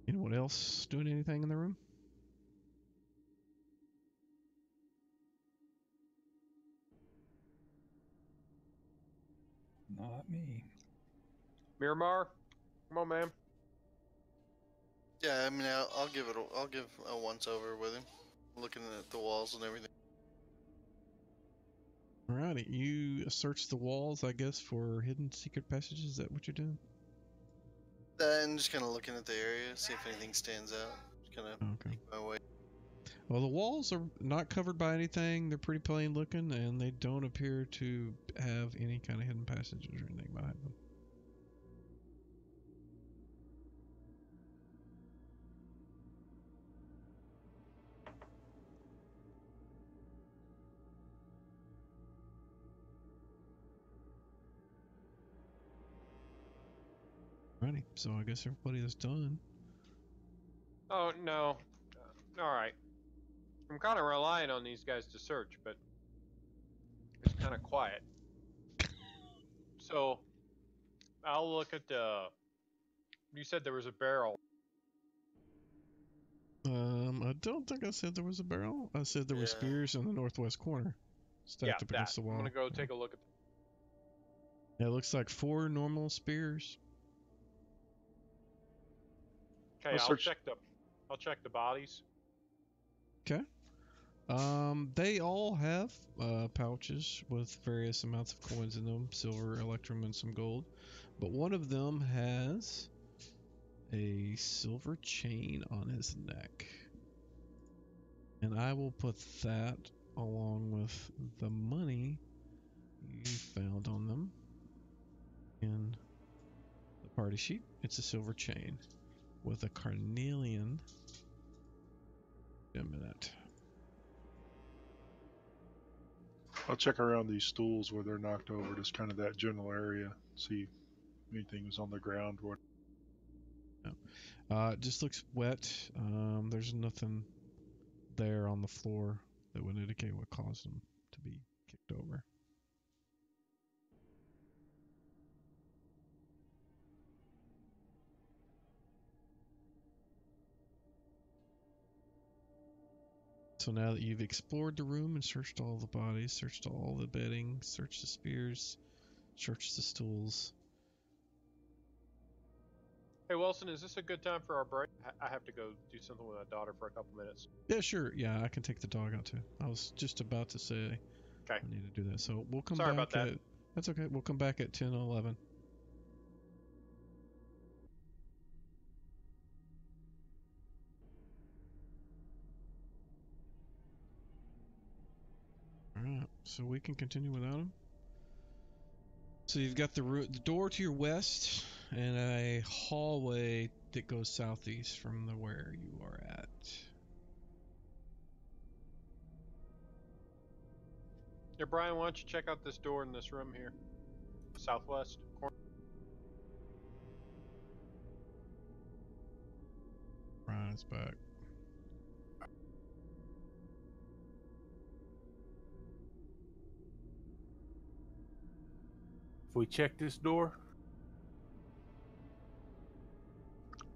Anyone else doing anything in the room? Not me. Miramar, come on, man. Yeah, I mean, I'll give it. I'll give a once over with him, looking at the walls and everything. Alrighty, you search the walls, I guess, for hidden secret passages. Is that what you're doing? And just kind of looking at the area, see if anything stands out. Just kind of Okay. make my way. Well, the walls are not covered by anything. They're pretty plain looking, and they don't appear to have any kind of hidden passages or anything behind them. Alrighty, so I guess everybody is done. Oh no. All right. I'm kind of relying on these guys to search, but it's kind of quiet. So I'll look at the. You said there was a barrel. I don't think I said there was a barrel. I said there were Yeah. spears in the northwest corner, stacked up against the wall. I'm gonna go take a look at. Yeah, it looks like 4 normal spears. Okay, I'll search- I'll check the bodies. Okay. They all have pouches with various amounts of coins in them, silver, electrum, and some gold. But one of them has a silver chain on his neck. And I will put that along with the money you found on them in the party sheet. It's a silver chain with a carnelian gem in it. I'll check around these stools where they're knocked over, just kind of that general area, see if anything was on the ground. It just looks wet. There's nothing there on the floor that would indicate what caused them to be kicked over. So now that you've explored the room and searched all the bodies, searched all the bedding, searched the spears, searched the stools. Hey Wilson, is this a good time for our break? I have to go do something with my daughter for a couple minutes. Yeah, sure. Yeah, I can take the dog out too. I was just about to say Okay. I need to do that. So we'll come Sorry back about that. at... That's okay. We'll come back at 10 and 11. Alright, so we can continue without him. So you've got the door to your west and a hallway that goes southeast from where you are at. Yeah, Brian, why don't you check out this door in this room here? Southwest corner. Brian's back. If we check this door,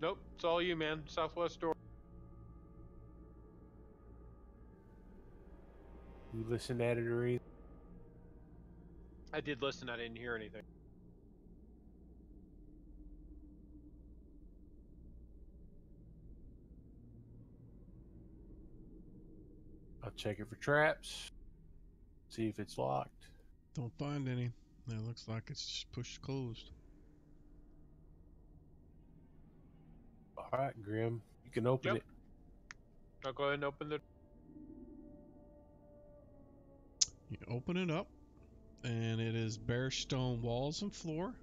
Nope, it's all you, man. Southwest door. you listen at it or anything? I did listen, I didn't hear anything. I'll check it for traps. See if it's locked. Don't find any. It looks like it's just pushed closed. All right, Grim, you can open Yep. it. I'll go ahead and open the. You open it up, and it is bare stone walls and floor.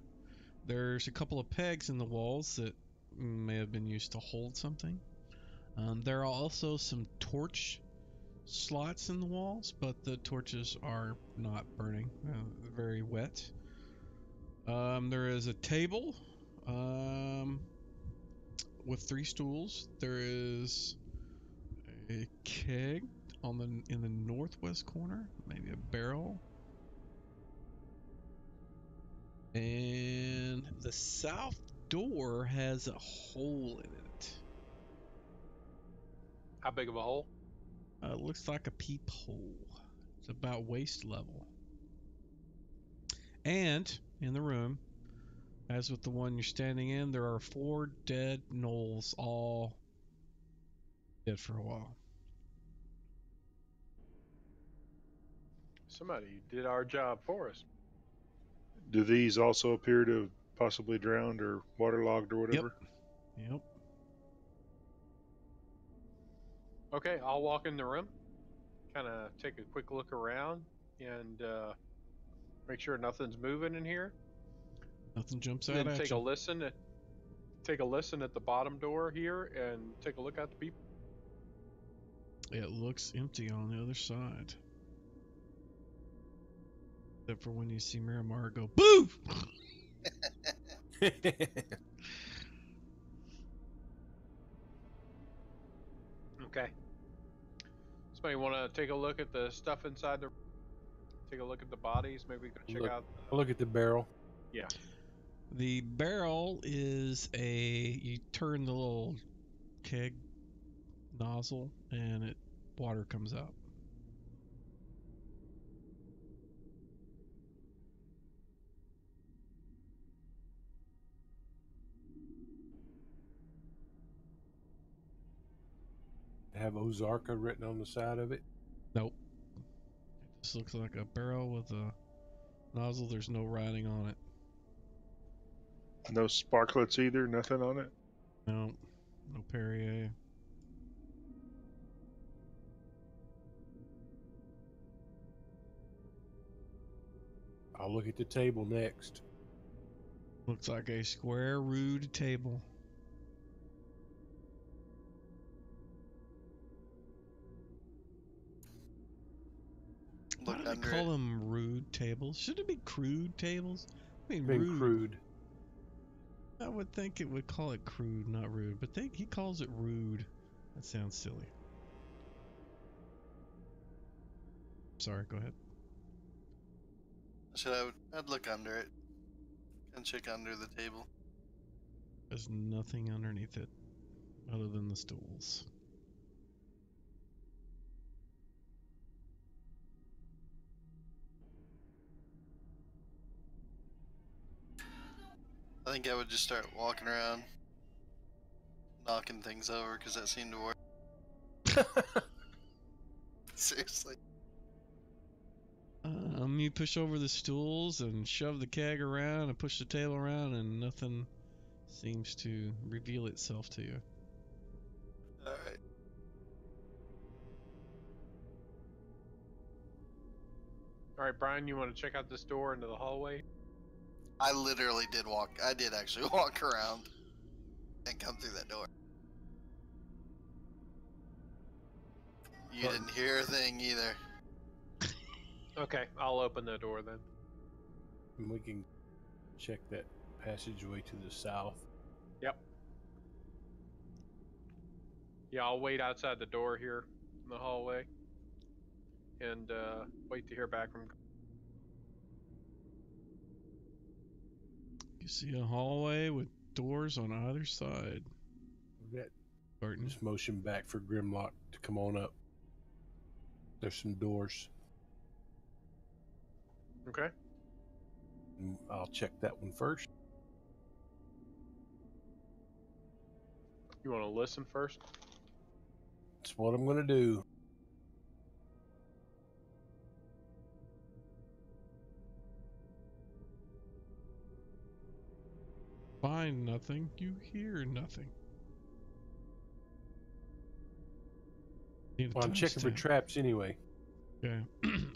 There's a couple of pegs in the walls that may have been used to hold something. There are also some torch slots in the walls, but the torches are not burning. They're very wet. There is a table with 3 stools. There is a keg in the northwest corner, maybe a barrel. And the south door has a hole in it. How big of a hole? It looks like a peephole. It's about waist level. And in the room, as with the one you're standing in, there are 4 dead gnolls, all dead for a while. Somebody did our job for us. Do these also appear to have possibly drowned or waterlogged or whatever? Yep. Okay, I'll walk in the room, kind of take a quick look around, and make sure nothing's moving in here. Nothing jumps out Then at take you. a listen at the bottom door here, and take a look at the people. It looks empty on the other side. Except for when you see Miramar go, boo! Okay. Somebody want to take a look at the stuff inside the? Take a look at the bodies. Maybe we can check out. I'll look at the barrel. Yeah. The barrel is you turn the little keg nozzle and water comes out. Have Ozarka written on the side of it. Nope. It just looks like a barrel with a nozzle. There's no writing on it. No sparklets either. Nothing on it. No Perrier. I'll look at the table next. Looks like a square rude table. Why Look do they under call it. them rude tables? Should it be crude tables? I mean, Being rude. crude. I would think it would call it crude, not rude. But he calls it rude. That sounds silly. Sorry, go ahead. I'd look under it and check under the table. There's nothing underneath it other than the stools. I think I would just start walking around, knocking things over, because that seemed to work. Seriously. You push over the stools and shove the keg around and push the table around, and nothing seems to reveal itself to you. Alright. All right, Brian, you want to check out this door into the hallway? I literally I did actually walk around and come through that door. You didn't hear a thing either. Okay, I'll open the door then. And we can check that passageway to the south. Yep. Yeah, I'll wait outside the door here in the hallway and wait to hear back from. You see a hallway with doors on either side. We got Barton. just motion back for Grimlock to come on up. There's some doors. Okay. I'll check that one first. You want to listen first? That's what I'm going to do. Find nothing. You hear nothing. Well, I'm checking for traps anyway. Okay.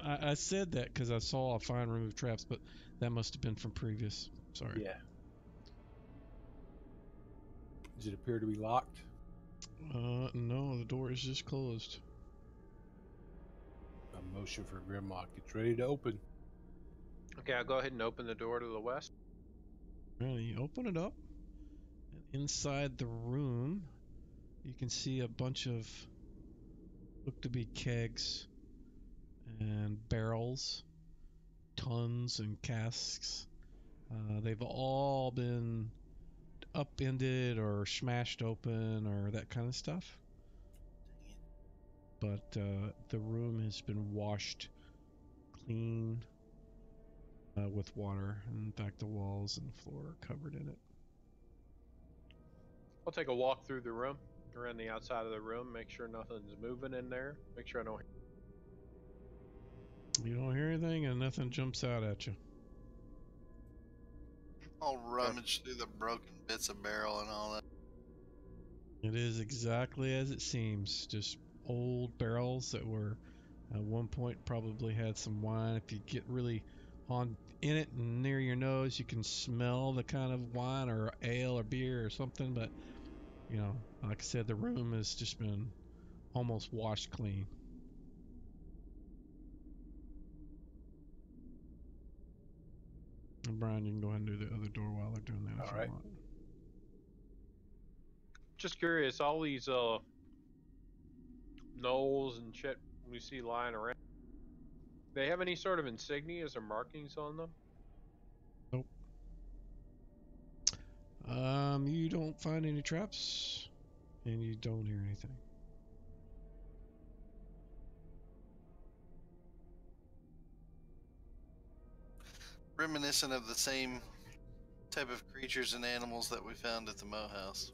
I said that because I saw a find remove traps, but that must have been from previous. Sorry. Yeah. Does it appear to be locked? No, the door is just closed. A motion for Grimlock. It's ready to open. Okay, I'll go ahead and open the door to the west. Well, you open it up, and inside the room, you can see a bunch of look to be kegs and barrels, tons and casks. They've all been upended or smashed open or that kind of stuff. But the room has been washed clean with water. In fact, the walls and floor are covered in it. I'll take a walk through the room, around the outside of the room, make sure nothing's moving in there, make sure I don't. You don't hear anything, and nothing jumps out at you. I'll rummage through the broken bits of barrel and all that. It is exactly as it seems. Just old barrels that were at one point probably had some wine. If you get really on in it and near your nose, you can smell the kind of wine or ale or beer or something. But like I said, the room has just been almost washed clean. And Brian, you can go ahead and do the other door while they're doing that if All you right. want. Just curious, all these knolls and shit we see lying around, they have any sort of insignias or markings on them? Nope. You don't find any traps, and you don't hear anything. Reminiscent of the same type of creatures and animals that we found at the Mo house.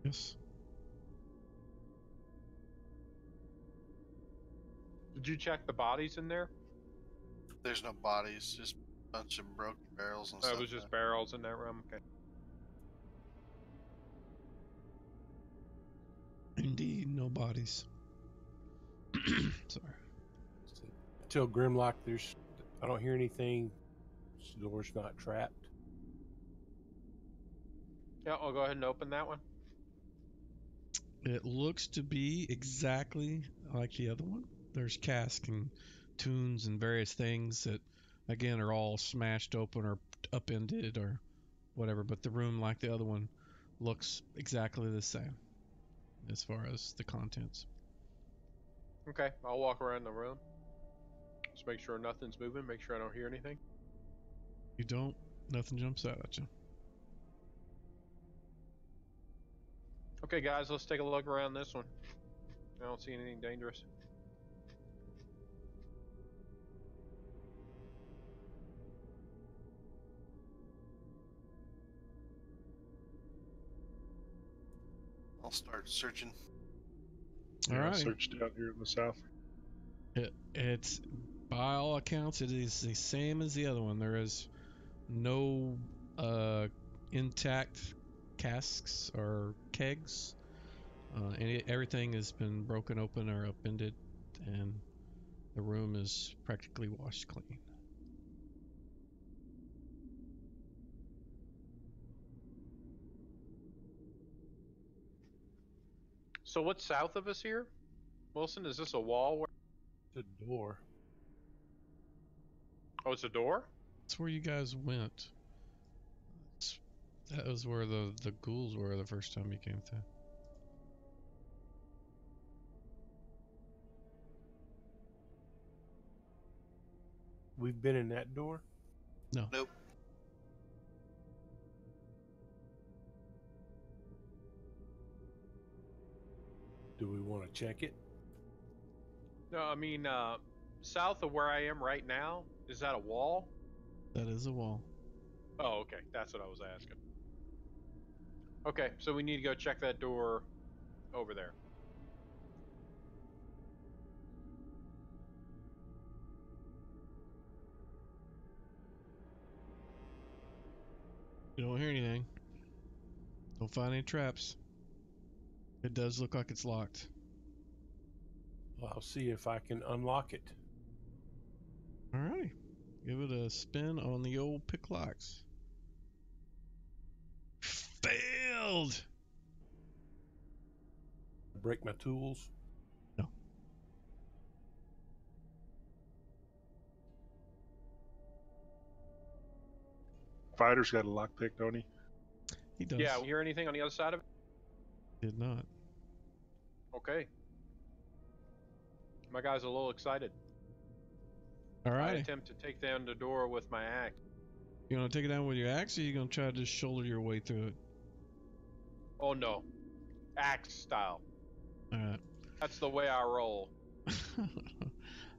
Yes. Did you check the bodies in there? There's no bodies, just a bunch of broken barrels and Oh, stuff. it was just barrels in that room. Okay. Indeed, no bodies. Sorry. Until Grimlock, I don't hear anything. The door's not trapped. Yeah, I'll go ahead and open that one. It looks to be exactly like the other one. There's casks and tunes and various things that, again, are all smashed open or upended or whatever. But the room, like the other one, looks exactly the same as far as the contents. Okay, I'll walk around the room. Just make sure nothing's moving. Make sure I don't hear anything. You don't, nothing jumps out at you. Okay, guys, let's take a look around this one. I don't see anything dangerous. I'll start searching. Yeah, I Alrighty. searched out here in the south. It's, by all accounts, it is the same as the other one. There is no intact casks or kegs. Everything has been broken open or upended, and the room is practically washed clean. So what's south of us here? Wilson, is this a wall? The door. Oh, it's a door? That's where you guys went. That was where the ghouls were the first time you came through. We've been in that door? No. Nope. Do we want to check it? No, I mean, south of where I am right now, is that a wall? That is a wall. Oh, okay. That's what I was asking. Okay, so we need to go check that door over there. You don't hear anything. Don't find any traps. It does look like it's locked. Well, I'll see if I can unlock it. Alrighty. Give it a spin on the old pick locks. Failed! Break my tools. No. Fighter's got a lockpick, don't he? He does. Yeah, hear anything on the other side of it? Did not. Okay. My guy's a little excited. I Alrighty. attempt to take down the door with my axe. You gonna take it down with your axe, or you gonna try to just shoulder your way through it? Oh no. Axe style. Alright. That's the way I roll.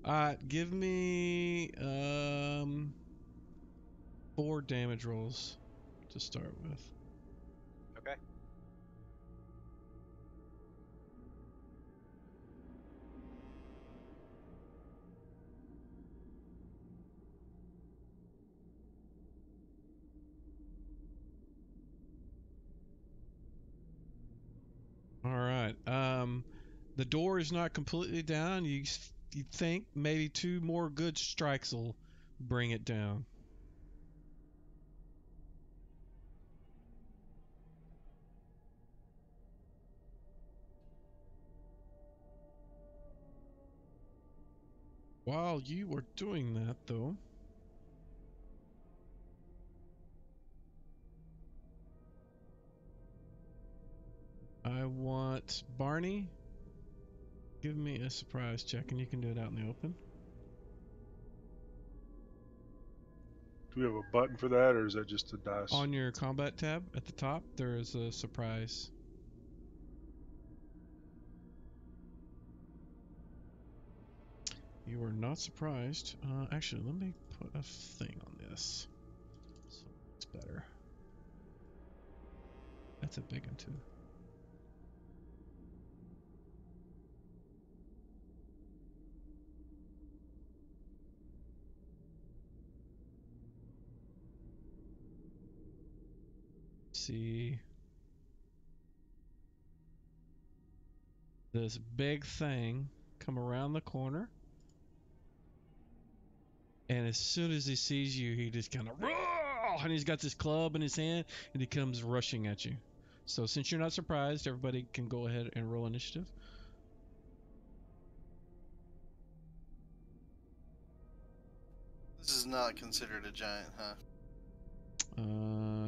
Alright, give me 4 damage rolls to start with. All right. The door is not completely down. You think maybe 2 more good strikes will bring it down. While you were doing that, though, I want Barney. Give me a surprise check, and you can do it out in the open. Do we have a button for that, or is that just a dice? On your combat tab at the top, there is a surprise. You are not surprised. Actually, let me put a thing on this. So it's better. That's a big one, too. See this big thing come around the corner, and as soon as he sees you, he just kind of, and he's got this club in his hand, and he comes rushing at you. So since you're not surprised, everybody can go ahead and roll initiative. This is not considered a giant, huh?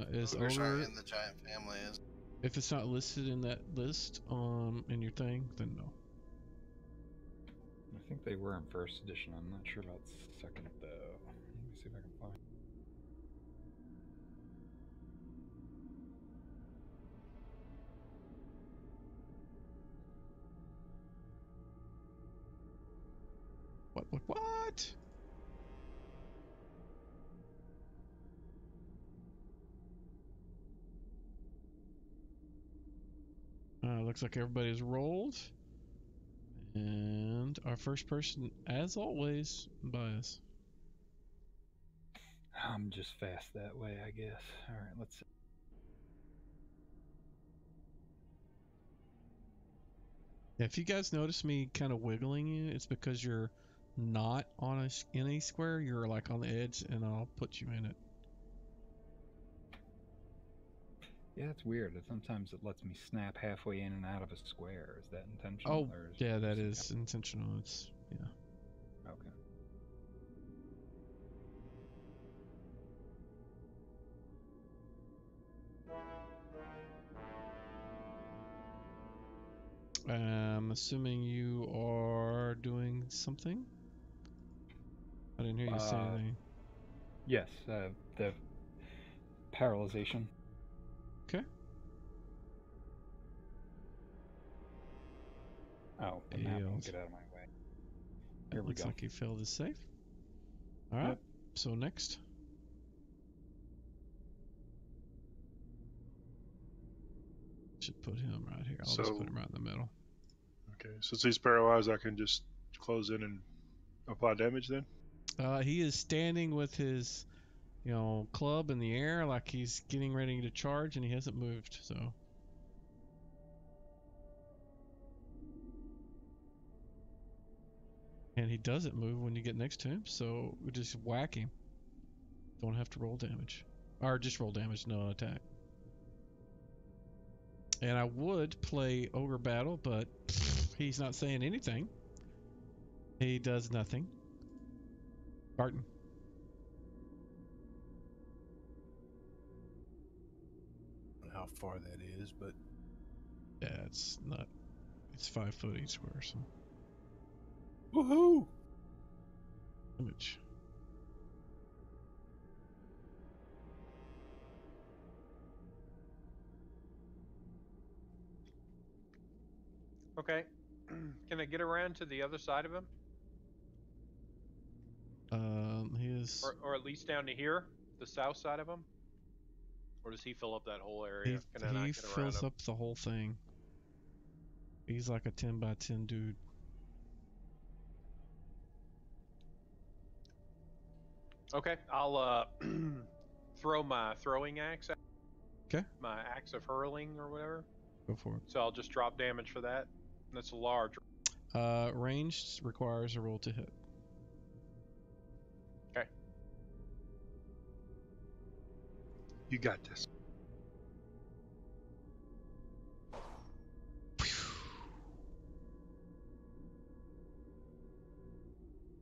Is Ogres ogre, aren't in the giant family, is? if it's not listed in that list in your thing, then no. I think they were in first edition. I'm not sure about second though. Let me see if I can find. What? Looks like everybody's rolled. And our first person, as always, bias. I'm just fast that way, I guess. All right, let's see. If you guys notice me kind of wiggling you, it's because you're not on in a square. You're like on the edge, and I'll put you in it. Yeah, it's weird. Sometimes it lets me snap halfway in and out of a square. Is that intentional? Oh, or is yeah, it that just is intentional. It's, yeah. Okay. I'm assuming you are doing something? I didn't hear you say anything. Yes, the paralyzation. Okay. Oh, the map Failed. won't get out of my way. Here we Looks go. like he failed his save. All right. Yep. So next. Should put him right here. I'll just put him right in the middle. Okay, since he's paralyzed, I can just close in and apply damage then? He is standing with his, club in the air like he's getting ready to charge, and he hasn't moved, so. And he doesn't move when you get next to him, so we just whack him. Don't have to roll damage. Or just roll damage, no attack. And I would play Ogre Battle, but he's not saying anything. He does nothing. Barton. I don't know how far that is, but Yeah, it's not. It's 5 foot each square, so. woohoo! Damage. Okay. Can I get around to the other side of him? He is. Or at least down to here? The south side of him? Or does he fill up that whole area? Can I not He get around fills him? up the whole thing. He's like a 10 by 10 dude. Okay, I'll throw my throwing axe out. Okay. My axe of hurling or whatever. Go for So I'll just drop damage for that. That's a large. it. Ranged requires a roll to hit. You got this.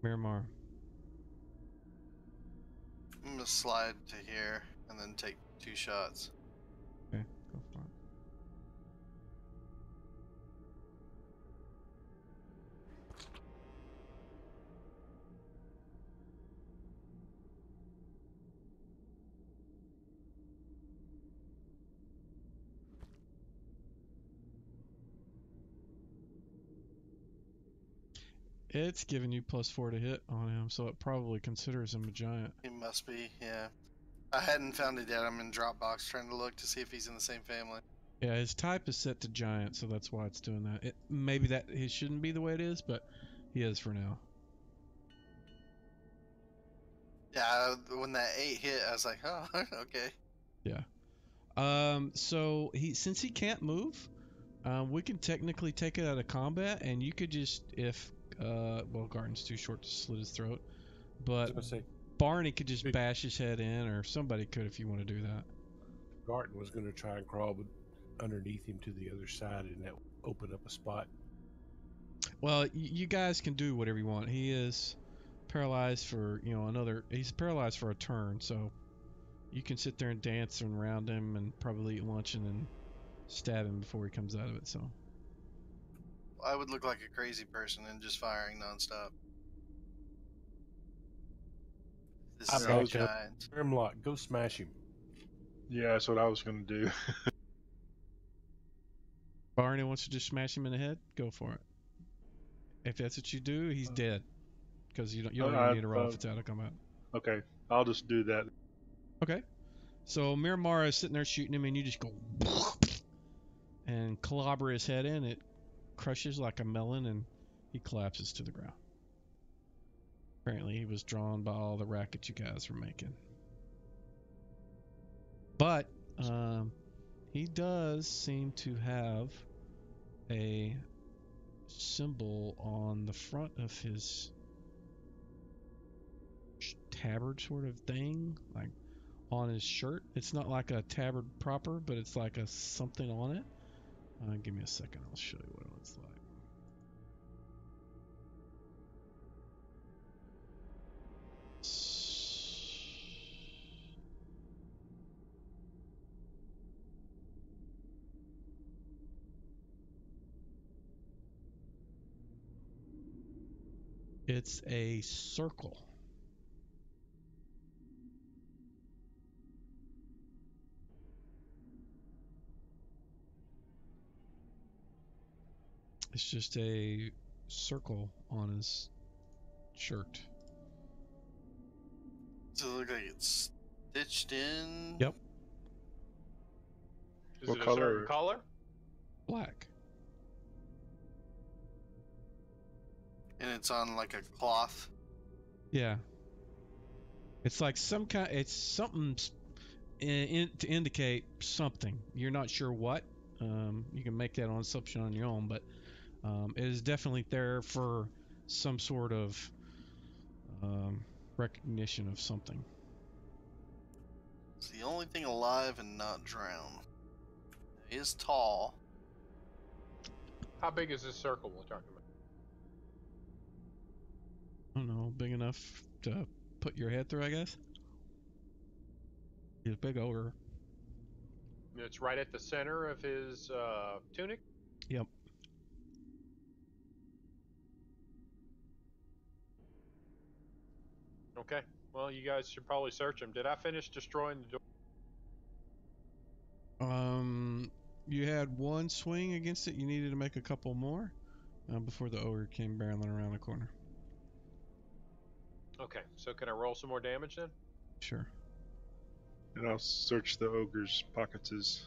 Miramar. I'm gonna slide to here and then take 2 shots. Okay, go for it. It's giving you +4 to hit on him, so it probably considers him a giant. He must be, yeah. I hadn't found it yet. I'm in Dropbox trying to look to see if he's in the same family. Yeah, his type is set to giant, so that's why it's doing that. Maybe that it shouldn't be the way it is, but he is for now. Yeah, when that 8 hit, I was like, oh, okay. So since he can't move, we can technically take it out of combat, and you could just well, Garton's too short to slit his throat, I but was gonna say Barney could just Big- bash his head in, or somebody could if you want to do that. Garton was gonna try and crawl underneath him to the other side, and that would open up a spot. Well, you guys can do whatever you want. He is paralyzed for he's paralyzed for a turn, so you can sit there and dance around him and probably eat lunch and then stab him before he comes out of it. So I would look like a crazy person and just firing nonstop. This I is bet a you. giant. Grimlock, go smash him. Yeah, that's what I was going to do. Barney wants to just smash him in the head. Go for it. If that's what you do, he's dead because you don't even need to roll if it's out of combat. Okay, I'll just do that. Okay. So Miramara is sitting there shooting him, and you just go and clobber his head in. It crushes like a melon, and he collapses to the ground. Apparently, he was drawn by all the racket you guys were making. But he does seem to have a symbol on the front of his tabard sort of thing, like on his shirt. It's not like a tabard proper, but it's like a something on it. Give me a second, I'll show you what it looks like. It's a circle. It's just a circle on his shirt. Does it look like it's stitched in? Yep. Is What it a color? certain color? Black. And it's on like a cloth. Yeah. It's like some kind. It's something to indicate something. You're not sure what. You can make that on assumption on your own, but it is definitely there for some sort of recognition of something. It's the only thing alive and not drowned. He is tall. How big is this circle we're talking about? I don't know, big enough to put your head through, I guess. He's a big ogre. It's right at the center of his tunic. Yep. Okay. Well, you guys should probably search him. Did I finish destroying the door? You had one swing against it. You needed to make a couple more before the ogre came barreling around the corner. Okay. So can I roll some more damage then? Sure. And I'll search the ogre's pockets.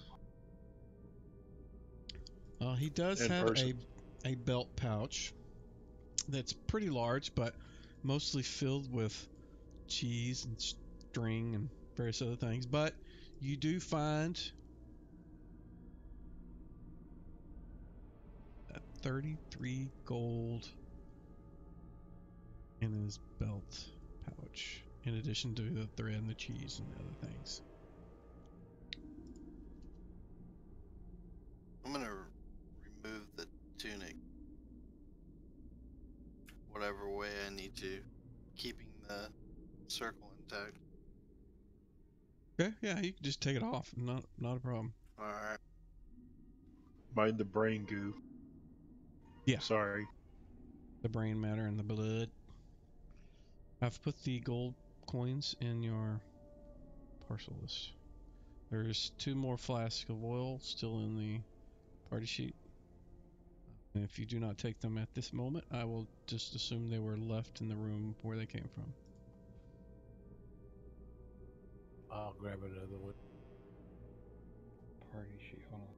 He does In have person. a belt pouch that's pretty large, but mostly filled with cheese and string and various other things. But you do find 33 gold in his belt pouch, in addition to the thread and the cheese and the other things. I'm gonna remove the tunic, whatever way I need to, keeping the circle intact. Okay, yeah, you can just take it off. Not a problem. All right. Mind the brain goo. Yeah. Sorry. The brain matter and the blood. I've put the gold coins in your parcel list. There's 2 more flasks of oil still in the party sheet. And if you do not take them at this moment, I will just assume they were left in the room where they came from. I'll grab another one. Party sheet. Hold on.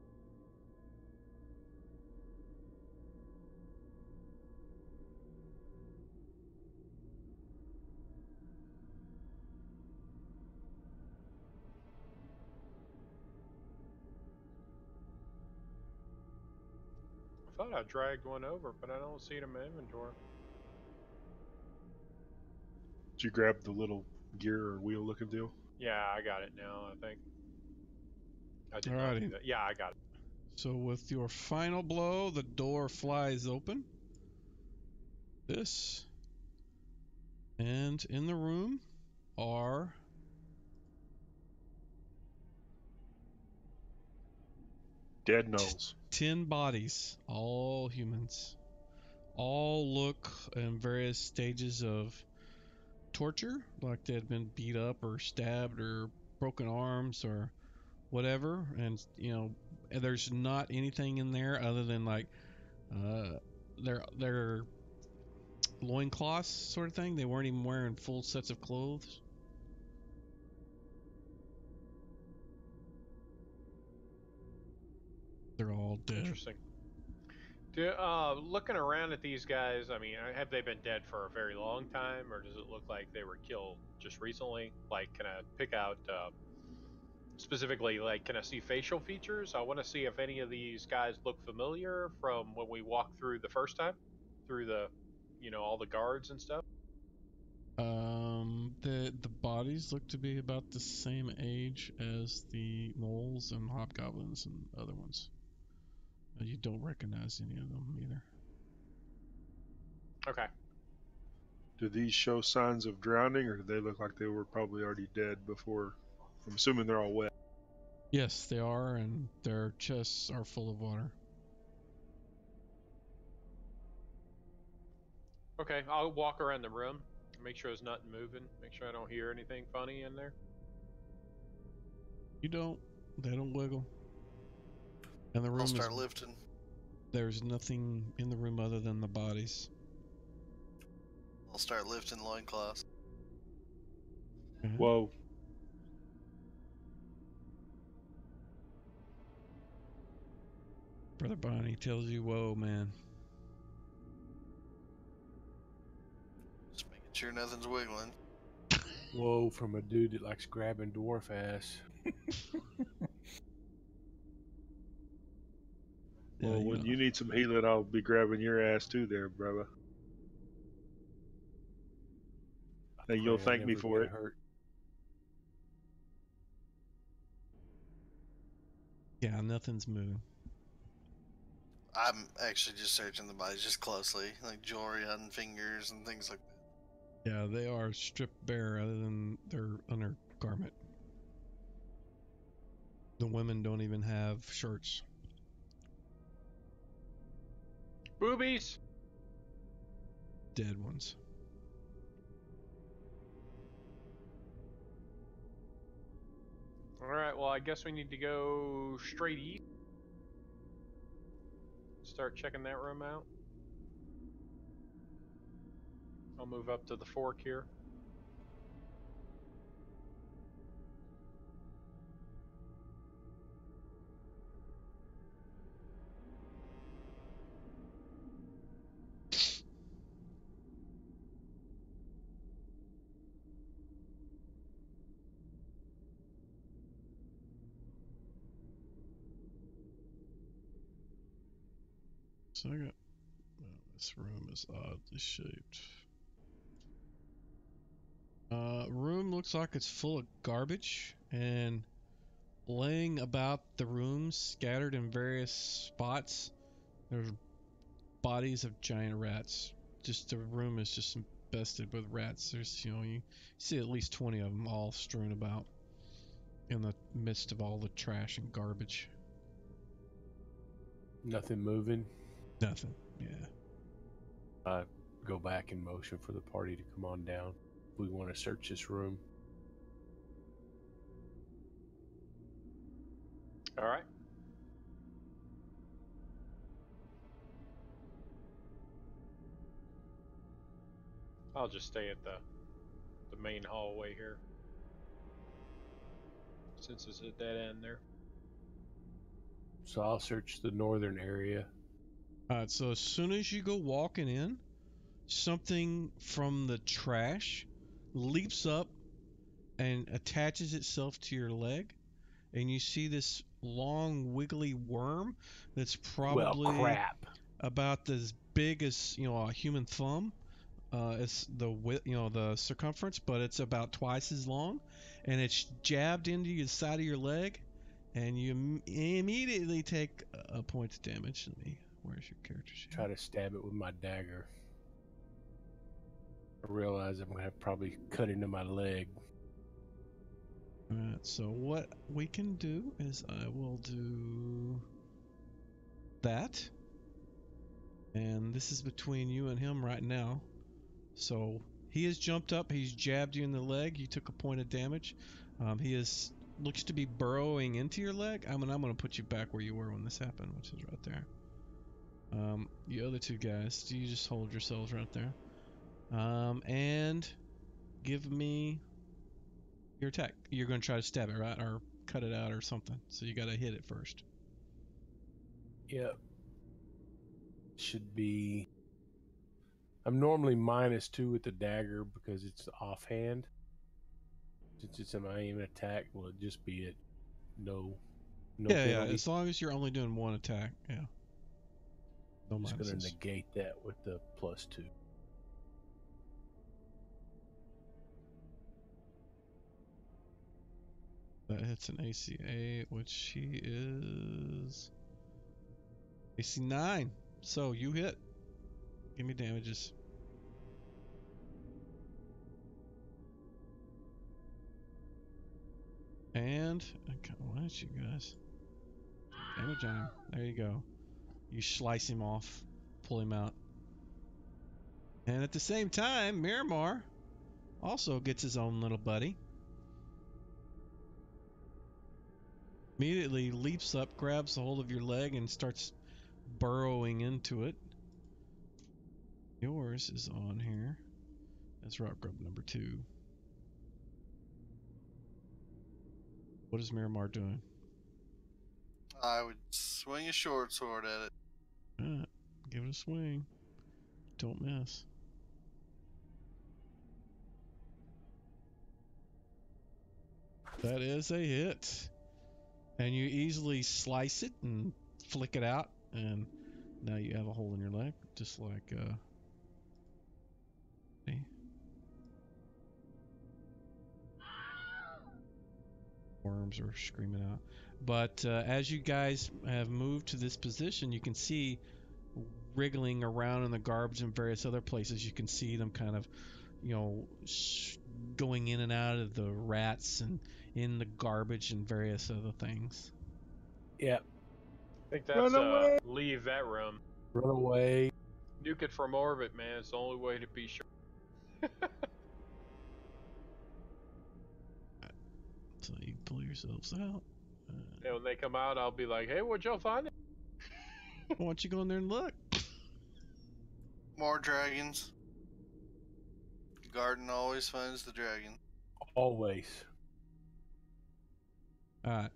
I thought I dragged one over, but I don't see it in my inventory. Did you grab the little gear or wheel looking deal? Yeah, I got it now, I think. I did not do Alrighty. that. Yeah, I got it. So with your final blow, the door flies open. This. And in the room are Dead Knowles. 10 bodies, all humans. All look in various stages of torture, like they had been beat up or stabbed or broken arms or whatever. And there's not anything in there other than like their loincloths sort of thing. They weren't even wearing full sets of clothes. They're all dead. Interesting. Looking around at these guys, I mean, have they been dead for a very long time, or does it look like they were killed just recently? Like, can I pick out specifically, like, can I see facial features? I want to see if any of these guys look familiar from when we walked through the first time, through the, all the guards and stuff. The bodies look to be about the same age as the gnolls and hobgoblins and other ones. You don't recognize any of them either. Okay. Do these show signs of drowning, or do they look like they were probably already dead before? I'm assuming they're all wet. Yes, they are, and their chests are full of water. Okay, I'll walk around the room, make sure there's nothing moving, make sure I don't hear anything funny in there. You don't. They don't wiggle. And the room I'll start lifting. There's nothing in the room other than the bodies. I'll start lifting loincloths. Okay. Whoa. Brother Bonnie tells you, whoa, man. Just making sure nothing's wiggling. Whoa, from a dude that likes grabbing dwarf ass. Yeah, Well, when you need some healing, I'll be grabbing your ass too there, brother. And you'll Pray I thank me never for get it. hurt. Yeah, nothing's moving. I'm actually just searching the bodies just closely, like jewelry on fingers and things like that. Yeah, they are stripped bare other than their undergarment. The women don't even have shirts. Boobies! Dead ones. Alright, well, I guess we need to go straight east. Start checking that room out. I'll move up to the fork here. So I got. This room is oddly shaped. Room looks like it's full of garbage, and laying about the room, scattered in various spots, there's bodies of giant rats. Just the room is just infested with rats. There's, you see at least 20 of them all strewn about in the midst of all the trash and garbage. Nothing moving. Nothing. Yeah. I go back in motion for the party to come on down. We want to search this room. All right. I'll just stay at the main hallway here, since it's a dead end there. So I'll search the northern area. Alright, so as soon as you go walking in, something from the trash leaps up and attaches itself to your leg, and you see this long wiggly worm that's probably Well, crap. about as big as a human thumb. It's the circumference, but it's about twice as long, and it's jabbed into the side of your leg, and you immediately take a point of damage. Where's your character sheet? Try to stab it with my dagger. I realize I'm going to have probably cut into my leg. Alright, so what we can do is I will do that. And this is between you and him right now. So he has jumped up, he's jabbed you in the leg, you took a point of damage. He looks to be burrowing into your leg. I'm going to put you back where you were when this happened, which is right there. The other two guys, you just hold yourselves right there. And give me your attack. You're going to try to stab it, right? Or cut it out or something. So you got to hit it first. Yep. Should be... I'm normally -2 with the dagger because it's offhand. Since it's an aim attack, will it just be at no Yeah, penalty? as long as you're only doing one attack, yeah. No I'm just going to minuses. negate that with the +2. That hits an AC 8, which he is AC 9. So you hit. Give me damages. And okay, why don't you guys damage on him? There you go. You slice him off, pull him out. And at the same time, Miramar also gets his own little buddy. Immediately leaps up, grabs a hold of your leg, and starts burrowing into it. Yours is on here. That's rock grub number 2. What is Miramar doing? I would swing a short sword at it. Alright, give it a swing. Don't miss. That is a hit. And you easily slice it and flick it out, and now you have a hole in your leg, just like see? Worms are screaming out. But as you guys have moved to this position, you can see wriggling around in the garbage and various other places. You can see them kind of, going in and out of the rats and in the garbage and various other things. Yep. I think that's Run away. leave that room. Run away. Nuke it from orbit, man. It's the only way to be sure. So you pull yourselves out. And when they come out, I'll be like, "Hey, what'd y'all find?" Why don't you go in there and look? More dragons. The garden always finds the dragon. Always. Alright.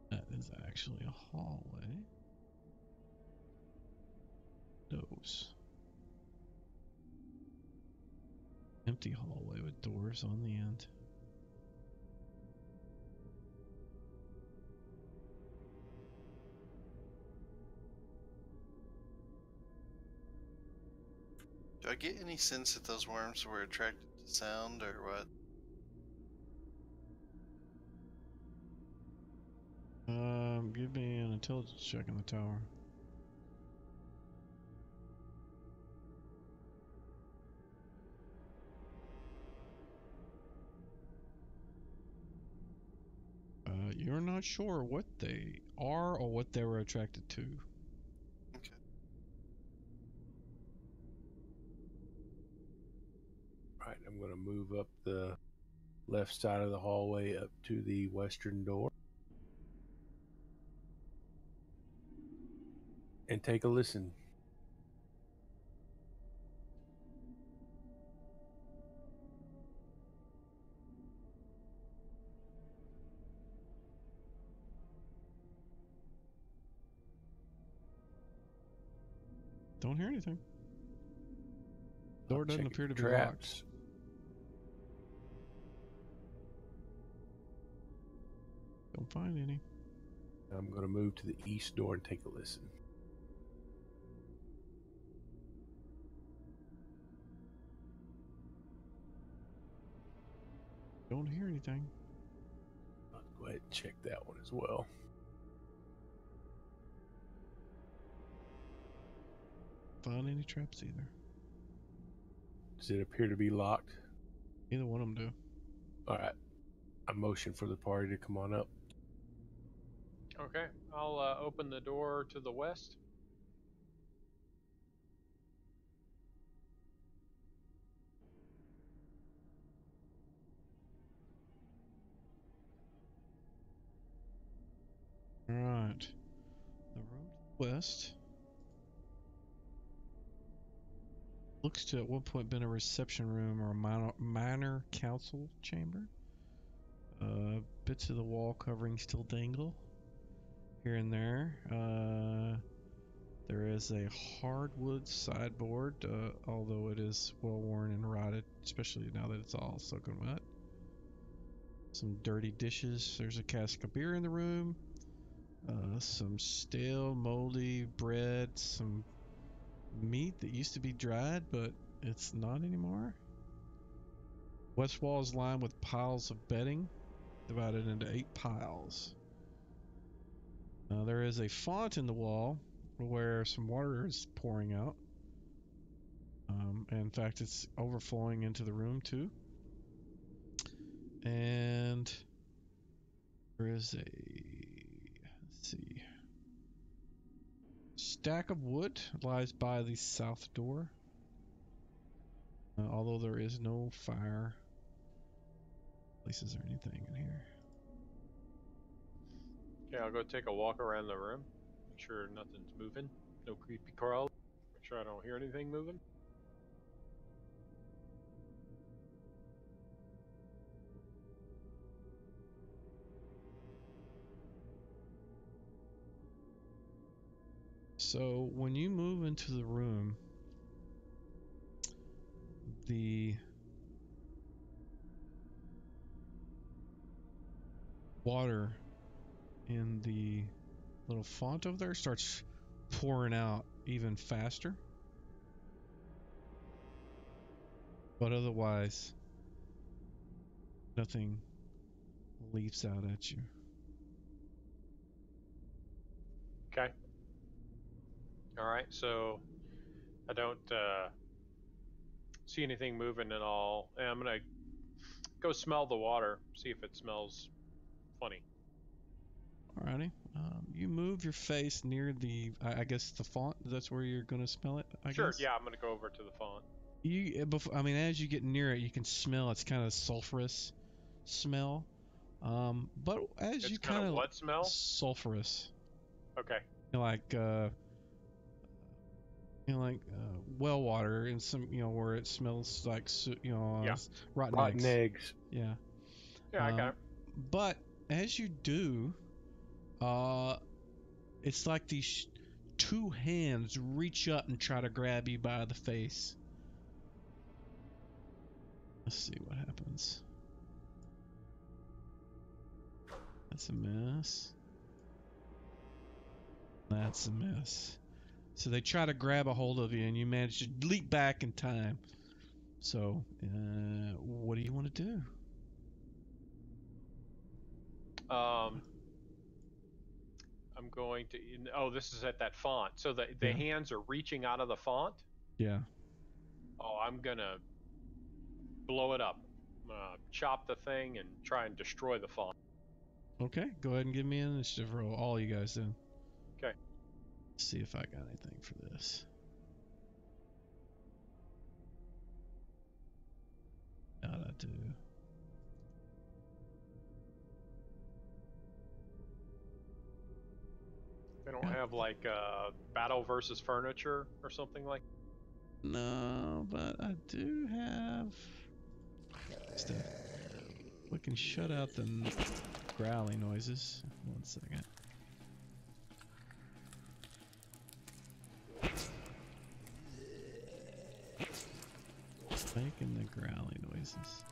That is actually a hallway. Those. Empty hallway with doors on the end. Do I get any sense that those worms were attracted to sound or what? Give me an intelligence check in the tower. You're not sure what they are or what they were attracted to. Okay. Right, I'm going to move up the left side of the hallway up to the western door and take a listen. Don't hear anything. Door doesn't Check appear to be traps. locked. Don't find any. I'm going to move to the east door and take a listen. Don't hear anything. I'll go ahead and check that one as well. Find any traps either. Does it appear to be locked? Neither one of them do. All right. I motion for the party to come on up. Okay, I'll open the door to the west. All right. The room to the west looks to at one point been a reception room or a minor council chamber. Bits of the wall covering still dangle here and there. There is a hardwood sideboard, although it is well worn and rotted, especially now that it's all soaking wet. Some dirty dishes. There's a cask of beer in the room. Some stale, moldy bread. Some meat that used to be dried, but it's not anymore. West wall is lined with piles of bedding, divided into 8 piles. There is a font in the wall where some water is pouring out. And in fact, it's overflowing into the room too. And there is a, let's see, stack of wood lies by the south door. Although there is no fire places or anything in here. Okay, I'll go take a walk around the room. Make sure nothing's moving. No creepy crawl. Make sure I don't hear anything moving. So when you move into the room, the water in the little font over there starts pouring out even faster. But otherwise, nothing leaps out at you. Okay. All right, so I don't see anything moving at all. And I'm gonna go smell the water, see if it smells funny. Alrighty. You move your face near the, I guess the font. That's where you're gonna smell it. I Sure. guess. Yeah, I'm gonna go over to the font. I mean, as you get near it, you can smell it's kind of sulfurous smell. But as It's you kind of what smell? sulfurous, Okay. like well water and some, where it smells like Yeah. rotten eggs. Yeah. Yeah, I got it. But as you do, it's like these 2 hands reach up and try to grab you by the face. Let's see what happens. happens. That's a miss. That's a miss. So they try to grab a hold of you, and you manage to leap back in time. So, what do you want to do? I'm going to. Oh, this is at that font. So the Yeah. hands are reaching out of the font. Yeah. Oh, I'm gonna blow it up. Chop the thing and try and destroy the font. Okay, go ahead and give me an initiative roll, all you guys then. Okay. See if I got anything for this. How'd I do? They don't have like battle versus furniture or something like. No, but I do have stuff. We can shut out the growling noises. 1 second. Making the growling noises.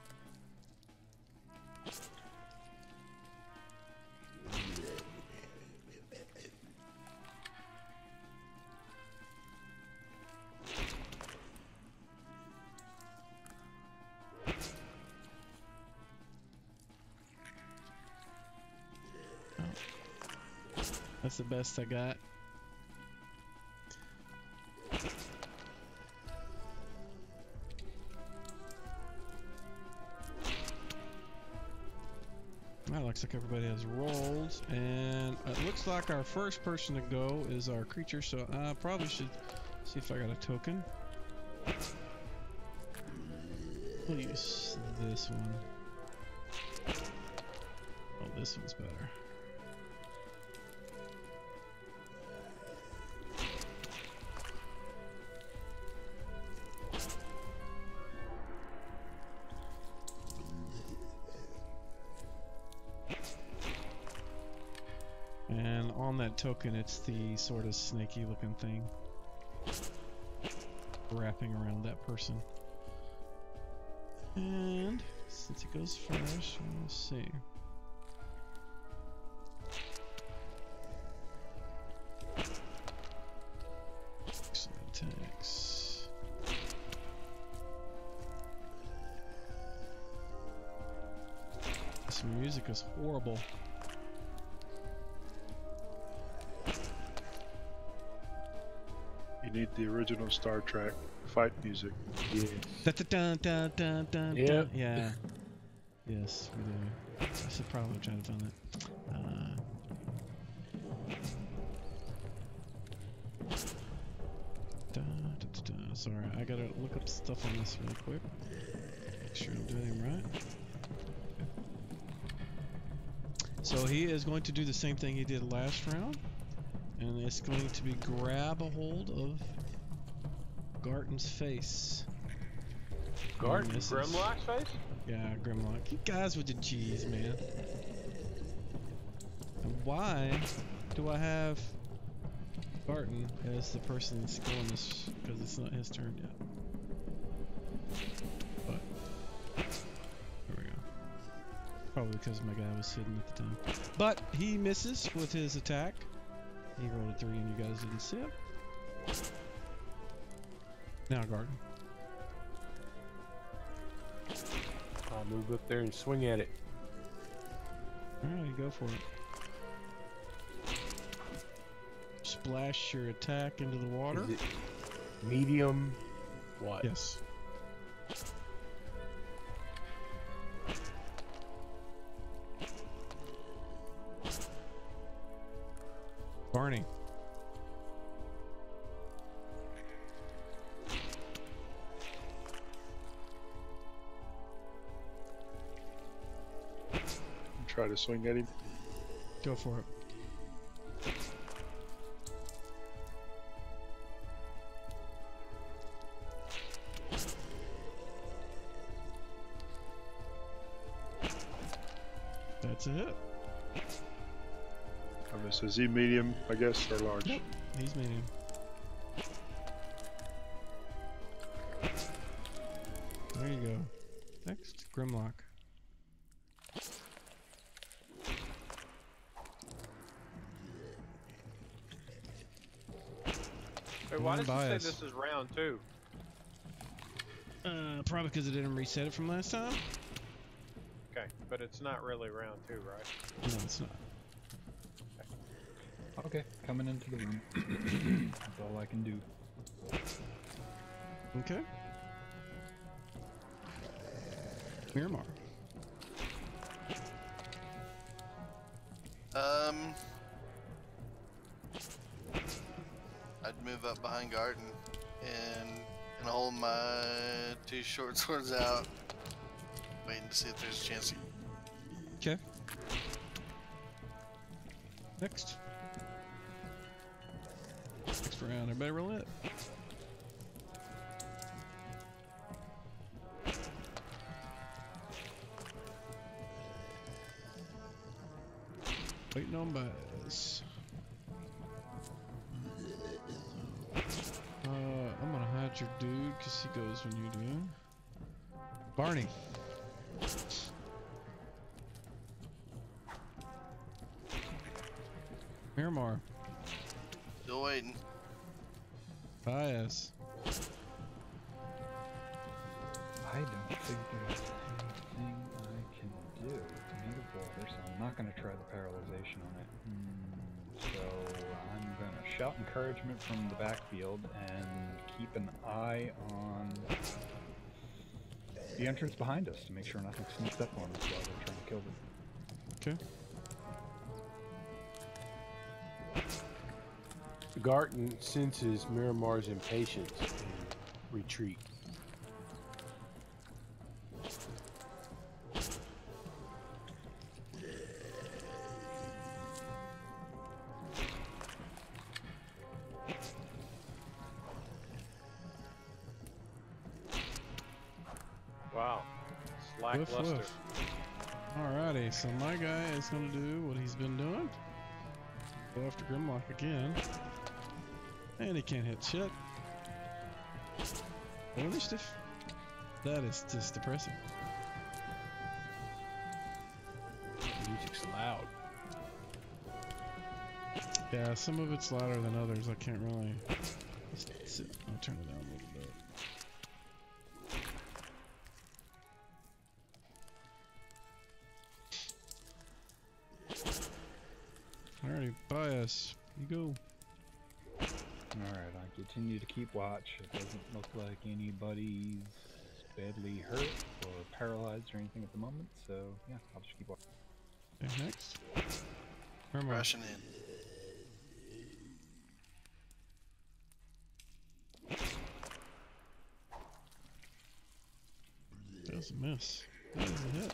That's the best I got. That looks like everybody has rolled, and it looks like our first person to go is our creature, so I probably should see if I got a token. We'll use this one. Oh, this one's better. And on that token, it's the sort of snaky looking thing wrapping around that person. And since it goes first, we'll see. Attacks. This music is horrible. You need the original Star Trek fight music. Yes. Dun, dun, dun, dun, Yep. dun. Yeah. Yes, we do. I should probably try to find that. Sorry, I gotta look up stuff on this really quick. Make sure I'm doing it right. So he is going to do the same thing he did last round. And it's going to be grab a hold of Garton's face. Garton? Grimlock's face? Yeah, Grimlock. You guys with the G's, man. And why do I have Garton as the person that's going this? Because it's not his turn yet. But there we go. Probably because my guy was hidden at the time. But he misses with his attack. He rolled a 3 and you guys didn't see it. Now Garton. I'll move up there and swing at it. Alright, go for it. Splash your attack into the water. Is it medium? What? Yes. Barney. Try to swing at him. Go for it. That's a hit. Is he medium, I guess, or large? Yep, he's medium. There you go. Next. Grimlock. Wait, why does it say Bias. this is round 2? Probably because it didn't reset it from last time. Okay, but it's not really round 2, right? No, it's not. Okay, coming into the room. That's all I can do. Okay. Miramar. I'd move up behind Garden and hold my 2 short swords out, waiting to see if there's a chance to. Okay. Next. Next round. Everybody roll it. Waiting on Buzz. I'm gonna hide your dude because he goes when you do. Barney. Miramar. Still waiting. Bias. I don't think there's anything I can do. It's made of water, so I'm not going to try the paralyzation on it. So I'm going to shout encouragement from the backfield and keep an eye on the entrance behind us to make sure nothing sneaks up on us while we're trying to kill them. Okay. Garten senses Miramar's impatience and retreat. Wow. It's lackluster. Woof, woof. Alrighty, so my guy is going to do what he's been doing. Go after Grimlock again. And he can't hit shit. No initiative. That is just depressing. The music's loud. Yeah, some of it's louder than others. I can't really. I'll turn it down a little bit. Alrighty, Bias. You go. Alright, I continue to keep watch. It doesn't look like anybody's badly hurt or paralyzed or anything at the moment, so yeah, I'll just keep watching. Okay, next. Miramar. Rushing in. That was a miss. That was a hit.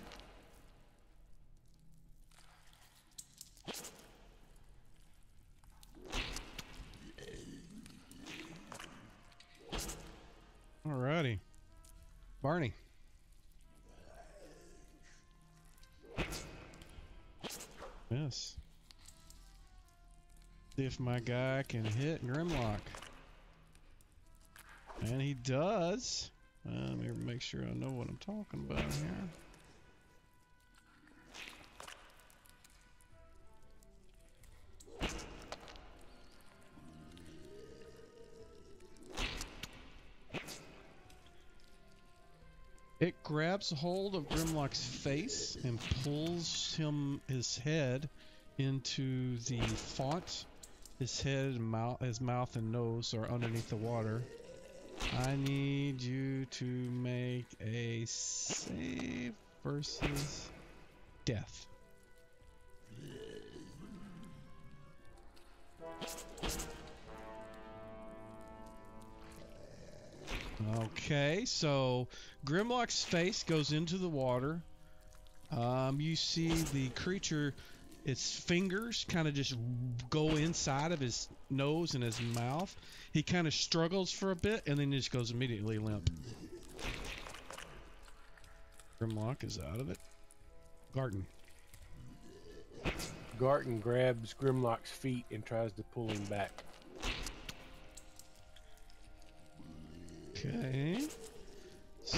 Alrighty. Barney. Miss. See if my guy can hit Grimlock. And he does. Let me make sure I know what I'm talking about here. It grabs hold of Grimlock's face and pulls his head into the font. His head and his mouth and nose are underneath the water. I need you to make a save versus death. Okay, so Grimlock's face goes into the water. You see the creature, its fingers kind of just go inside of his nose and his mouth. He kind of struggles for a bit and then just goes immediately limp. Grimlock is out of it. Garten. Garten grabs Grimlock's feet and tries to pull him back. Okay.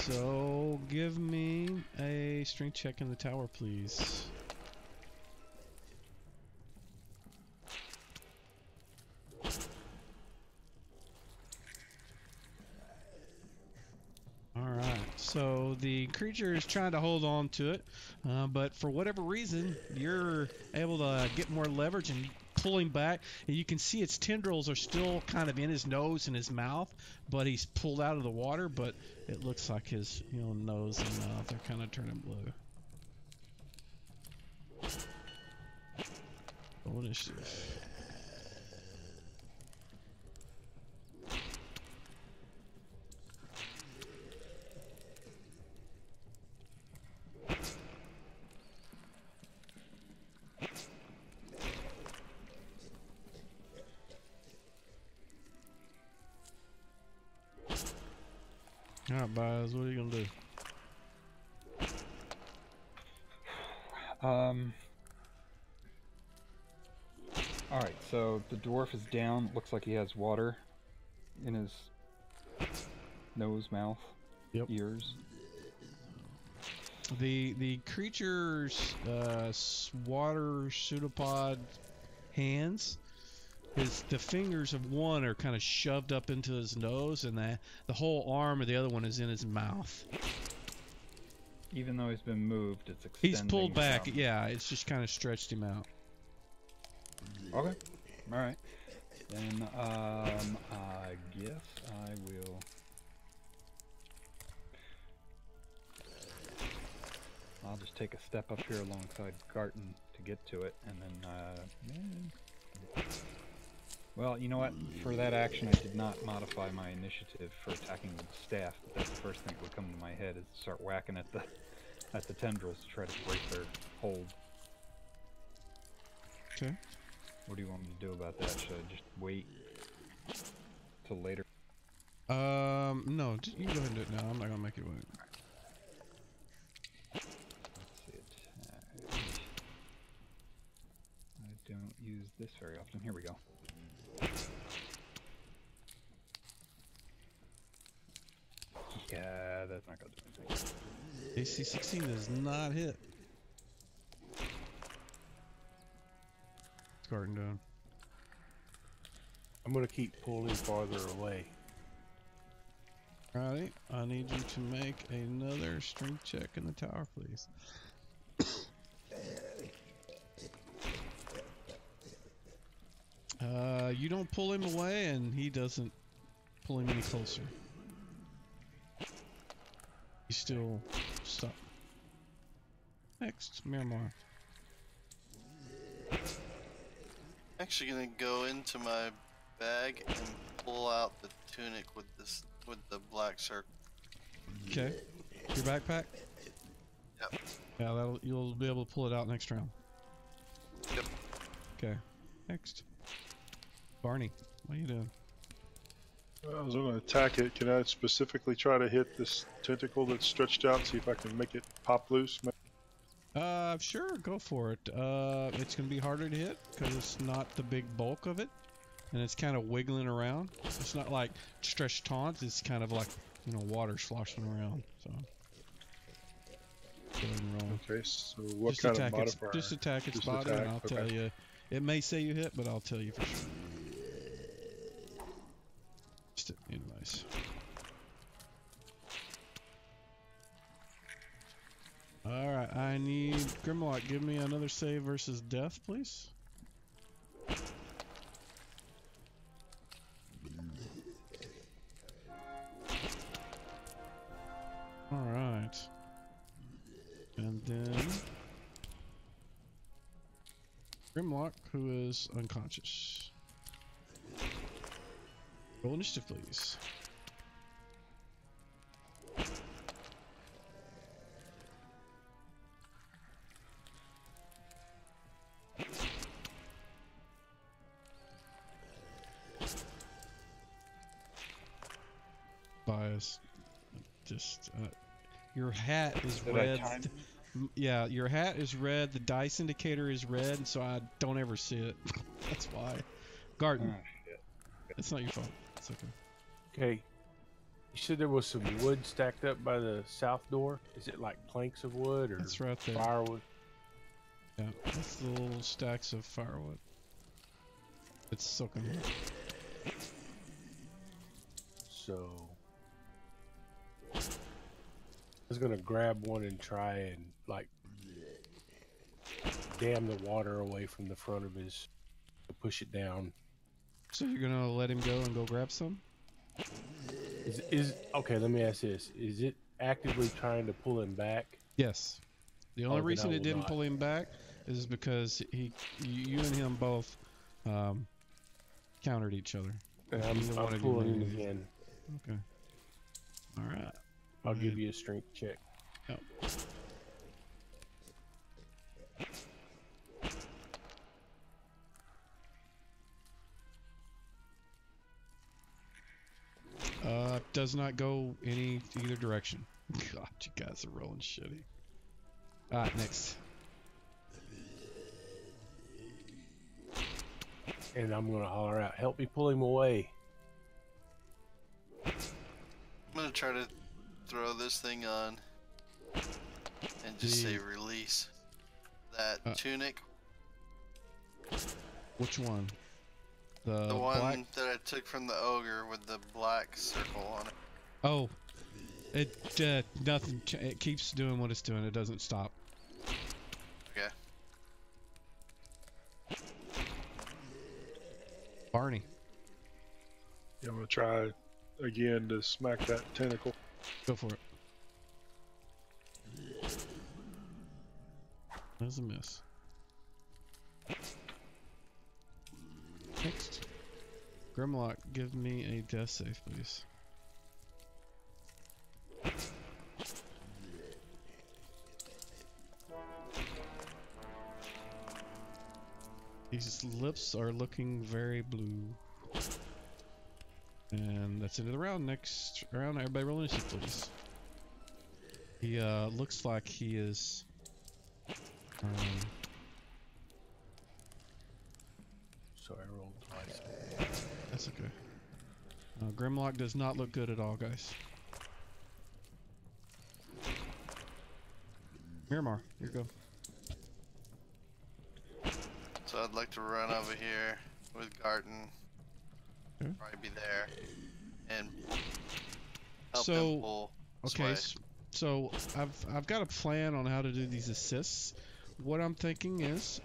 So give me a strength check in the tower, please. Alright, so the creature is trying to hold on to it, but for whatever reason, you're able to get more leverage and pull him back. And you can see its tendrils are still kind of in his nose and his mouth, but he's pulled out of the water, but it looks like his nose and mouth are kind of turning blue. Roll initiative. Alright, Biles, what are you gonna do? Alright, so the dwarf is down. Looks like he has water in his nose, mouth, ears. The creature's water pseudopod hands, the fingers of one are kind of shoved up into his nose, and the whole arm of the other one is in his mouth. Even though he's been moved, it's extending. He's pulled back. From... Yeah, it's just kind of stretched him out. Okay. All right. Then I guess I will. I'll just take a step up here alongside Garten to get to it, and then well, you know what? For that action, I did not modify my initiative for attacking with the staff. But that's the first thing that would come to my head is to start whacking at the tendrils to try to break their hold. Okay. What do you want me to do about that? Should I just wait till later? No, you can go ahead and do it now. I'm not gonna make you wait. Let's see it. I don't use this very often. Here we go. Yeah, that's not gonna do anything. AC 16 does not hit. What's Garten doing? I'm gonna keep pulling farther away. Alright, I need you to make another strength check in the tower, please. You don't pull him away, and he doesn't pull him any closer. He's still stuck. Next, Miramar. Actually gonna go into my bag and pull out the tunic with the black circle. Okay. Your backpack? Yep. Yeah, you'll be able to pull it out next round. Yep. Okay. Next. Barney, what are you doing? I was going to attack it. Can I specifically try to hit this tentacle that's stretched out, see if I can make it pop loose? Sure, go for it. It's going to be harder to hit because it's not the big bulk of it, and it's kind of wiggling around. It's not like stretched taunts. It's kind of like, water sloshing around. So. Go ahead and roll. Okay, so what kind of modifier? Just attack its body, and I'll tell you. It may say you hit, but I'll tell you for sure. Just nice. Alright, I need Grimlock. Give me another save versus death, please. Alright. And then Grimlock, who is unconscious. Roll initiative, please. Bias. Just, your hat is red. Yeah, your hat is red. The dice indicator is red, and so I don't ever see it. That's why. Garten. Oh, shit. It's not your fault. It's okay. Okay. You said there was some wood stacked up by the south door. Is it like planks of wood or That's right there. firewood? Yeah, that's the little stacks of firewood. It's soaking wet. So I was gonna grab one and try and like dam the water away from the front of his to push it down. So you're gonna let him go and go grab some? Is okay, let me ask this. Is it actively trying to pull him back? Yes. The only then reason I it will didn't not. pull him back is because you and him both countered each other. And Neither one I'm of you pulling made him it. again. Okay. All right. I'll give you a strength check. Yep. Does not go either direction. God, you guys are rolling shitty. All right, next. And I'm gonna holler out, "Help me pull him away." I'm gonna try to throw this thing on and just say release that tunic. Which one? The one black? that I took from the ogre with the black circle on it. Oh, it nothing. It keeps doing what it's doing. It doesn't stop. Okay. Barney. Yeah, I'm gonna try again to smack that tentacle. Go for it. That's a miss. Next. Grimlock, give me a death save, please. His lips are looking very blue. And that's into the round. Next round, everybody roll initiative, please. He looks like he is So I rolled twice. that's okay. Grimlock does not look good at all, guys. Miramar, here you go. So I'd like to run over here with Garten. Okay. Probably be there and help So, him pull. this Okay, way. so I've got a plan on how to do these assists. What I'm thinking is,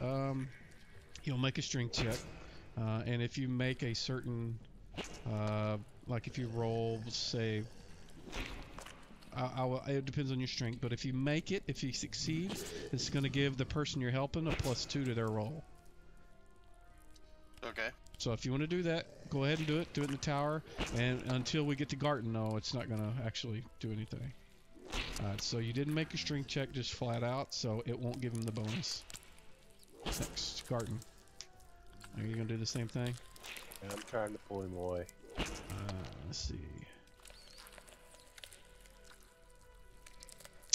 you'll make a strength check, and if you make a certain, like if you roll, say, it depends on your strength, but if you make it, if you succeed, it's going to give the person you're helping a +2 to their roll. Okay. So if you want to do that, go ahead and do it. Do it in the tower, and until we get to Garten, no, it's not going to actually do anything. So you didn't make a strength check just flat out, so it won't give him the bonus. Next, Garten. Are you going to do the same thing? And I'm trying to pull him away. Let's see.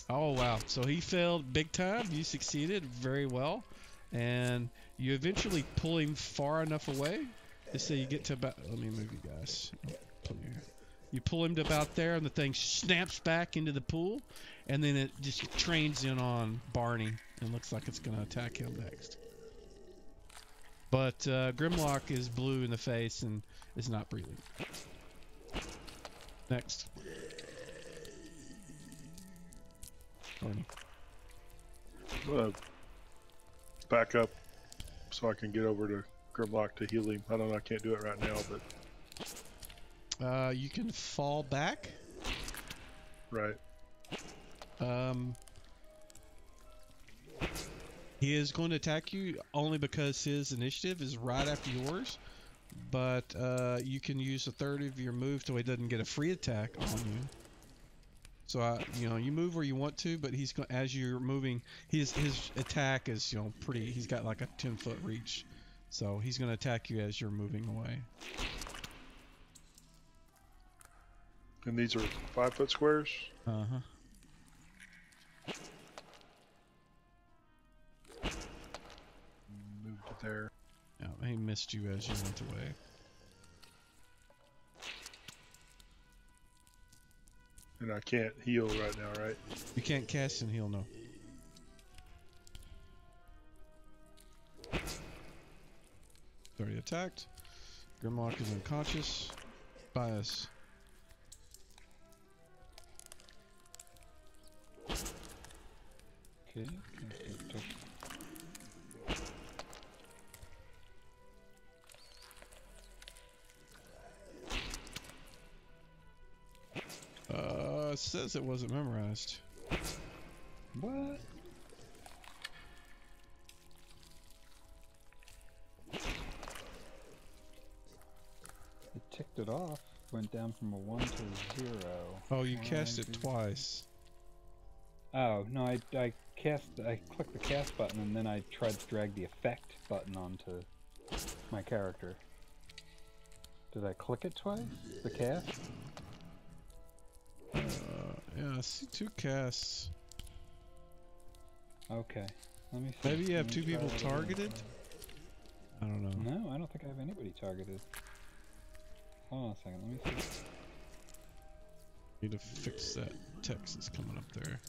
Oh, wow. So he failed big time. You succeeded very well. And you eventually pull him far enough away to say you get to about... Let me move you guys. You pull him to about there, and the thing snaps back into the pool. And then it just trains in on Barney. And looks like it's going to attack him next. But Grimlock is blue in the face and is not breathing. Next. Barney. I'm gonna back up so I can get over to Grimlock to heal him. I don't know, I can't do it right now, but You can fall back. right. He is going to attack you only because his initiative is right after yours. But you can use a third of your move so he doesn't get a free attack on you. So you move where you want to, but he's as you're moving, his attack is pretty. He's got like a 10-foot reach, so he's going to attack you as you're moving away. And these are 5-foot squares. Uh-huh. Move to there. Yeah, he missed you as you went away. And I can't heal right now, right? You can't cast and heal, no. Already attacked. Grimlock is unconscious. Bias. Okay. It says it wasn't memorized. What? It ticked it off. Went down from a 1 to a 0. Oh, you cast it twice. Oh, no, I clicked the cast button and then I tried to drag the effect button onto my character. Did I click it twice? The cast? Yeah, I see 2 casts. Okay. Let me see. Maybe you have Let 2 me try people that again. targeted? I don't know. No, I don't think I have anybody targeted. Hold on a second, let me see. Need to fix that text that's coming up there.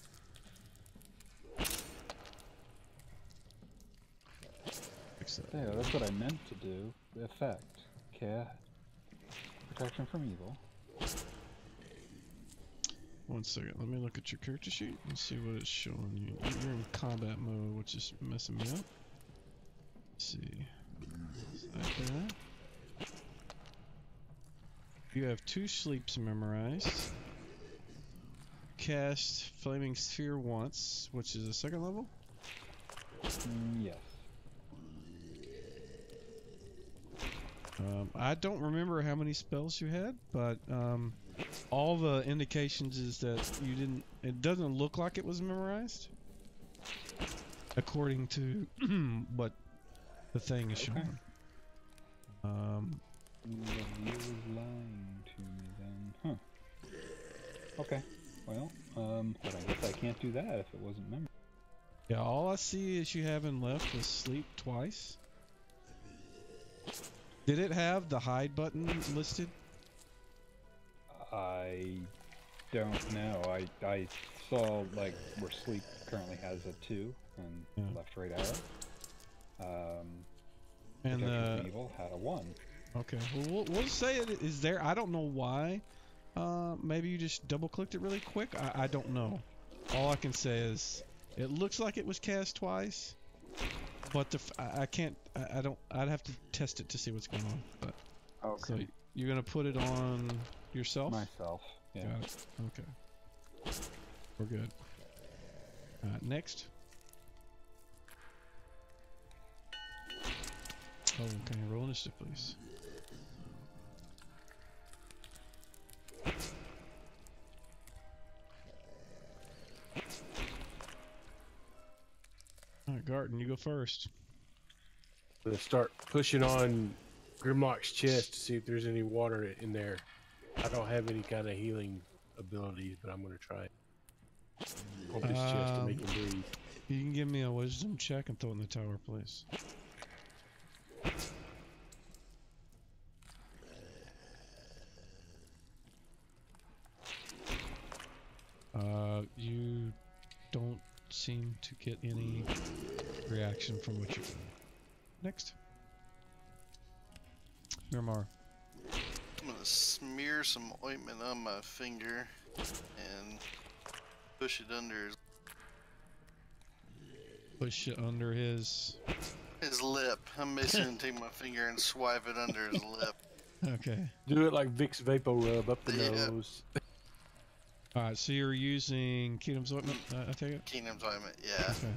Fix that. There, that's what I meant to do. The effect. Cat. Protection from evil. 1 second, let me look at your character sheet and see what it's showing you. You're in combat mode, which is messing me up. Let's see. Is that there? You have 2 sleeps memorized. Cast Flaming Sphere once, which is a 2nd level. Yes. I don't remember how many spells you had, but all the indications is that you didn't. It doesn't look like it was memorized, according to what the thing is showing. The viewer is lying to me then. Huh. Okay. Well, but I guess I can't do that if it wasn't memorized. Yeah, all I see is you having left is sleep twice. Did it have the hide button listed? I don't know. I saw like where sleep currently has a 2 and left right arrow. And Protection from evil had a 1. Okay, well, we'll say it is there. I don't know why. Maybe you just double clicked it really quick. I don't know. All I can say is it looks like it was cast twice, but I can't. I don't. I'd have to test it to see what's going on. But Okay. so you're gonna put it on yourself? Myself. Yeah. Got it. Okay. We're good. Next. Oh, can you roll initiative, please? Alright, Garten, you go first. I'm gonna start pushing on Grimlock's chest to see if there's any water in there. I don't have any kind of healing abilities, but I'm gonna try. Pump his chest to make him breathe. You can give me a wisdom check and throw it in the tower, please. You don't seem to get any reaction from what you're doing. Next. Miramar. I'm gonna smear some ointment on my finger and push it under Push it under his... his lip. I'm basically gonna take my finger and swipe it under his lip. Okay. Do it like Vicks Vapor Rub up the Yeah. nose. Alright, so you're using Kingdom's Ointment, I take it? Kingdom's ointment, yeah. Okay.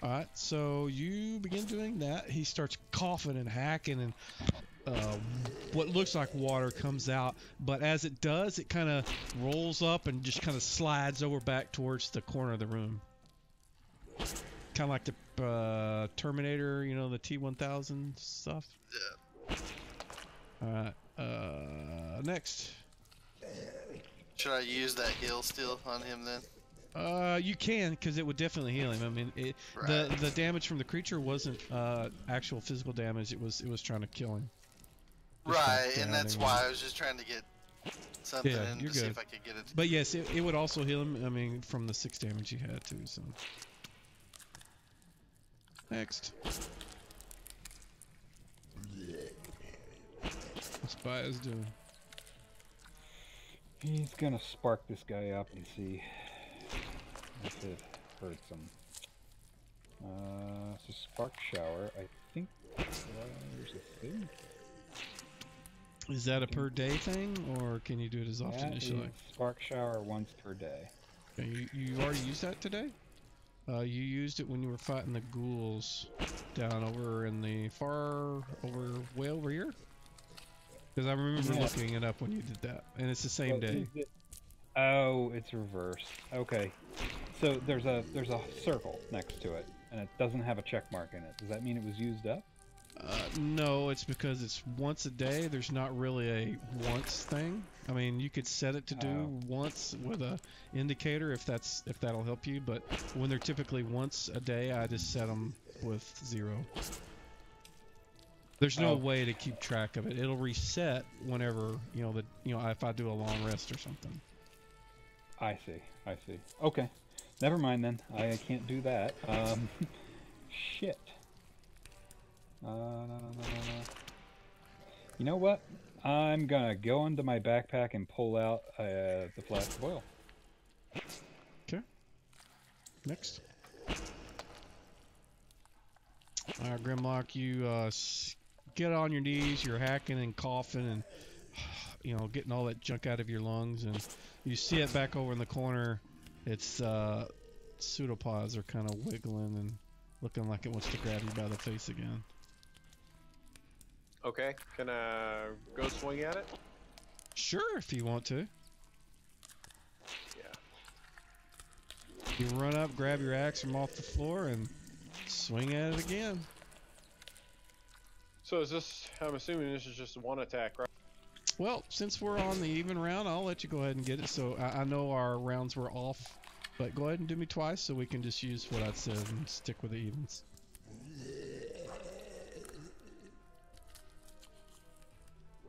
Alright, so you begin doing that. He starts coughing and hacking, and what looks like water comes out. But as it does, it kind of rolls up and just kind of slides over back towards the corner of the room. Kind of like the Terminator, you know, the T-1000 stuff. Yeah. Alright, next. Should I use that heal still on him then? You can, because it would definitely heal him. I mean, Right. the damage from the creature wasn't actual physical damage. It was trying to kill him. Just Right, kinda and that's drowning why him. I was just trying to get something Yeah, in you're to see good. if I could get it. But yes, it would also heal him. I mean, from the 6 damage he had too. So next, what's Baez doing? He's gonna spark this guy up and see if it hurts him. So spark shower. I think there's a thing. Is that a per day thing, or can you do it as often That as you is like? spark shower once per day. Okay, you already used that today? You used it when you were fighting the ghouls down over in the way over here? Because I remember looking it up when you did that, and it's the same day. Oh, it's reversed. Okay, so there's a circle next to it, and it doesn't have a check mark in it. Does that mean it was used up? No, it's because it's once a day. There's not really a once thing. I mean, you could set it to do once with a indicator if that'll help you. But when they're typically once a day, I just set them with 0. There's no way to keep track of it. It'll reset whenever if I do a long rest or something. I see. Okay, never mind then. I can't do that. Shit. No. You know what? I'm gonna go into my backpack and pull out the flask of oil. Okay. Next. Grimlock, you get on your knees. You're hacking and coughing and getting all that junk out of your lungs, and you see it back over in the corner. It's pseudopods are kind of wiggling and looking like it wants to grab you by the face again. Okay, can I go swing at it? Sure, if you want to. Yeah. You run up, grab your axe from off the floor, and swing at it again. So is this, I'm assuming this is just one attack, right? Well, since we're on the even round, I'll let you go ahead and get it. So I know our rounds were off, but go ahead and do me twice so we can just use what I said and stick with the evens.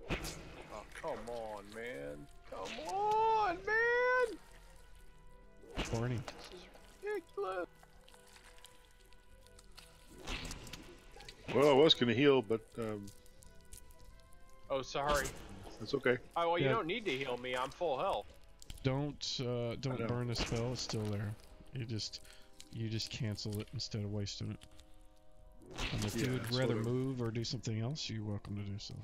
Oh, come on, man. Come on, man! Barney. This is ridiculous. Well, I was going to heal, but Oh, sorry. that's okay. Oh, well, you Yeah. don't need to heal me. I'm full health. Don't know. burn the spell. It's still there. You just cancel it instead of wasting it. And if you would that's rather what I- move or do something else, you're welcome to do so.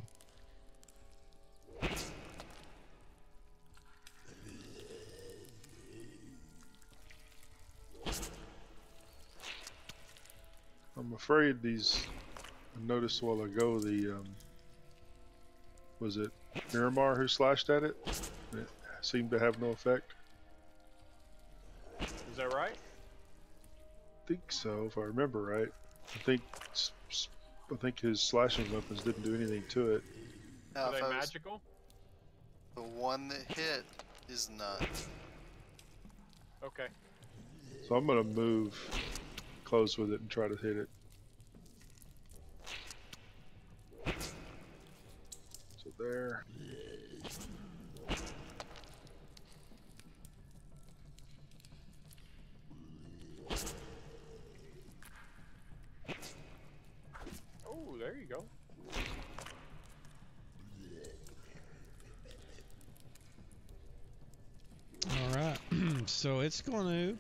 I'm afraid these. I noticed a while ago the was it Miramar who slashed at it? It seemed to have no effect. Is that right? I think so, if I remember right. I think his slashing weapons didn't do anything to it. Now, Are they if I was magical? the one that hit is not. Okay. So I'm gonna move close with it and try to hit it. So there. Oh, there you go. All right. So it's going to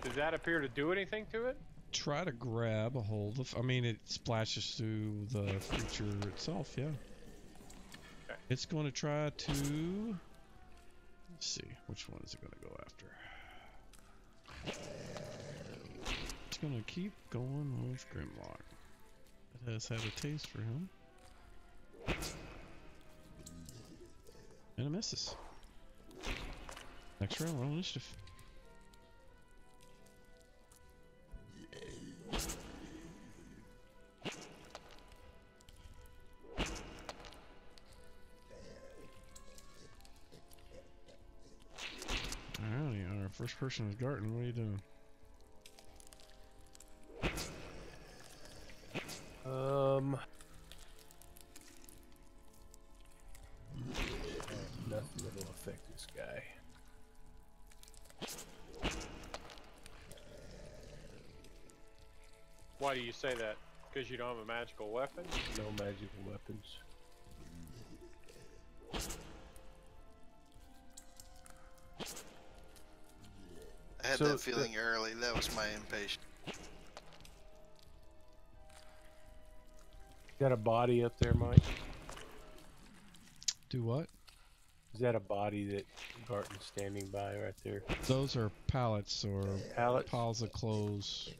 Does that appear to do anything to it? try to grab a hold of. I mean, it splashes through the creature itself. Yeah. Okay. It's going to try to. Let's see. Which one is it going to go after? It's going to keep going with Grimlock. It has had a taste for him. And it misses. Next round, roll initiative. Alrighty, our first person is Garten. What are you doing? That'll affect this guy. Why do you say that? Because you don't have a magical weapon? No magical weapons. I had that feeling early. That was my impatience. Got a body up there, Mike? Do what? Is that a body that Garton's standing by right there? Those are pallets or Pallets? piles of clothes.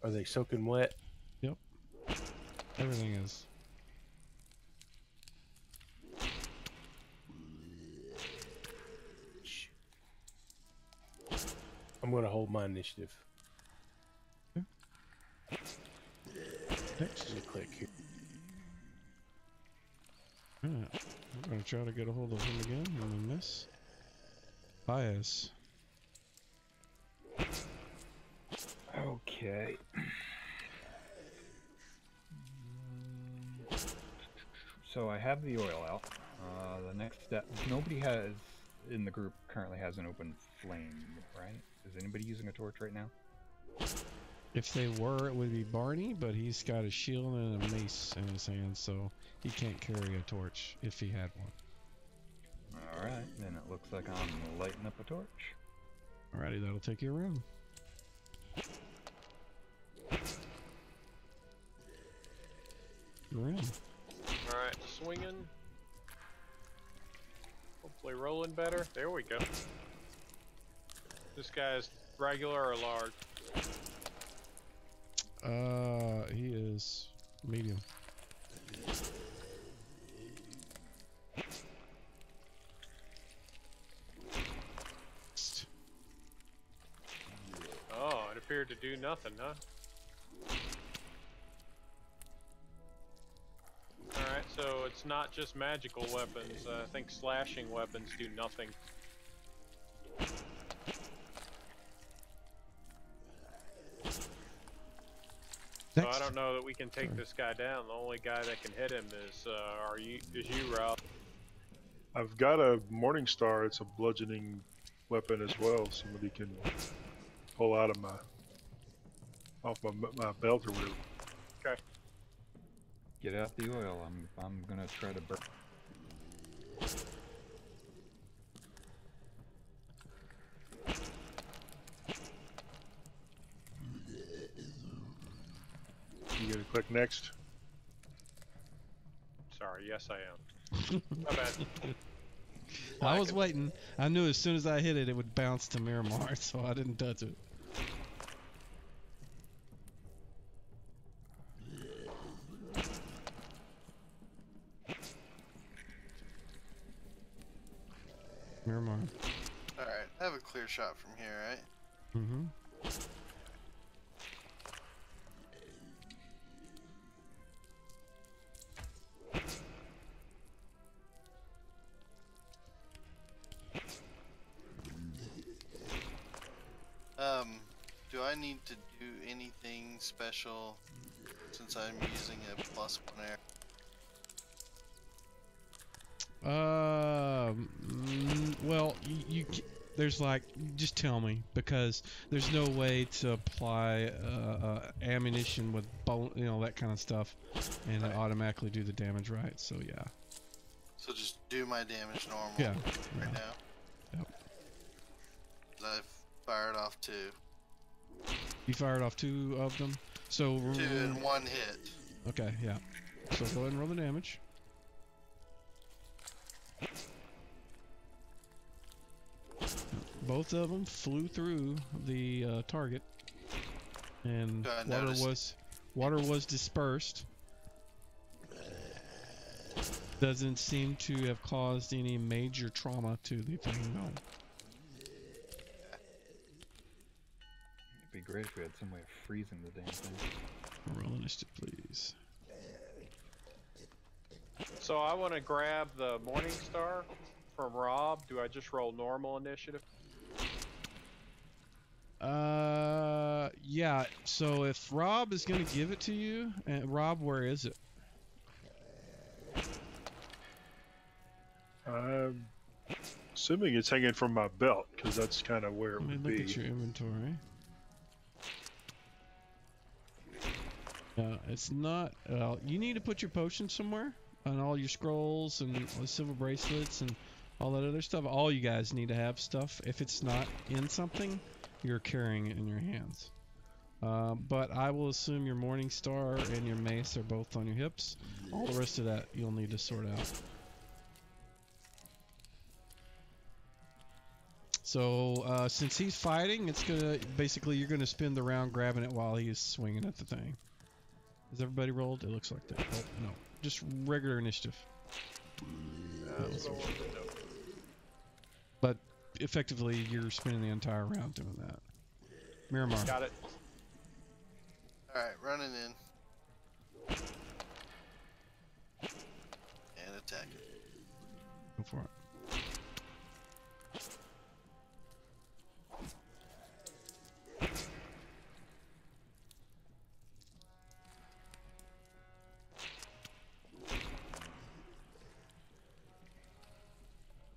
Are they soaking wet? Yep. Everything is. I'm going to hold my initiative. Next. Let me click here. Alright. I'm going to try to get a hold of him again and then miss. Bias. Okay. So I have the oil out. The next step, nobody has in the group currently has an open flame, right? Is anybody using a torch right now? If they were, it would be Barney, but he's got a shield and a mace in his hand, so he can't carry a torch if he had one. Alright, then it looks like I'm lighting up a torch. Alrighty, that'll take you around. You're in. Alright, swinging. Hopefully rolling better. There we go. This guy's regular or large? He is medium. Oh, it appeared to do nothing, huh? Alright, so it's not just magical weapons. I think slashing weapons do nothing. So I don't know that we can take this guy down. The only guy that can hit him is you, Rob. I've got a Morning Star. It's a bludgeoning weapon as well. Somebody can pull out of off my belt or whatever. Okay. Get out the oil. I'm gonna try to burn. You gonna click next? Sorry, yes I am. My bad. I was waiting. I knew as soon as I hit it, it would bounce to Miramar, so I didn't touch it. Miramar. Alright, I have a clear shot from here, right? Mm-hmm. Do I need to do anything special since I'm using a +1 air? Well, there's like, just tell me, because there's no way to apply ammunition with that kind of stuff, and it automatically do the damage, right? So yeah. So just do my damage normal. Yeah. Right now. Yep. 'Cause I've fired off 2. You fired off 2 of them. So 2 in 1 hit. Okay, yeah. So go ahead and roll the damage. Both of them flew through the target, and water was dispersed. Doesn't seem to have caused any major trauma to the thing, though. It'd be great if we had some way of freezing the damn thing. Roll initiative, please. So I want to grab the Morning Star from Rob. Do I just roll normal initiative? Yeah. So if Rob is gonna give it to you, Rob, where is it? Assuming it's hanging from my belt, because that's kind of where it Let me would look be. at your inventory. It's not. You need to put your potions somewhere, and all your scrolls and the silver bracelets and all that other stuff. All you guys need to have stuff. If it's not in something, you're carrying it in your hands. But I will assume your Morning Star and your mace are both on your hips. All the rest of that you'll need to sort out. So since he's fighting, it's gonna basically you're gonna spin the round grabbing it while he's swinging at the thing. Has everybody rolled? It looks like that. Oh no, just regular initiative. But effectively, you're spinning the entire round doing that. Miramar. Got it. Alright, running in. And attack. Go for it.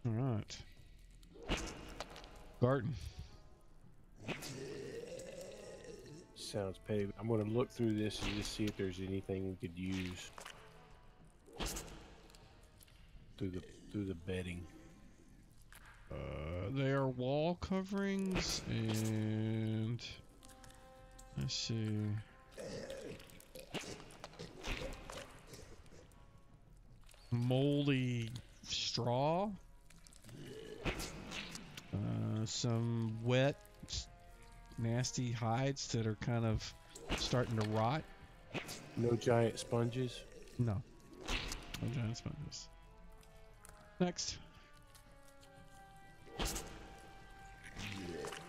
All right. Garden. Sounds petty. I'm going to look through this and just see if there's anything we could use through the bedding. They are wall coverings and let's see. Moldy straw. Some wet, nasty hides that are kind of starting to rot. No giant sponges? No. No giant sponges. Next.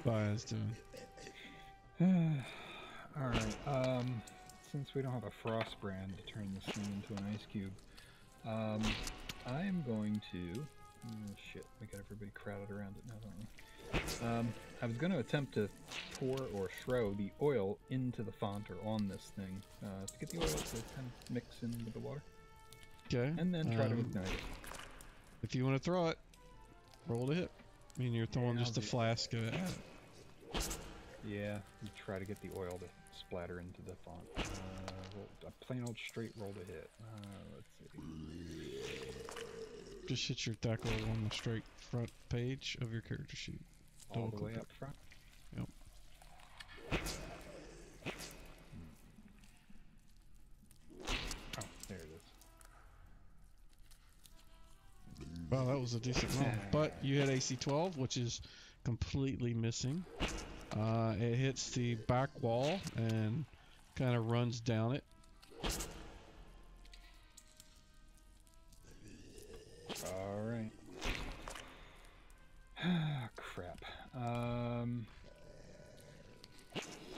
Fire's doing. Alright, since we don't have a frost brand to turn this thing into an ice cube, I am going to... Oh, shit, we got everybody crowded around it now, don't we? I was going to attempt to pour or throw the oil into the font or on this thing to get the oil to kind of mix in with the water. Okay. And then try to ignite it. If you want to throw it, roll to hit. I mean, you're throwing just a flask of it at it. Yeah, you try to get the oil to splatter into the font. A plain old straight roll to hit. Let's see. Just hit your tackle on the straight front page of your character sheet. All the way up front? Yep. Oh, there it is. Wow, that was a decent roll. But you hit AC 12, which is completely missing. It hits the back wall and kind of runs down it. Alright. Crap. So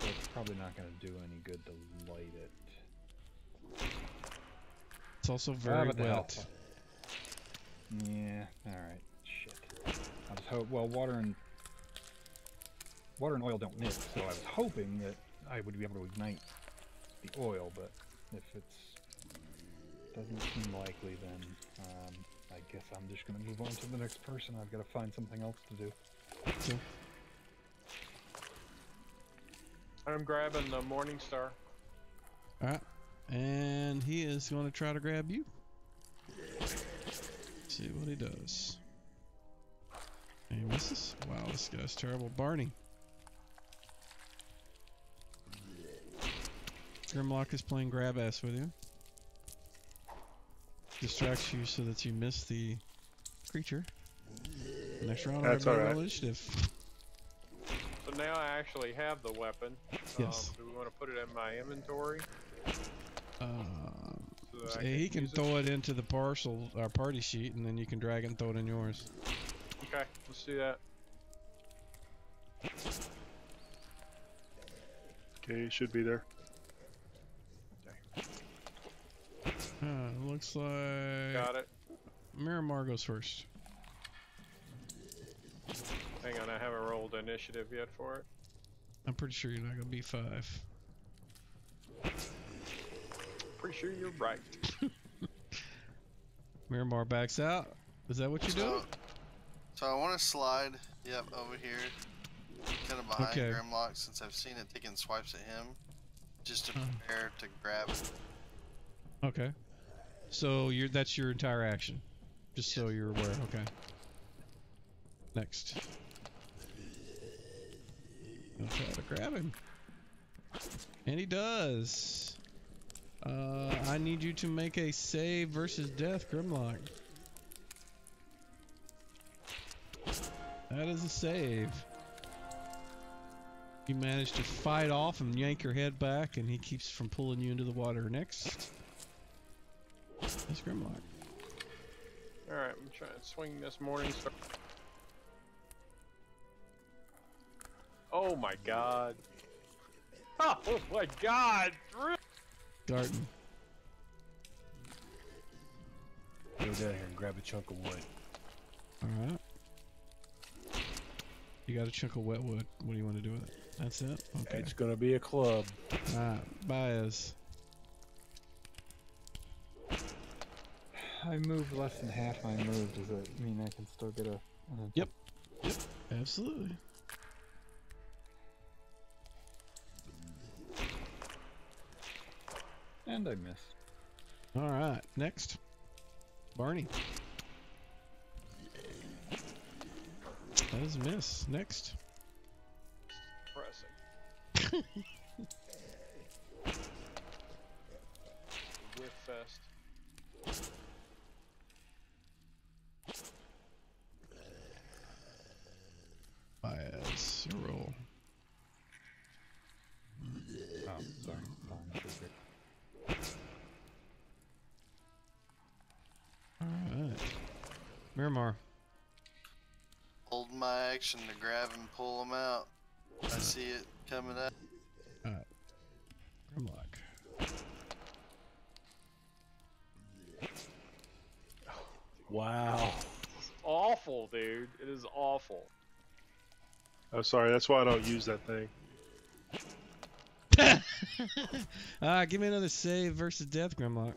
it's probably not going to do any good to light it. It's also very wet. Yeah, alright. Shit. I was well, water and oil don't mix, so I was hoping that I would be able to ignite the oil, but if it's doesn't seem likely, then I guess I'm just going to move on to the next person. I've got to find something else to do. Okay. I'm grabbing the Morning Star. Alright. And he is going to try to grab you. See what he does. And he misses. Wow, this guy's terrible. Barney. Grimlock is playing grab ass with you. Distracts you so that you miss the creature. Next round, That's everybody alright. roll initiative. So now I actually have the weapon. Yes. Do we want to put it in my inventory? So that I He can use it? throw it into the party sheet, and then you can drag it and throw it in yours. Okay, let's do that. Okay, it should be there. Looks like Got it. Miramar goes first. Hang on, I haven't rolled initiative yet for it. I'm pretty sure you're not gonna be 5. Pretty sure you're right. Miramar backs out. Is that what you do? So I want to slide, yep, over here, kind of behind Okay. Grimlock, since I've seen it taking swipes at him, just to prepare to grab it. Okay. So that's your entire action. Just so you're aware. Okay. Next. I'll try to grab him. And he does. I need you to make a save versus death, Grimlock. That is a save. You manage to fight off and yank your head back, and he keeps from pulling you into the water. Next. That's Grimlock. Alright, I'm trying to swing this morning star. Oh my god. Oh my god! Garten. Go down here and grab a chunk of wood. Alright. You got a chunk of wet wood. What do you want to do with it? That's it? Okay. It's gonna be a club. Alright, Baez. I moved less than half my move. Does that mean I can still get a... Yep. Yep. Absolutely. And I missed. Alright, next. Barney. That is a miss. Next. Pressing. Whiff fest. Baez, your roll. Oh, sorry. Alright. Miramar. Hold my action to grab and pull him out. I see it coming up. Alright. Grimlock. Wow. It's awful, dude. It is awful. Oh, sorry. That's why I don't use that thing. Give me another save versus death, Grimlock.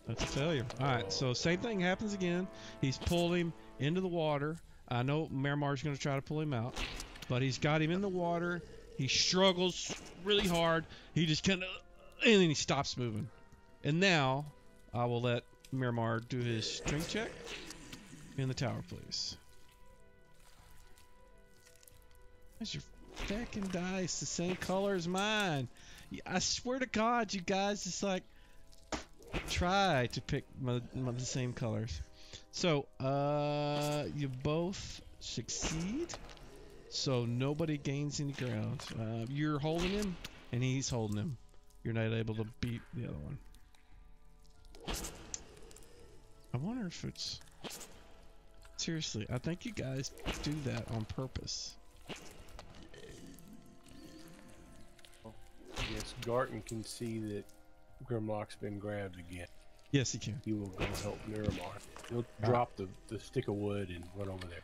That's a failure. Alright, so same thing happens again. He's pulled him into the water. I know Miramar's going to try to pull him out, but he's got him in the water. He struggles really hard. He just kind of, and then he stops moving. And now, I will let Miramar do his strength check in the tower, please. Where's your fucking dice the same color as mine? I swear to God, you guys just like try to pick the same colors. So, you both succeed. So nobody gains any ground. You're holding him, and he's holding him. You're not able to beat the other one. I wonder if it's... Seriously, I think you guys do that on purpose. Yes, Garten can see that Grimlock's been grabbed again. Yes, he can. He will go help Miramar. He'll drop the stick of wood and run over there.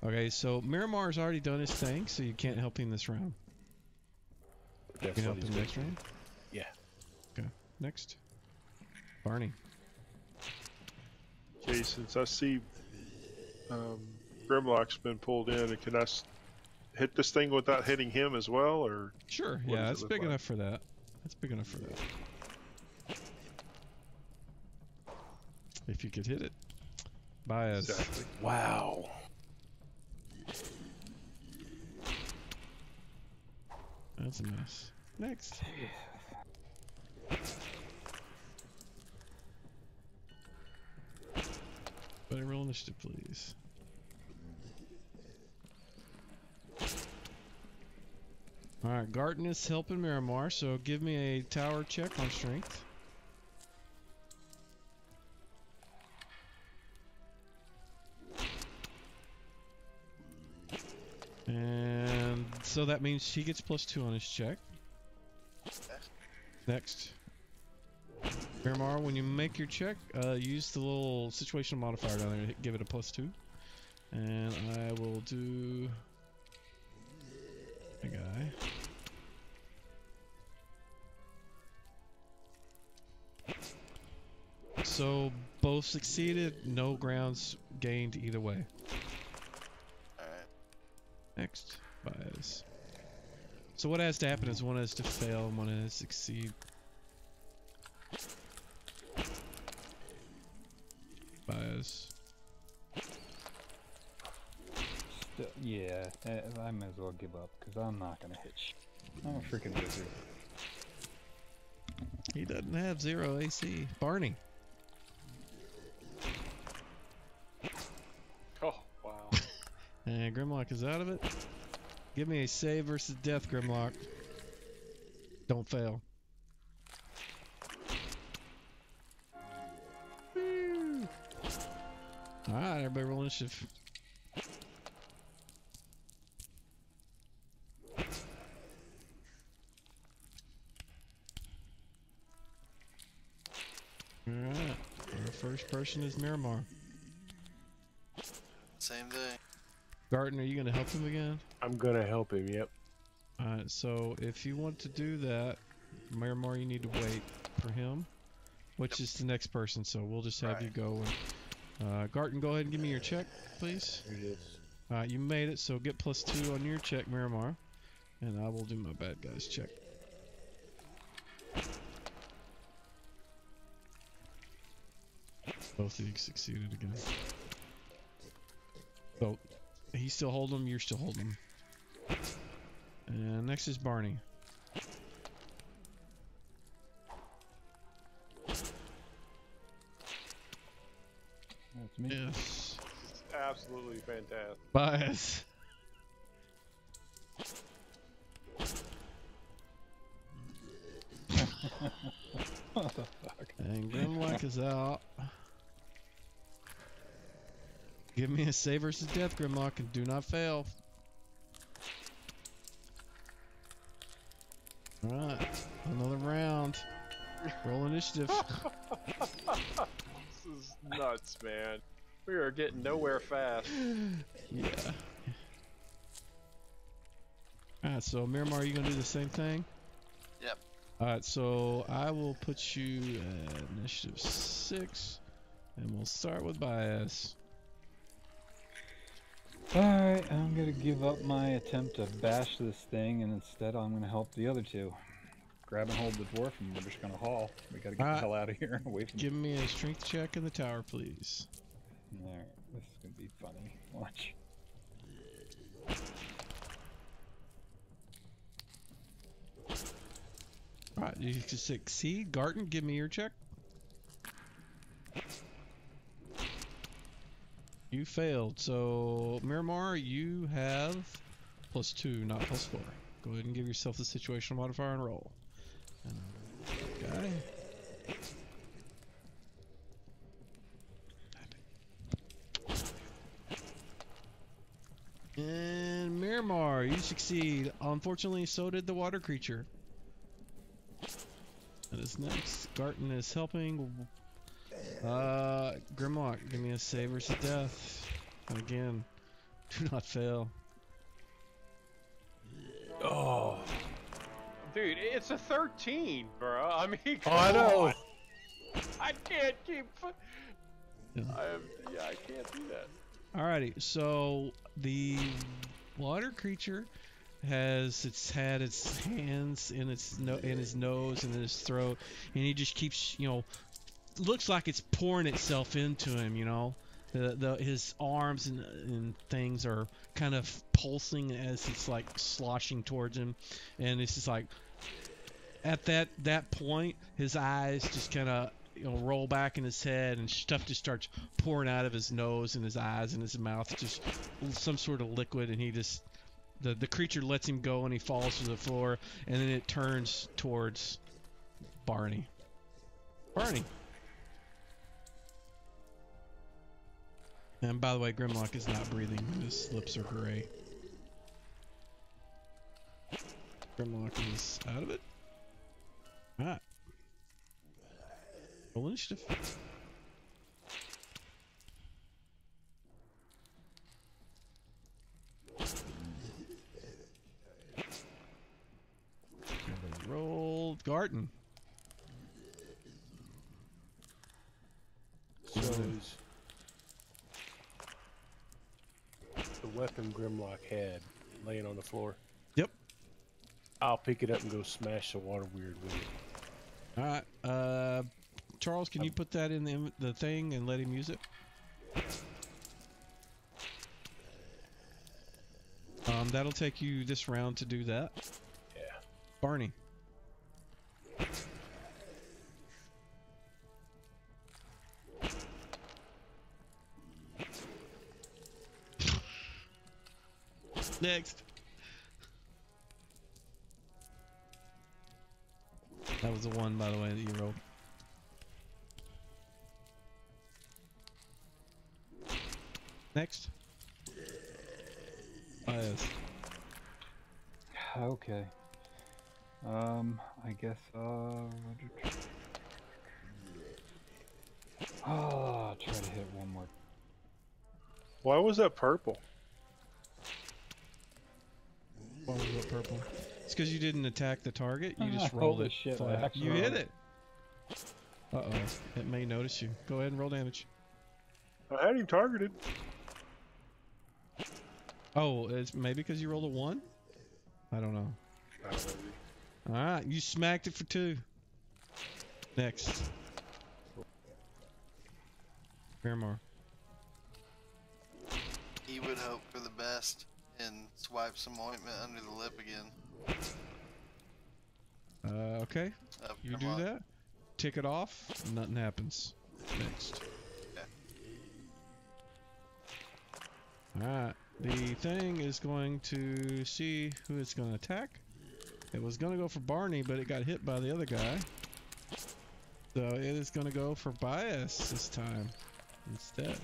Okay, so Miramar's already done his thing, so you can't help him this round. You That's can what help he's him next gonna round? do. Yeah. Okay, next. Barney. Okay, since I see Grimlock's been pulled in, can I hit this thing without hitting him as well, or? Sure, What yeah, does it that's look big like? enough for that. That's big enough for that. If you could hit it. Baez. Exactly. Wow. That's a mess. Next. Better roll initiative, please. Alright, Garten is helping Miramar, so give me a tower check on strength. And so that means he gets +2 on his check. Next. Miramar, when you make your check, use the little situational modifier down there to give it a +2. And I will do a guy. So both succeeded. No grounds gained either way. Alright. Next, bias. So what has to happen is one has to fail and one has to succeed. Bias. Yeah, I might as well give up because I'm not gonna hit shit. I'm a freaking wizard. He doesn't have 0 AC. Barney. Oh, wow. And Grimlock is out of it. Give me a save versus death, Grimlock. Don't fail. Woo. Alright, everybody roll initiative. Alright, our first person is Miramar. Same thing. Garten, are you going to help him again? I'm gonna help him. Yep. Alright, so if you want to do that, Miramar, you need to wait for him, which is the next person, so we'll just have Right. you go. And, Garten, go ahead and give me your check, please. Here it is. You made it, so get +2 on your check, Miramar. And I will do my bad guy's check. Both of you succeeded again. So, he's still holding him, you're still holding him. And next is Barney. That's me. Yes. Absolutely fantastic. Bias. What the fuck? And Grimlock is out. Give me a save versus death, Grimlock, and do not fail. Alright, another round. Roll initiative. This is nuts, man. We are getting nowhere fast. Yeah. Alright, so Miramar, are you gonna do the same thing? Yep. Alright, so I will put you at initiative 6, and we'll start with Bias. Alright, I'm gonna give up my attempt to bash this thing, and instead I'm gonna help the other two. Grab and hold the dwarf, and we're just gonna haul. We gotta get the hell out of here. Away from Give me a strength check in the tower, please. Alright, this is gonna be funny. Watch. Alright, you can succeed. Garten, give me your check. You failed. So, Miramar, you have +2, not +4. Go ahead and give yourself the situational modifier and roll. Okay. And Miramar, you succeed. Unfortunately, so did the water creature. That is next. Garten is helping. Grimlock, give me a save versus death. And again, do not fail. Oh. Dude, it's a 13, bro. I mean, Oh, I know. on. I can't keep. Yeah. I can't do that. Alrighty, so the water creature has had its hands in in his nose and in his throat, and he just keeps, looks like it's pouring itself into him. His arms and things are kind of pulsing as it's like sloshing towards him, and it's just like at that point his eyes just kind of roll back in his head, and stuff just starts pouring out of his nose and his eyes and his mouth, just some sort of liquid, and he just the creature lets him go and he falls to the floor, and then it turns towards Barney. And by the way, Grimlock is not breathing. His lips are gray. Grimlock is out of it. Alright. Roll initiative. Rolled Garten. weapon Grimlock had laying on the floor? Yep. I'll pick it up and go smash the water weird with it. All right. Charles, can you put that in the thing and let him use it? That'll take you this round to do that. Yeah. Barney. Next. That was the one, by the way, that you rolled. Next. Yes. Okay. I guess, try to hit one more. Why was that purple? Why was it purple? It's because you didn't attack the target. You just Holy rolled it shit, I flat. actually You hit rolled it. Uh-oh. It may notice you. Go ahead and roll damage. I had him targeted. Oh, it's maybe because you rolled a 1? I don't know. Alright, you smacked it for 2. Next. Paramore. He would hope for the best and swipe some ointment under the lip again. Okay. You do that. Tick it off. Nothing happens. Next. Okay. Alright. The thing is going to see who it's going to attack. It was going to go for Barney, but it got hit by the other guy. So it is going to go for Bias this time instead.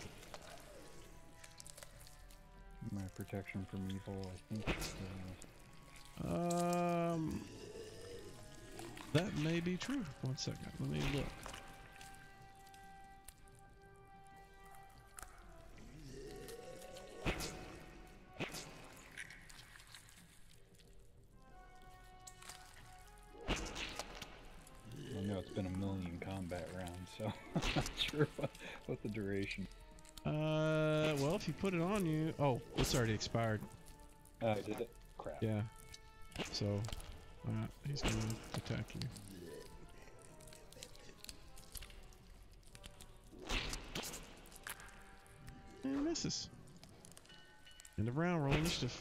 My protection from evil, I think. That may be true. 1 second. Let me look. I know it's been a million combat rounds, so I'm not sure what the duration. Well, if you put it on you... Oh, it's already expired. Did it? Crap. Yeah. So, he's going to attack you. And he misses. End of round, roll initiative.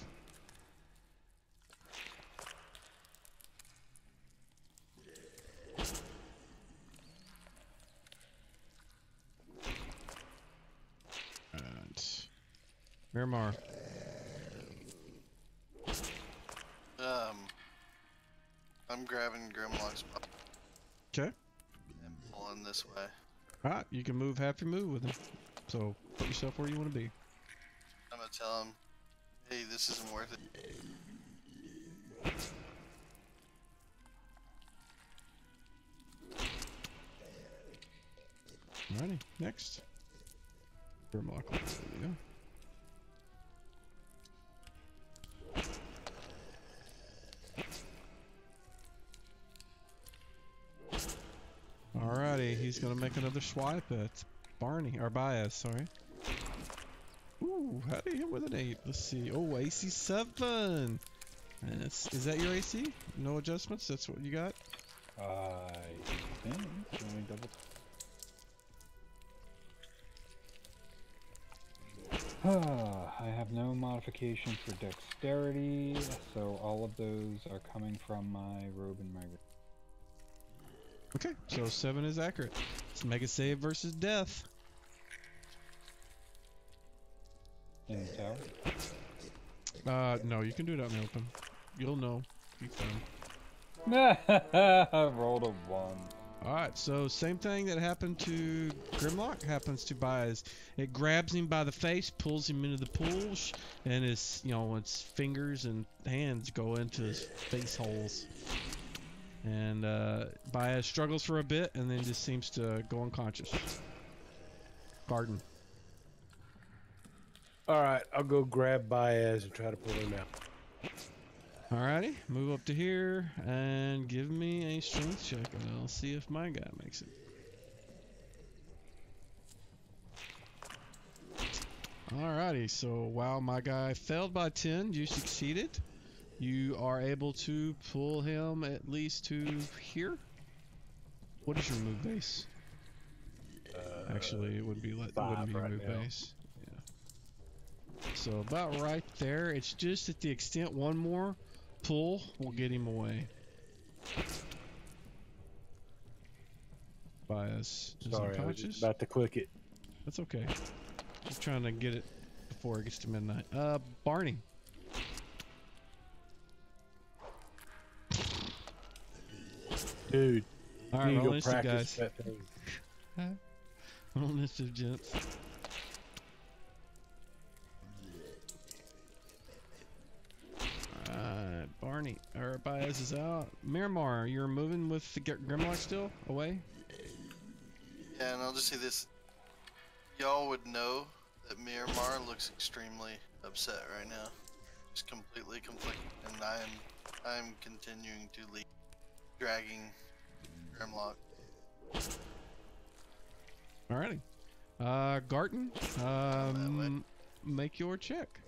Miramar. I'm grabbing Grimlock's butt Okay. and pulling this way. Alright, you can move half your move with him. So, put yourself where you want to be. I'm gonna tell him, hey, this isn't worth it. Alrighty, next. Grimlock. There we go. Alrighty, he's gonna make another swipe at Barney, or Bias, sorry. Ooh, how do you hit with an 8? Let's see. Oh, AC 7! And is that your AC? No adjustments? That's what you got? I think. Let me double. I have no modification for dexterity, so all of those are coming from my robe and my. Okay, so 7 is accurate. Let's make a save versus death. In the tower? No, you can do it out in the open. You'll know. You can. I rolled a 1. Alright, so same thing that happened to Grimlock happens to Bias. It grabs him by the face, pulls him into the pool, and his, its fingers and hands go into his face holes. And Bias struggles for a bit and then just seems to go unconscious. Garden. Alright, I'll go grab Baez and try to pull him out. Alrighty, move up to here and give me a strength check and I'll see if my guy makes it. Alrighty, so while my guy failed by 10, you succeeded. You are able to pull him at least to here. What is your move base? Actually, it would be it wouldn't 5 be your right move now. base. Yeah. So about right there. It's just at the extent one more pull will get him away. Bias is Sorry, I was unconscious. just about to click it. That's okay. Just trying to get it before it gets to midnight. Barney. Dude, All you right, need to roll go initiative, practice guys. that thing. Roll initiative, gents. Alright, Barney. Or Baez is out. Miramar, you're moving with the Grimlock still? Away? Yeah, and I'll just say this. Y'all would know that Miramar looks extremely upset right now. Just completely conflicted, and I'm continuing to lead, dragging Grimlock. Alrighty. Garten, make your check.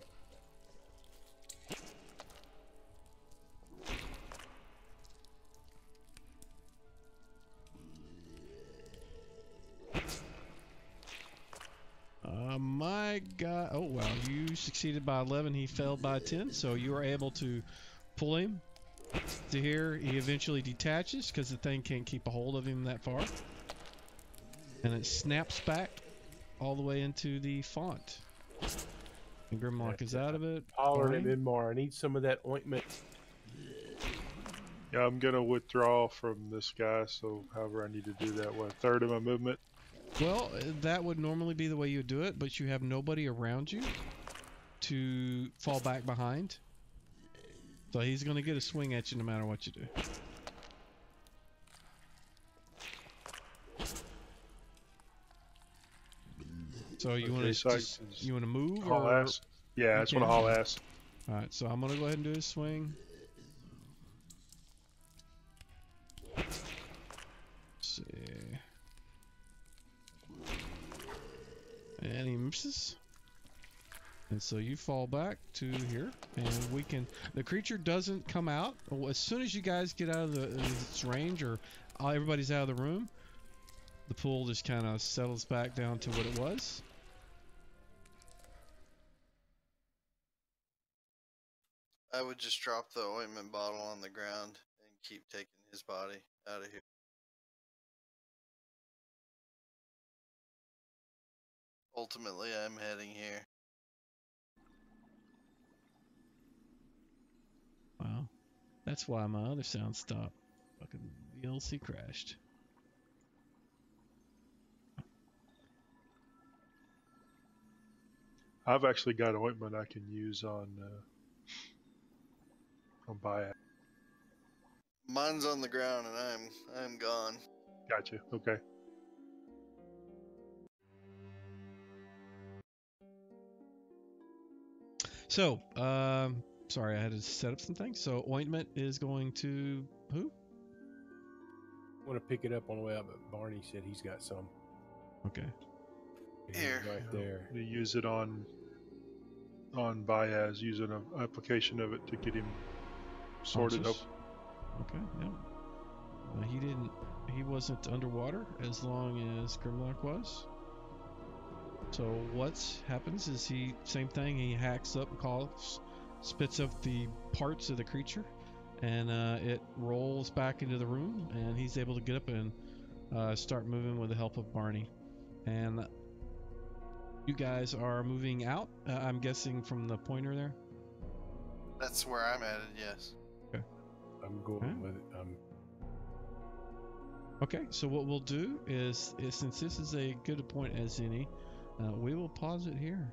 My guy, oh wow, you succeeded by 11, he failed by 10, so you are able to pull him to here. He eventually detaches because the thing can't keep a hold of him that far. And it snaps back all the way into the font. And Grimlock is out of it. Holler at Barney? Midmar. I need some of that ointment. Yeah, I'm gonna withdraw from this guy. So however I need to do that, what, a third of my movement? Well, that would normally be the way you would do it, but you have nobody around you to fall back behind. So he's going to get a swing at you no matter what you do. So you want to you want to move haul or ass? Yeah, I just want to haul ass. All right, so I'm going to go ahead and do his swing. Let's see. And he misses. And so you fall back to here, and we can. The creature doesn't come out. As soon as you guys get out of its range, or everybody's out of the room, the pool just kind of settles back down to what it was. I would just drop the ointment bottle on the ground and keep taking his body out of here. Ultimately, I'm heading here. Wow, that's why my other sound stopped. Fucking VLC crashed. I've actually got ointment I can use on Bayat. Mine's on the ground and I'm gone. Gotcha. Okay. So, sorry, I had to set up some things. So, ointment is going to who? I want to pick it up on the way up, but Barney said he's got some. Okay. He's Here. right there. To use it on Baez, using an application of it to get him sorted up. Conscious. Okay. Yeah. He wasn't underwater as long as Grimlock was. So what happens is same thing. He hacks up, coughs, spits up the parts of the creature, and it rolls back into the room, and he's able to get up and start moving with the help of Barney. And you guys are moving out. I'm guessing from the pointer there. That's where I'm headed, yes. I'm going with it. Okay, so what we'll do is since this is a good a point as any, we will pause it here.